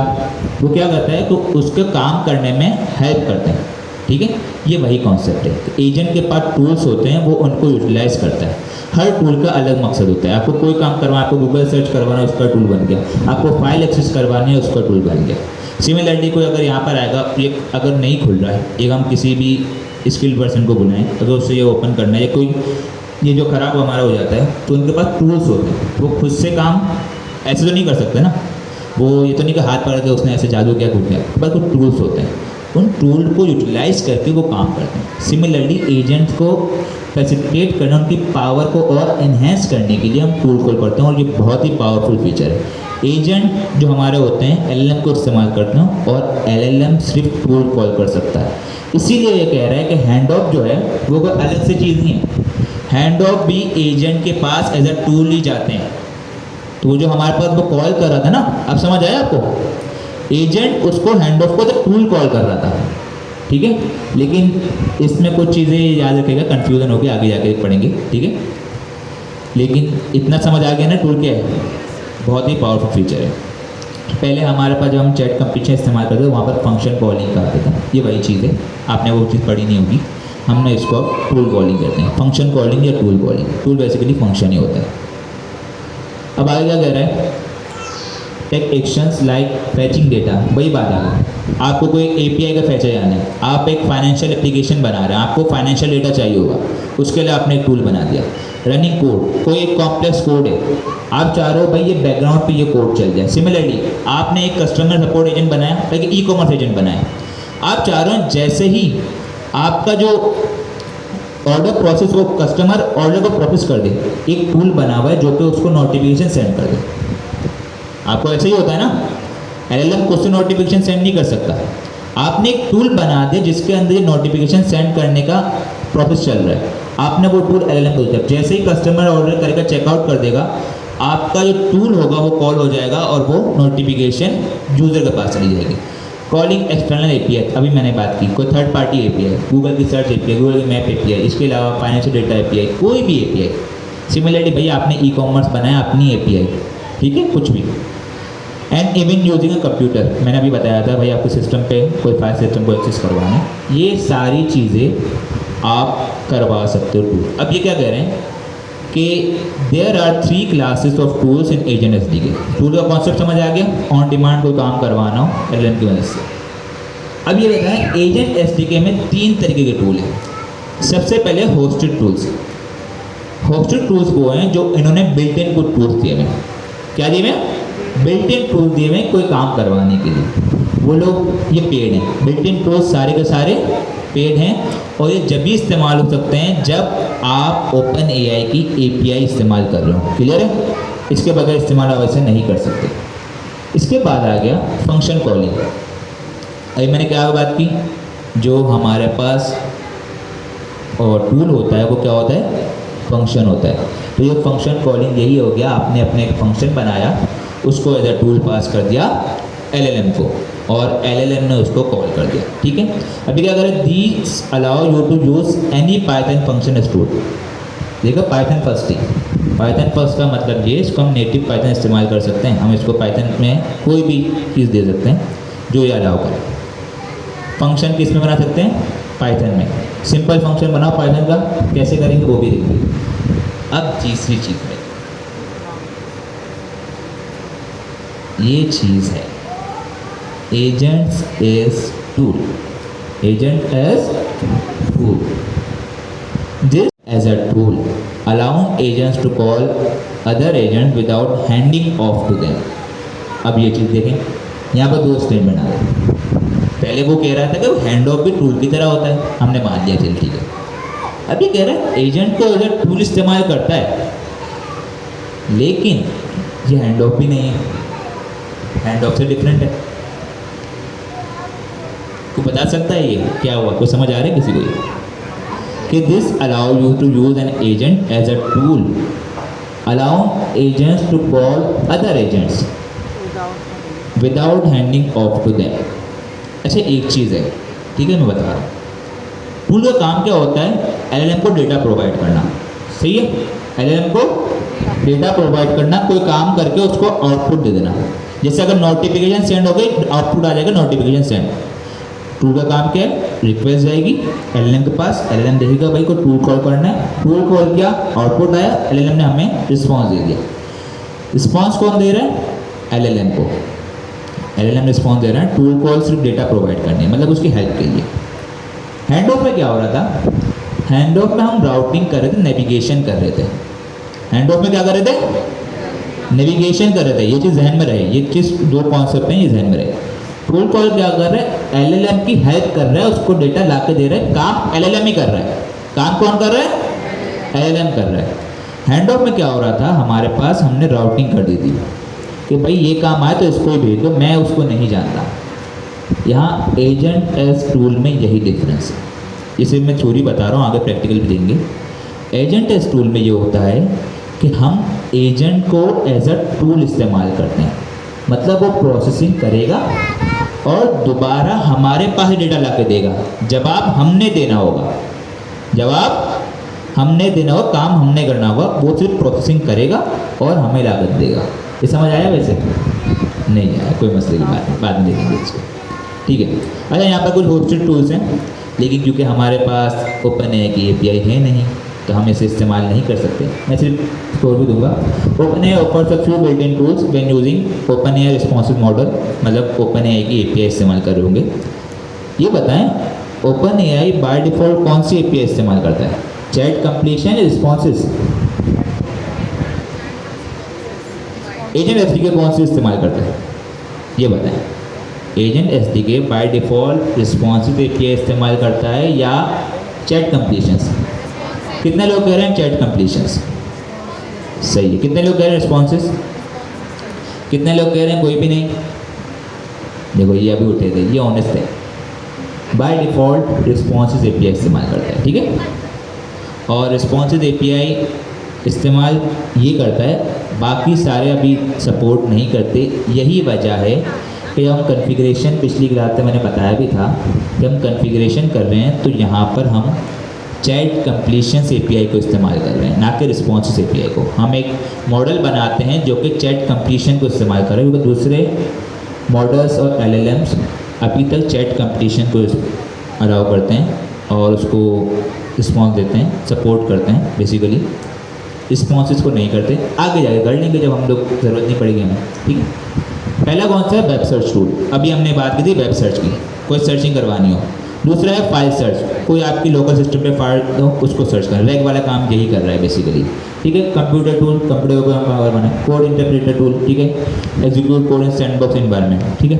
वो क्या करता है तो उसके काम करने में हेल्प करते हैं, ठीक है। ये वही कॉन्सेप्ट है। तो एजेंट के पास टूल्स होते हैं, वो उनको यूटिलाइज करता है। हर टूल का अलग मकसद होता है। आपको कोई काम करवाना, आपको गूगल सर्च करवाना है, उसका टूल बन गया। आपको फाइल एक्सेस करवानी है, उसका टूल बन गया। सिमिलरली कोई अगर यहाँ पर आएगा, ये अगर नहीं खुल रहा है, एक हम किसी भी स्किल्ड पर्सन को बुलाएं, अगर उससे ये ओपन करना है या कोई ये जो ख़राब हमारा हो जाता है, तो उनके पास टूल्स होते हैं। वो खुद से काम ऐसे तो नहीं कर सकते ना, वो ये तो नहीं कि हाथ पकड़ के उसने ऐसे जादू किया, कूद गया, बस कुछ टूल्स होते हैं। उन टूल को यूटिलाइज करके वो काम करते हैं। सिमिलरली एजेंट को फैसिलिटेट करना, उनकी पावर को और इन्हेंस करने के लिए हम टूल कॉल करते हैं, और ये बहुत ही पावरफुल फीचर है। एजेंट जो हमारे होते हैं एलएलएम को इस्तेमाल करते हैं, और एलएलएम सिर्फ टूल कॉल कर सकता है। इसीलिए ये कह रहा है कि हैंड ऑफ जो है वो कोई अलग से चीज़ नहीं है। हैंड ऑफ भी एजेंट के पास एज अ टूल ही जाते हैं। तो जो हमारे पास वो कॉल कर रहा था ना, अब समझ आया आपको? एजेंट उसको हैंड ऑफ को तो टूल कॉल कर रहा था, ठीक है। लेकिन इसमें कुछ चीज़ें याद रखेगा, कन्फ्यूज़न होगी, आगे जाके पढ़ेंगे, ठीक है। लेकिन इतना समझ आ गया ना टूल क्या है, बहुत ही पावरफुल फीचर है। पहले हमारे पास जब हम चैट कंपटीशन इस्तेमाल करते थे वहाँ पर फंक्शन कॉलिंग करते थे, ये वही चीज़ है, आपने वो चीज़ पढ़ी नहीं होगी। हमने इसको टूल कॉलिंग करते हैं, फंक्शन कॉलिंग या tool calling. Tool basically function ही होता है। अब आगे क्या कह रहा है, take actions like fetching data, वही बात आ गई। आपको कोई एपीआई का फैचर जाना है, आप एक फाइनेंशियल एप्लीकेशन बना रहे हैं, आपको फाइनेंशियल डेटा चाहिए होगा, उसके लिए आपने एक टूल बना दिया। रनिंग कोड, कोई एक कॉम्प्लेक्स कोड है, आप चाह रहे हो भाई ये बैकग्राउंड पे ये कोड चल जाए। सिमिलरली आपने एक कस्टमर सपोर्ट एजेंट बनाया, लाइक ई कॉमर्स एजेंट बनाया, आप चाह रहे हो जैसे ही आपका जो ऑर्डर प्रोसेस, वो कस्टमर ऑर्डर को प्रोसेस कर दे, एक टूल बना हुआ है जो कि उसको नोटिफिकेशन सेंड कर दे। आपको ऐसे ही होता है ना, एलएलएम को नोटिफिकेशन सेंड नहीं कर सकता, आपने एक टूल बना दिया जिसके अंदर ये नोटिफिकेशन सेंड करने का प्रोसेस चल रहा है। आपने वो टूल एलएलएम को दिया, जैसे ही कस्टमर ऑर्डर करेगा, चेकआउट कर देगा, आपका जो टूल होगा वो कॉल हो जाएगा और वो नोटिफिकेशन यूज़र के पास चली जाएगी। कॉलिंग एक्सटर्नल एपीआई, अभी मैंने बात की, कोई थर्ड पार्टी एपीआई, गूगल की सर्च एपीआई, गूगल की मैप एपीआई, इसके अलावा फाइनेंशियल डेटा एपीआई, कोई भी एपीआई। सिमिलरली भैया आपने ई कॉमर्स बनाया अपनी एपीआई, ठीक है, कुछ भी। And even using a computer, मैंने अभी बताया था भाई आपके सिस्टम पे कोई फाइल सिस्टम को एक्सेस करवाना है, ये सारी चीज़ें आप करवा सकते हो टूल। अब ये क्या कह रहे हैं कि there are 3 classes of tools in agent SDK. Tool का कॉन्सेप्ट समझ आ गया, ऑन डिमांड कोई काम करवाना हो एलएलएम की मदद से। अब ये बताएं एजेंट एसडीके में 3 तरीके के टूल हैं। सबसे पहले होस्टेड टूल्स। होस्टेड टूल्स वो हैं जो इन्होंने बिल्ट इन कुछ टूल्स दिए हुए। क्या दिए हुए? बिल्ट इन टूल्स दिए हुए कोई काम करवाने के लिए। वो लोग ये पेड हैं, बिल्ट इन टूल्स सारे के सारे पेड हैं, और ये जब भी इस्तेमाल हो सकते हैं जब आप ओपन एआई की एपीआई इस्तेमाल कर रहे हो। क्लियर है? इसके बगैर इस्तेमाल आप वैसे नहीं कर सकते। इसके बाद आ गया फंक्शन कॉलिंग। अभी मैंने क्या बात की, जो हमारे पास और टूल होता है वो क्या होता है? फंक्शन होता है। तो ये फंक्शन कॉलिंग यही हो गया, आपने अपने एक फंक्शन बनाया, उसको एज अ टूल पास कर दिया एलएलएम को, और एलएलएम ने उसको कॉल कर दिया। ठीक है, अभी क्या करें, these allow you to use any Python function as tool. देखो पाइथन फर्स्ट ही, पाइथन फर्स्ट का मतलब ये, इसको हम नेटिव पाइथन इस्तेमाल कर सकते हैं, हम इसको पाइथन में कोई भी चीज़ दे सकते हैं जो ये अलाउ करे। फंक्शन किस में बना सकते हैं? पाइथन में। सिंपल फंक्शन बनाओ पाइथन का, कैसे करेंगे वो भी देखेंगे। अब तीसरी चीज़ में ये चीज़ है agents as tool. Agent as tool, this as a tool allowing agents to call other agents without handing off to them। अब ये चीज़ देखें, यहाँ पर 2 स्टेटमेंट आ गए। पहले वो कह रहा था कि वो हैंड ऑफ भी टूल की तरह होता है, हमने मान लिया, चल ठीक है। अब ये कह रहा है एजेंट को अगर टूल इस्तेमाल करता है, लेकिन ये हैंड ऑफ भी नहीं है, हैंड ऑफ से डिफरेंट है। कोई बता सकता है ये क्या हुआ? कोई समझ आ रहा है किसी को ये? कि this allow you to use an agent as a tool, allow agents to call other agents without handing off to them. अच्छा एक चीज़ है, ठीक है, मैं बता रहा हूँ। टूल का काम क्या होता है? एलएलएम को डेटा प्रोवाइड करना, सही है? एलएलएम को डेटा प्रोवाइड करना, कोई काम करके उसको आउटपुट दे देना। जैसे अगर नोटिफिकेशन सेंड हो गई, आउटपुट आ जाएगा नोटिफिकेशन सेंड। टूल का काम क्या है? रिक्वेस्ट जाएगी एलएलएम के पास, एलएलएम देखेगा भाई को टूल कॉल करना है, टूल कॉल किया, आउटपुट आया, एलएलएम ने हमें रिस्पॉन्स दे दिया। रिस्पॉन्स कौन दे रहा है? एलएलएम को। एलएलएम रिस्पॉन्स दे रहा है, टूल कॉल सिर्फ डेटा प्रोवाइड करने, मतलब उसकी हेल्प के लिए। हैंड ऑफ में क्या हो रहा था? हैंड ऑफ में हम राउटिंग कर रहे थे, नेविगेशन कर रहे थे। हैंड ऑफ में क्या कर रहे थे? नेविगेशन कर रहे थे। ये चीज़ जहन में रहे, ये चीज़ 2 कॉन्सेप्ट हैं, ये जहन में रहे। टूल कॉल क्या कर रहा है, LLM की हेल्प कर रहा है, उसको डेटा ला के दे रहा है, काम LLM ही कर रहा है। काम कौन कर रहा है? LLM कर रहा है। हैंड ऑफ में क्या हो रहा था, हमारे पास हमने राउटिंग कर दी थी कि भाई ये काम आए तो इसको ही भेज दो, मैं उसको नहीं जानता। यहाँ एजेंट एज टूल में यही डिफरेंस है। इसे मैं थ्योरी बता रहा हूँ, आगे प्रैक्टिकल भी देंगे। एजेंट एज टूल में ये होता है कि हम एजेंट को एज अ टूल इस्तेमाल करते हैं, मतलब वो प्रोसेसिंग करेगा और दोबारा हमारे पास डेटा ला के देगा। जवाब हमने देना होगा, जवाब हमने देना होगा, काम हमने करना होगा, वो सिर्फ प्रोसेसिंग करेगा और हमें लागत देगा। ये समझ आया? वैसे नहीं आया, कोई मसले की बात नहीं, बाद में देखेंगे इसको, ठीक है। अच्छा, यहाँ पर कुछ होस्टेड टूल्स हैं, लेकिन क्योंकि हमारे पास ओपन की API है नहीं तो हम इसे इस्तेमाल नहीं कर सकते। मैं सिर्फ स्कोर भी दूंगा। OpenAI offers a few built-in tools when using OpenAI responsive model, मतलब OpenAI की API इस्तेमाल कर रहे होंगे। ये बताएं, OpenAI बाय डिफ़ॉल्ट कौन सी API इस्तेमाल करता है? चैट कंप्लीशन या रिस्पॉन्सेस? एजेंट SDK कौन सी इस्तेमाल करता है? ये बताएं। Agent SDK by default responsive API इस्तेमाल करता है या चैट कंप्लीशंस? कितने लोग कह रहे हैं चैट कंप्लीशंस? सही है। कितने लोग कह रहे हैं रिस्पॉन्सेस? कितने लोग कह रहे हैं कोई भी नहीं? देखो ये अभी उठे थे, ये ऑनेस्ट है। बाय डिफ़ॉल्ट रिस्पॉन्सिव API इस्तेमाल करता है, ठीक है। और रिस्पॉन्सिव API इस्तेमाल ये करता है, बाकी सारे अभी सपोर्ट नहीं करते। यही वजह है कि हम कॉन्फ़िगरेशन, पिछली क्लास में मैंने बताया भी था कि हम कॉन्फ़िगरेशन कर रहे हैं तो यहाँ पर हम चैट कंप्लीशन API को इस्तेमाल कर रहे हैं, ना कि रिस्पॉन्सिव API को। हम एक मॉडल बनाते हैं जो कि चैट कंप्लीशन को इस्तेमाल कर रहे हैं, क्योंकि दूसरे मॉडल्स और LLMs अभी तक चैट कंप्लीशन को अलाउ करते हैं और उसको रिस्पॉन्स देते हैं, सपोर्ट करते हैं बेसिकली। रिस्पॉन्सेस को नहीं करते, आगे जाके कर लेंगे जब हम लोग ज़रूरत नहीं पड़ेगी हमें, ठीक है। पहला कौन सा है? Web search tool. अभी हमने बात की थी वेब सर्च की, कोई सर्चिंग करवानी हो। दूसरा है फाइल सर्च, कोई आपकी लोकल सिस्टम पे फाइल दो उसको सर्च कर, रैग वाला काम यही कर रहा है बेसिकली, ठीक है। कंप्यूटर टूल, कंप्यूटर को पावर बना। कोड इंटरप्रेटर टूल, ठीक है। एग्जीक्यूट कोड इन सैंडबॉक्स एनवायरनमेंट, ठीक है।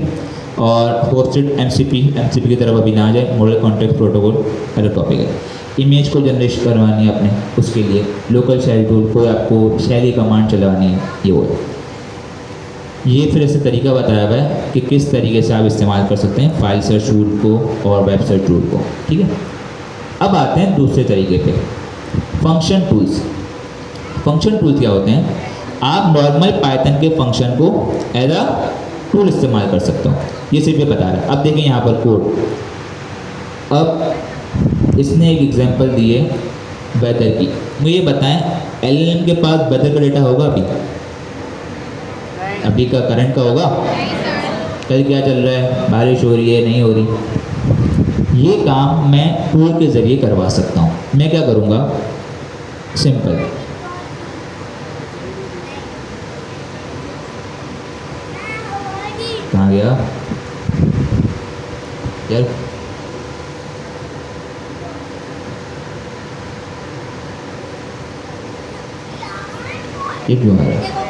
और होस्टेड MCP की तरफ अभी ना आ जाए, मॉडल कॉन्टेक्स्ट प्रोटोकॉल अलग टॉपिक है। इमेज को जनरेट करवानी है आपने, उसके लिए लोकल शेल टूल, कोई आपको शेल की कमांड चलवानी है, ये वो। ये फिर ऐसे तरीका बताया हुआ है कि किस तरीके से आप इस्तेमाल कर सकते हैं फाइल सर्च टूल को और वेब सर्च टूल को, ठीक है। अब आते हैं दूसरे तरीके पे, फंक्शन टूल्स। फंक्शन टूल्स क्या होते हैं? आप नॉर्मल पाइथन के फंक्शन को एज अ टूल इस्तेमाल कर सकते हो, ये सिर्फ ये बता रहा है। अब देखें यहाँ पर कोड। अब इसने एक एग्जांपल दी है वेदर की। मुझे ये बताएं, LLM के पास वेदर का डेटा होगा अभी का करंट का होगा? कल क्या चल रहा है, बारिश हो रही है, नहीं हो रही? ये काम मैं टूल के ज़रिए करवा सकता हूँ। मैं क्या करूँगा? सिंपल, कहाँ गया यार? ये क्यों आ रहा है?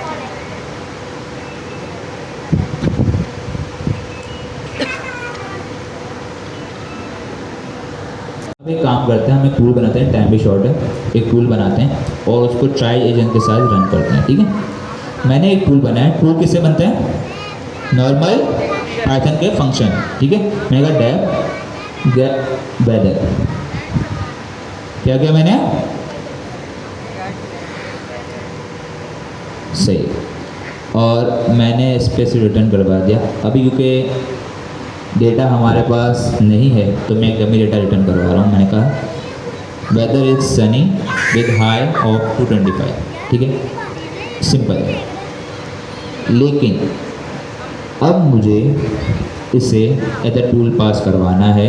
अब एक काम करते हैं, हम एक टूल बनाते हैं, टाइम भी शॉर्ट है, एक टूल बनाते हैं और उसको ट्राई एजेंट के साथ रन करते हैं, ठीक है। मैंने एक टूल बनाया। टूल किससे बनते हैं? नॉर्मल पाइथन के फंक्शन, ठीक है। मैंने कहा डेव गेट वेदर, क्या किया मैंने? सही। और मैंने इस पर से रिटर्न करवा दिया। अभी क्योंकि डेटा हमारे पास नहीं है तो मैं कमी डेटा रिटर्न करवा रहा हूँ। मैंने कहा weather is sunny with high of 225, ठीक है, सिंपल है। लेकिन अब मुझे इसे एज अ टूल पास करवाना है।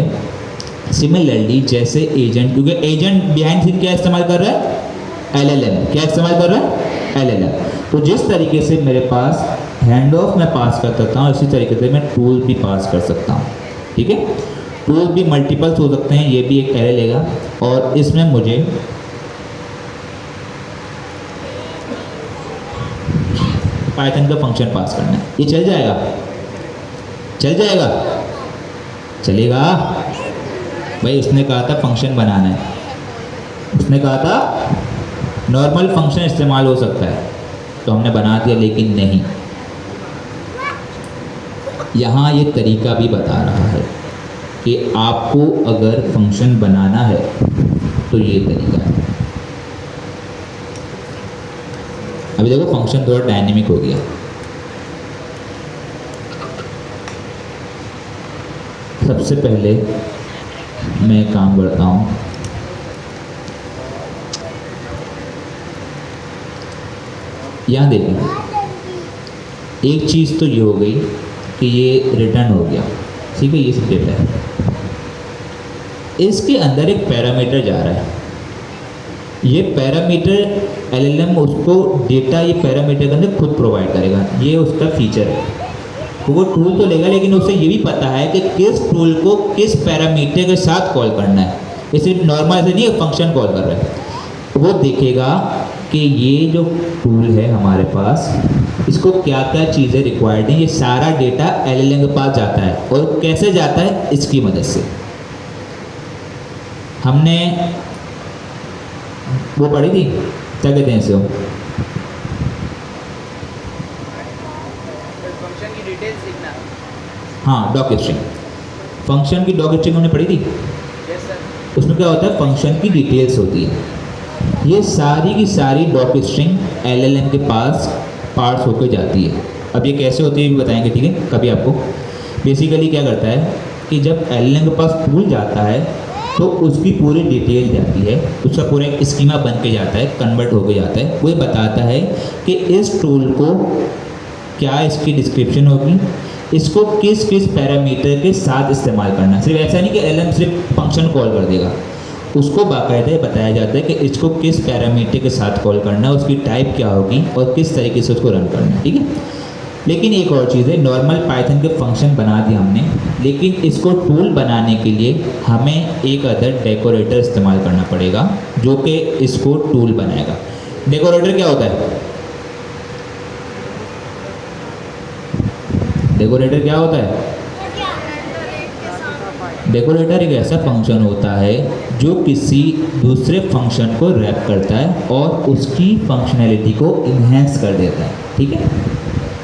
सिमिलरली जैसे एजेंट, क्योंकि एजेंट बिहाइंड सीन क्या इस्तेमाल कर रहा है? LLM। क्या इस्तेमाल कर रहा है? LLM। तो जिस तरीके से मेरे पास हैंड ऑफ में पास कर सकता हूँ, इसी तरीके से मैं टूल भी पास कर सकता हूँ, ठीक है। टूल भी मल्टीपल्स हो सकते हैं, ये भी एक एरे लेगा और इसमें मुझे पाइथन का फंक्शन पास करना है। ये चल जाएगा? चल जाएगा, चलेगा भाई। उसने कहा था फंक्शन बनाना है, उसने कहा था नॉर्मल फंक्शन इस्तेमाल हो सकता है, तो हमने बना दिया, लेकिन नहीं। यहाँ ये तरीका भी बता रहा है कि आपको अगर फंक्शन बनाना है तो ये तरीका है। अभी देखो फंक्शन थोड़ा डायनेमिक हो गया। सबसे पहले मैं काम करता हूँ, यहाँ देखिए एक चीज़ तो ये हो गई कि ये रिटर्न हो गया, ठीक है, ये सब डेटा है। इसके अंदर एक पैरामीटर जा रहा है, ये पैरामीटर एलएलएम उसको डेटा ये पैरामीटर के अंदर खुद प्रोवाइड करेगा, ये उसका फीचर है। तो वो टूल तो लेगा, लेकिन उसे ये भी पता है कि किस टूल को किस पैरामीटर के साथ कॉल करना है। इसे नॉर्मल ऐसे नहीं फंक्शन कॉल कर रहा है, वो देखेगा कि ये जो टूल है हमारे पास, इसको क्या क्या चीज़ें रिक्वायर्ड हैं, ये सारा डेटा एलएलएम के पास जाता है। और कैसे जाता है, इसकी मदद से। हमने वो पढ़ी थी, क्या कहते हैं इसे, फंक्शन की डिटेल सीखना। हाँ, डॉक स्ट्रिंग। फंक्शन की डॉक स्ट्रिंग हमने पढ़ी थी। Yes sir. उसमें क्या होता है, फंक्शन की डिटेल्स होती है। ये सारी की सारी डॉक स्ट्रिंग एलएलएम के पास पार्ट्स होकर जाती है। अब ये कैसे होती है भी बताएंगे, ठीक है, कभी आपको। बेसिकली क्या करता है कि जब एलएलएम के पास टूल जाता है तो उसकी पूरी डिटेल जाती है, उसका पूरा एक स्कीमा बन के जाता है, कन्वर्ट होके जाता है। वो बताता है कि इस टूल को क्या इसकी डिस्क्रिप्शन होगी, इसको किस किस पैरामीटर के साथ इस्तेमाल करना। सिर्फ ऐसा नहीं कि एलएलएम सिर्फ फंक्शन कॉल कर देगा, उसको बाकायदा बताया जाता है कि इसको किस पैरामीटर के साथ कॉल करना है, उसकी टाइप क्या होगी और किस तरीके से उसको रन करना है, ठीक है। लेकिन एक और चीज़ है, नॉर्मल पाइथन के फंक्शन बना दिए हमने, लेकिन इसको टूल बनाने के लिए हमें एक अदर डेकोरेटर इस्तेमाल करना पड़ेगा, जो कि इसको टूल बनाएगा। डेकोरेटर क्या होता है, डेकोरेटर क्या होता है? डेकोरेटर एक ऐसा फंक्शन होता है जो किसी दूसरे फंक्शन को रैप करता है और उसकी फंक्शनैलिटी को इन्हेंस कर देता है, ठीक है।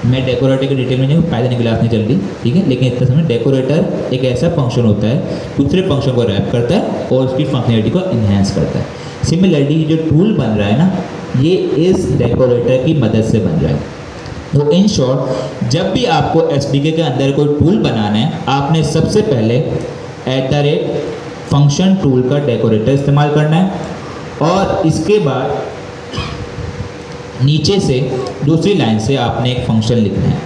मैं डेकोरेटर की डिटेल में नहीं, पाइथन की क्लास नहीं चल रही, ठीक है, लेकिन इतना समझ, डेकोरेटर एक ऐसा फंक्शन होता है दूसरे फंक्शन को रैप करता है और उसकी फंक्शनैलिटी को इन्हेंस करता है। सिमिलरली जो टूल बन रहा है ना, ये इस डेकोरेटर की मदद से बन रहा है। तो इन शॉर्ट, जब भी आपको एसडीके के अंदर कोई टूल बनाना है, आपने सबसे पहले @फंक्शन टूल का डेकोरेटर इस्तेमाल करना है और इसके बाद नीचे से दूसरी लाइन से आपने एक फंक्शन लिखना है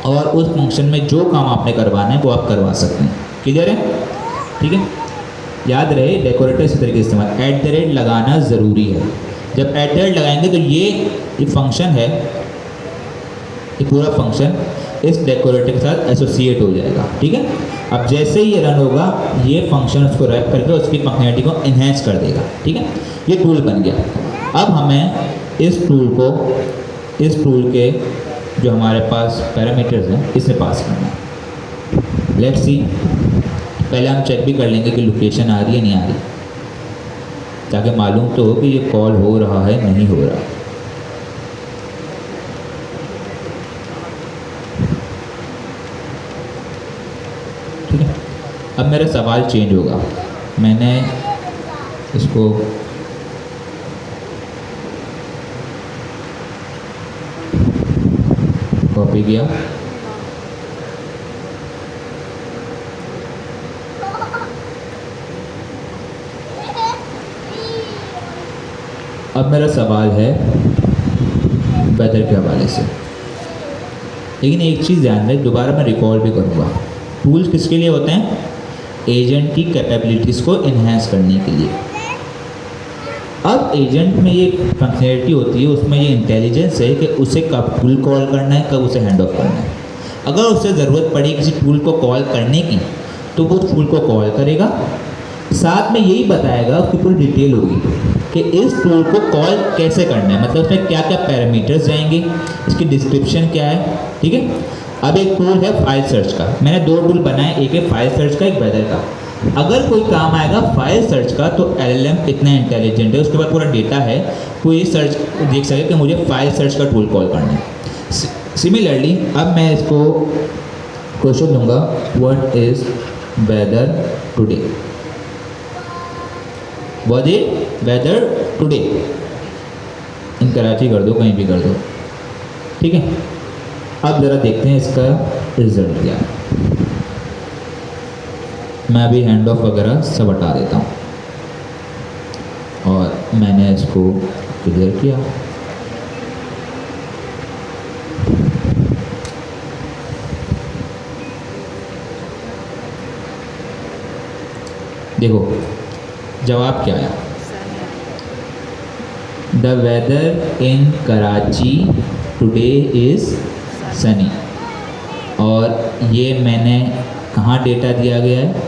और उस फंक्शन में जो काम आपने करवाना है वो आप करवा सकते हैं। क्लियर है, ठीक है। याद रहे डेकोरेटर इस तरीके से इस्तेमाल, लगाना ज़रूरी है। जब लगाएंगे तो ये फंक्शन है, ये पूरा फंक्शन इस डेकोरेटर के साथ एसोसिएट हो जाएगा, ठीक है। अब जैसे ही ये रन होगा, ये फंक्शन उसको रैप करके उसकी फंक्शनैलिटी को इन्हेंस कर देगा, ठीक है। ये टूल बन गया। अब हमें इस टूल के जो हमारे पास पैरामीटर्स हैं, इसे पास करना है। लेट्स सी, पहले हम चेक भी कर लेंगे कि लोकेशन आ रही है नहीं आ रही, ताकि मालूम तो हो कि ये कॉल हो रहा है नहीं हो रहा। ठीक है, अब मेरा सवाल चेंज होगा। मैंने इसको कॉपी किया, अब मेरा सवाल है वेदर के हवाले से। लेकिन एक चीज़ ध्यान रहे, दोबारा मैं रिकॉल भी करूँगा। टूल्स किसके लिए होते हैं? एजेंट की कैपेबिलिटीज़ को इन्हेंस करने के लिए। अब एजेंट में ये फंक्शनैलिटी होती है, उसमें ये इंटेलिजेंस है कि उसे कब टूल कॉल करना है, कब उसे हैंड ऑफ करना है। अगर उसे ज़रूरत पड़ी किसी टूल को कॉल करने की, तो वो टूल को कॉल करेगा, साथ में यही बताएगा, उसकी पूरी डिटेल होगी कि इस टूल को कॉल कैसे करना है, मतलब उसमें क्या क्या पैरामीटर्स जाएंगे, इसकी डिस्क्रिप्शन क्या है, ठीक है। अब एक टूल है फाइल सर्च का, मैंने दो टूल बनाए, एक है फाइल सर्च का, एक वेदर का। अगर कोई काम आएगा फाइल सर्च का तो एलएलएम इतना इंटेलिजेंट है, उसके बाद पूरा डेटा है, वो ये सर्च देख सके कि मुझे फाइल सर्च का टूल कॉल करना है। सिमिलरली अब मैं इसको क्वेश्चन दूंगा, what is weather today, what is weather today, in Karachi कर दो, कहीं भी कर दो, ठीक है। अब ज़रा देखते हैं इसका रिजल्ट क्या है। मैं अभी हैंड ऑफ वगैरह सब हटा देता हूँ और मैंने इसको क्लियर किया। देखो जवाब क्या आया, the weather in Karachi today is sunny. और ये मैंने कहाँ डेटा दिया गया है,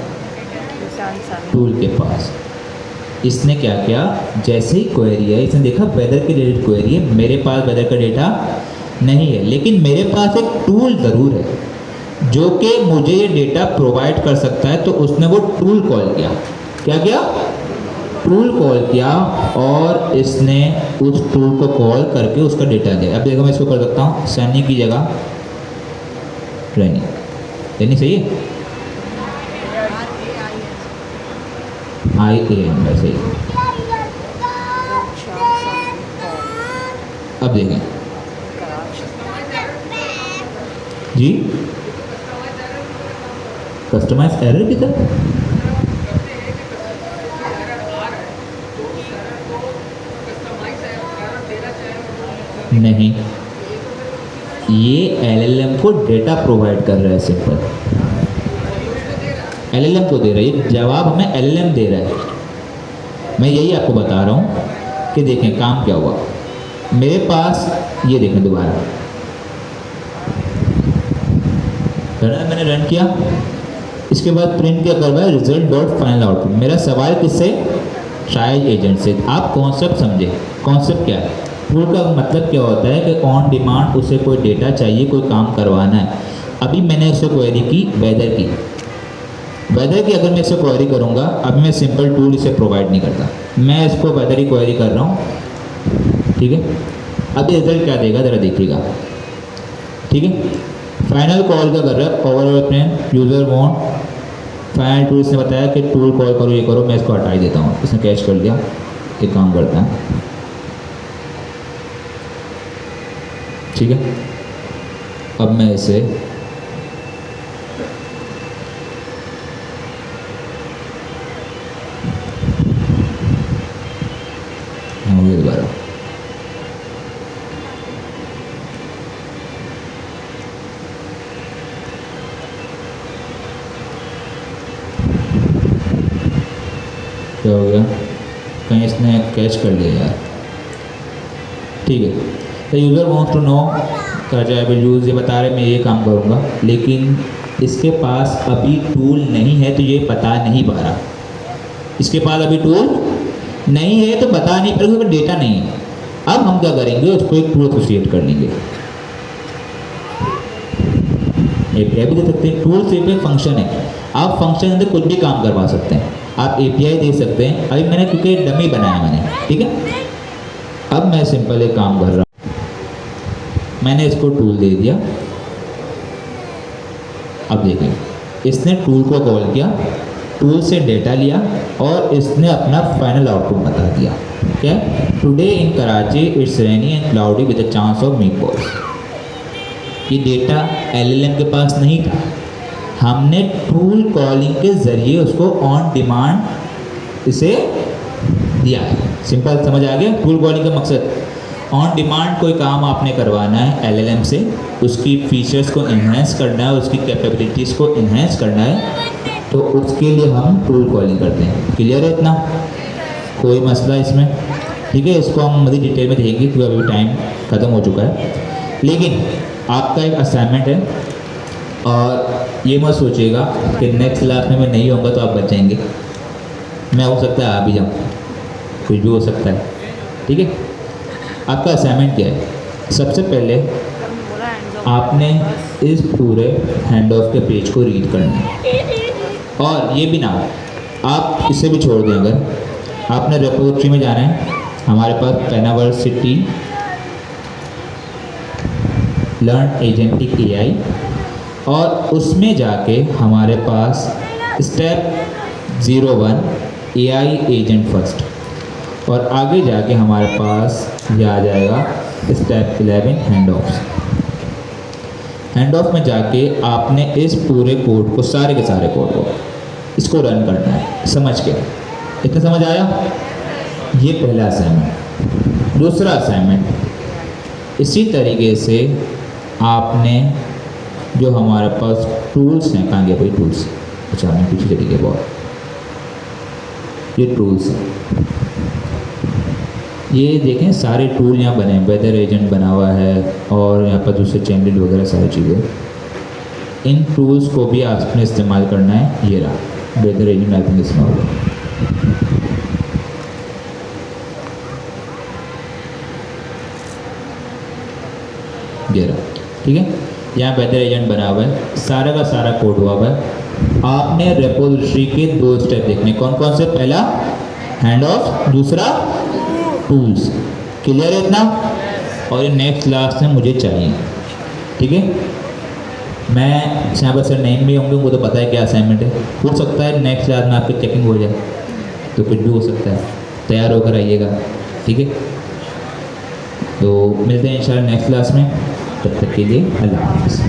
टूल के पास। इसने क्या किया, जैसे ही क्वेरी है, इसने देखा वेदर की रिलेटेड क्वेरी है, मेरे पास वेदर का डेटा नहीं है, लेकिन मेरे पास एक टूल ज़रूर है जो कि मुझे ये डेटा प्रोवाइड कर सकता है। तो उसने वो टूल कॉल किया, क्या किया, टूल कॉल किया, और इसने उस टूल को कॉल करके उसका डेटा दिया। अब देखो मैं इसको कर सकता हूँ, सनी की जगह रैनी, रैनी सही है, IAN सही है। अब देखें जी, कस्टमाइज एरर किधर, नहीं, ये एलएलएम को डेटा प्रोवाइड कर रहा है, सिंपल एलएलएम को दे रहा है, ये जवाब हमें एलएलएम दे रहा है। मैं यही आपको बता रहा हूँ कि देखें काम क्या हुआ मेरे पास, ये देखें दोबारा मैंने रन किया, इसके बाद प्रिंट क्या करवाया, रिजल्ट डॉट फाइनल आउटपुट। मेरा सवाल किससे, शायद एजेंट से। आप कॉन्सेप्ट समझे, कॉन्सेप्ट क्या है, टूल का मतलब क्या होता है कि ऑन डिमांड उसे कोई डेटा चाहिए, कोई काम करवाना है। अभी मैंने उससे क्वेरी की वेदर की, वेदर की अगर मैं इससे क्वेरी करूँगा, अभी मैं सिंपल टूल इसे प्रोवाइड नहीं करता, मैं इसको वेदर की क्वेरी कर रहा हूँ, ठीक है। अभी रिजल्ट क्या देगा ज़रा देखिएगा, ठीक है। फाइनल कॉल क्या कर रहा है, overall plan user want final tool, इसने बताया कि टूल कॉल करो, ये करो, मैं इसको हटा ही देता हूँ, इसने कैच कर लिया, एक काम करता है, ठीक है। अब मैं इसे दोबारा क्या हो गया, कहीं इसने कैच कर लिया यार, ठीक है। तो यूज़र वांट्स टू नो क्या जाए यूज़, ये बता रहे मैं ये काम करूँगा, लेकिन इसके पास अभी टूल नहीं है तो ये बता नहीं पा रहा, इसके पास अभी टूल नहीं है तो बता नहीं पा रहा, डेटा नहीं है। अब हम क्या करेंगे, उसको एक टूल एसोसिएट कर लेंगे, API भी दे सकते हैं, टूल सिर्फ एक फंक्शन है, आप फंक्शन के अंदर कुछ भी काम करवा सकते हैं, आप API दे सकते हैं। अभी मैंने क्योंकि डमी बनाया मैंने, ठीक है। अब मैं सिंपल एक काम कर रहा हूँ, मैंने इसको टूल दे दिया, अब देखें इसने टूल को कॉल किया, टूल से डेटा लिया और इसने अपना फाइनल आउटपुट बता दिया, क्या, today in Karachi it's rainy and cloudy with a chance of meatballs. ये डेटा LLM के पास नहीं था, हमने टूल कॉलिंग के ज़रिए उसको ऑन डिमांड इसे दिया है। सिंपल समझ आ गया टूल कॉलिंग का मकसद, ऑन डिमांड कोई काम आपने करवाना है LLM से, उसकी फीचर्स को इन्हेंस करना है, उसकी कैपेबिलिटीज़ को इन्हेंस करना है, तो उसके लिए हम टूल कॉलिंग करते हैं। क्लियर है इतना, कोई मसला इसमें, ठीक है। इसको हम मज़ीद डिटेल में देखेंगे क्योंकि अभी टाइम ख़त्म हो चुका है, लेकिन आपका एक असाइनमेंट है और ये मत सोचिएगा कि नेक्स्ट क्लास में मैं नहीं होऊंगा तो आप बच जाएंगे, मैं हो सकता है आ भी जाऊँ, कुछ भी हो सकता है, ठीक है। आपका असाइनमेंट क्या है, सबसे पहले आपने इस पूरे हैंड ऑफ के पेज को रीड करना है। और ये भी ना, आप इसे भी छोड़ दें, अगर आपने रेपोजिटरी में जाना है, हमारे पास पेनावर्सिटी लर्न एजेंटिक एआई, और उसमें जाके हमारे पास स्टेप 01 एआई एजेंट फर्स्ट, और आगे जाके हमारे पास ये आ जाएगा step 11 hand of. Hand of में जाके आपने इस पूरे कोड को, सारे के सारे कोड को, इसको रन करना है। समझ के, इतना समझ आया? ये पहला असाइनमेंट। दूसरा असाइनमेंट, इसी तरीके से आपने जो हमारे पास टूल्स हैं, कहाँ गया भाई टूल्स, अच्छा मैं पीछे चली गई बहुत, ये टूल्स हैं, ये देखें सारे टूल यहाँ बने हैं, वेदर एजेंट बना हुआ है और यहाँ पर दूसरे चैनल वगैरह सारी चीज़ें। इन टूल्स को भी आपने इस्तेमाल करना है। ये रहा वेदर एजेंट, आई थिंक इसमें होगा, ये रहा, ठीक है। यहाँ वेदर एजेंट बना हुआ है, सारा का सारा कोड हुआ हुआ है। आपने रेपोजिटरी के 2 स्टेप देखने, कौन कौन से? पहला हैंड ऑफ, दूसरा टूल्स। क्लियर है इतना? और ये नेक्स्ट क्लास में मुझे चाहिए, ठीक है। मैं यहाँ पर सर नेम भी होंगे, वो तो पता है क्या असाइनमेंट है। हो सकता है नेक्स्ट क्लास में आपकी चेकिंग हो जाए, तो कुछ भी हो सकता है, तैयार होकर आइएगा, ठीक है। तो मिलते हैं इंशाल्लाह नेक्स्ट क्लास में, तब तक के लिए अल्लाह हाफ़िज़।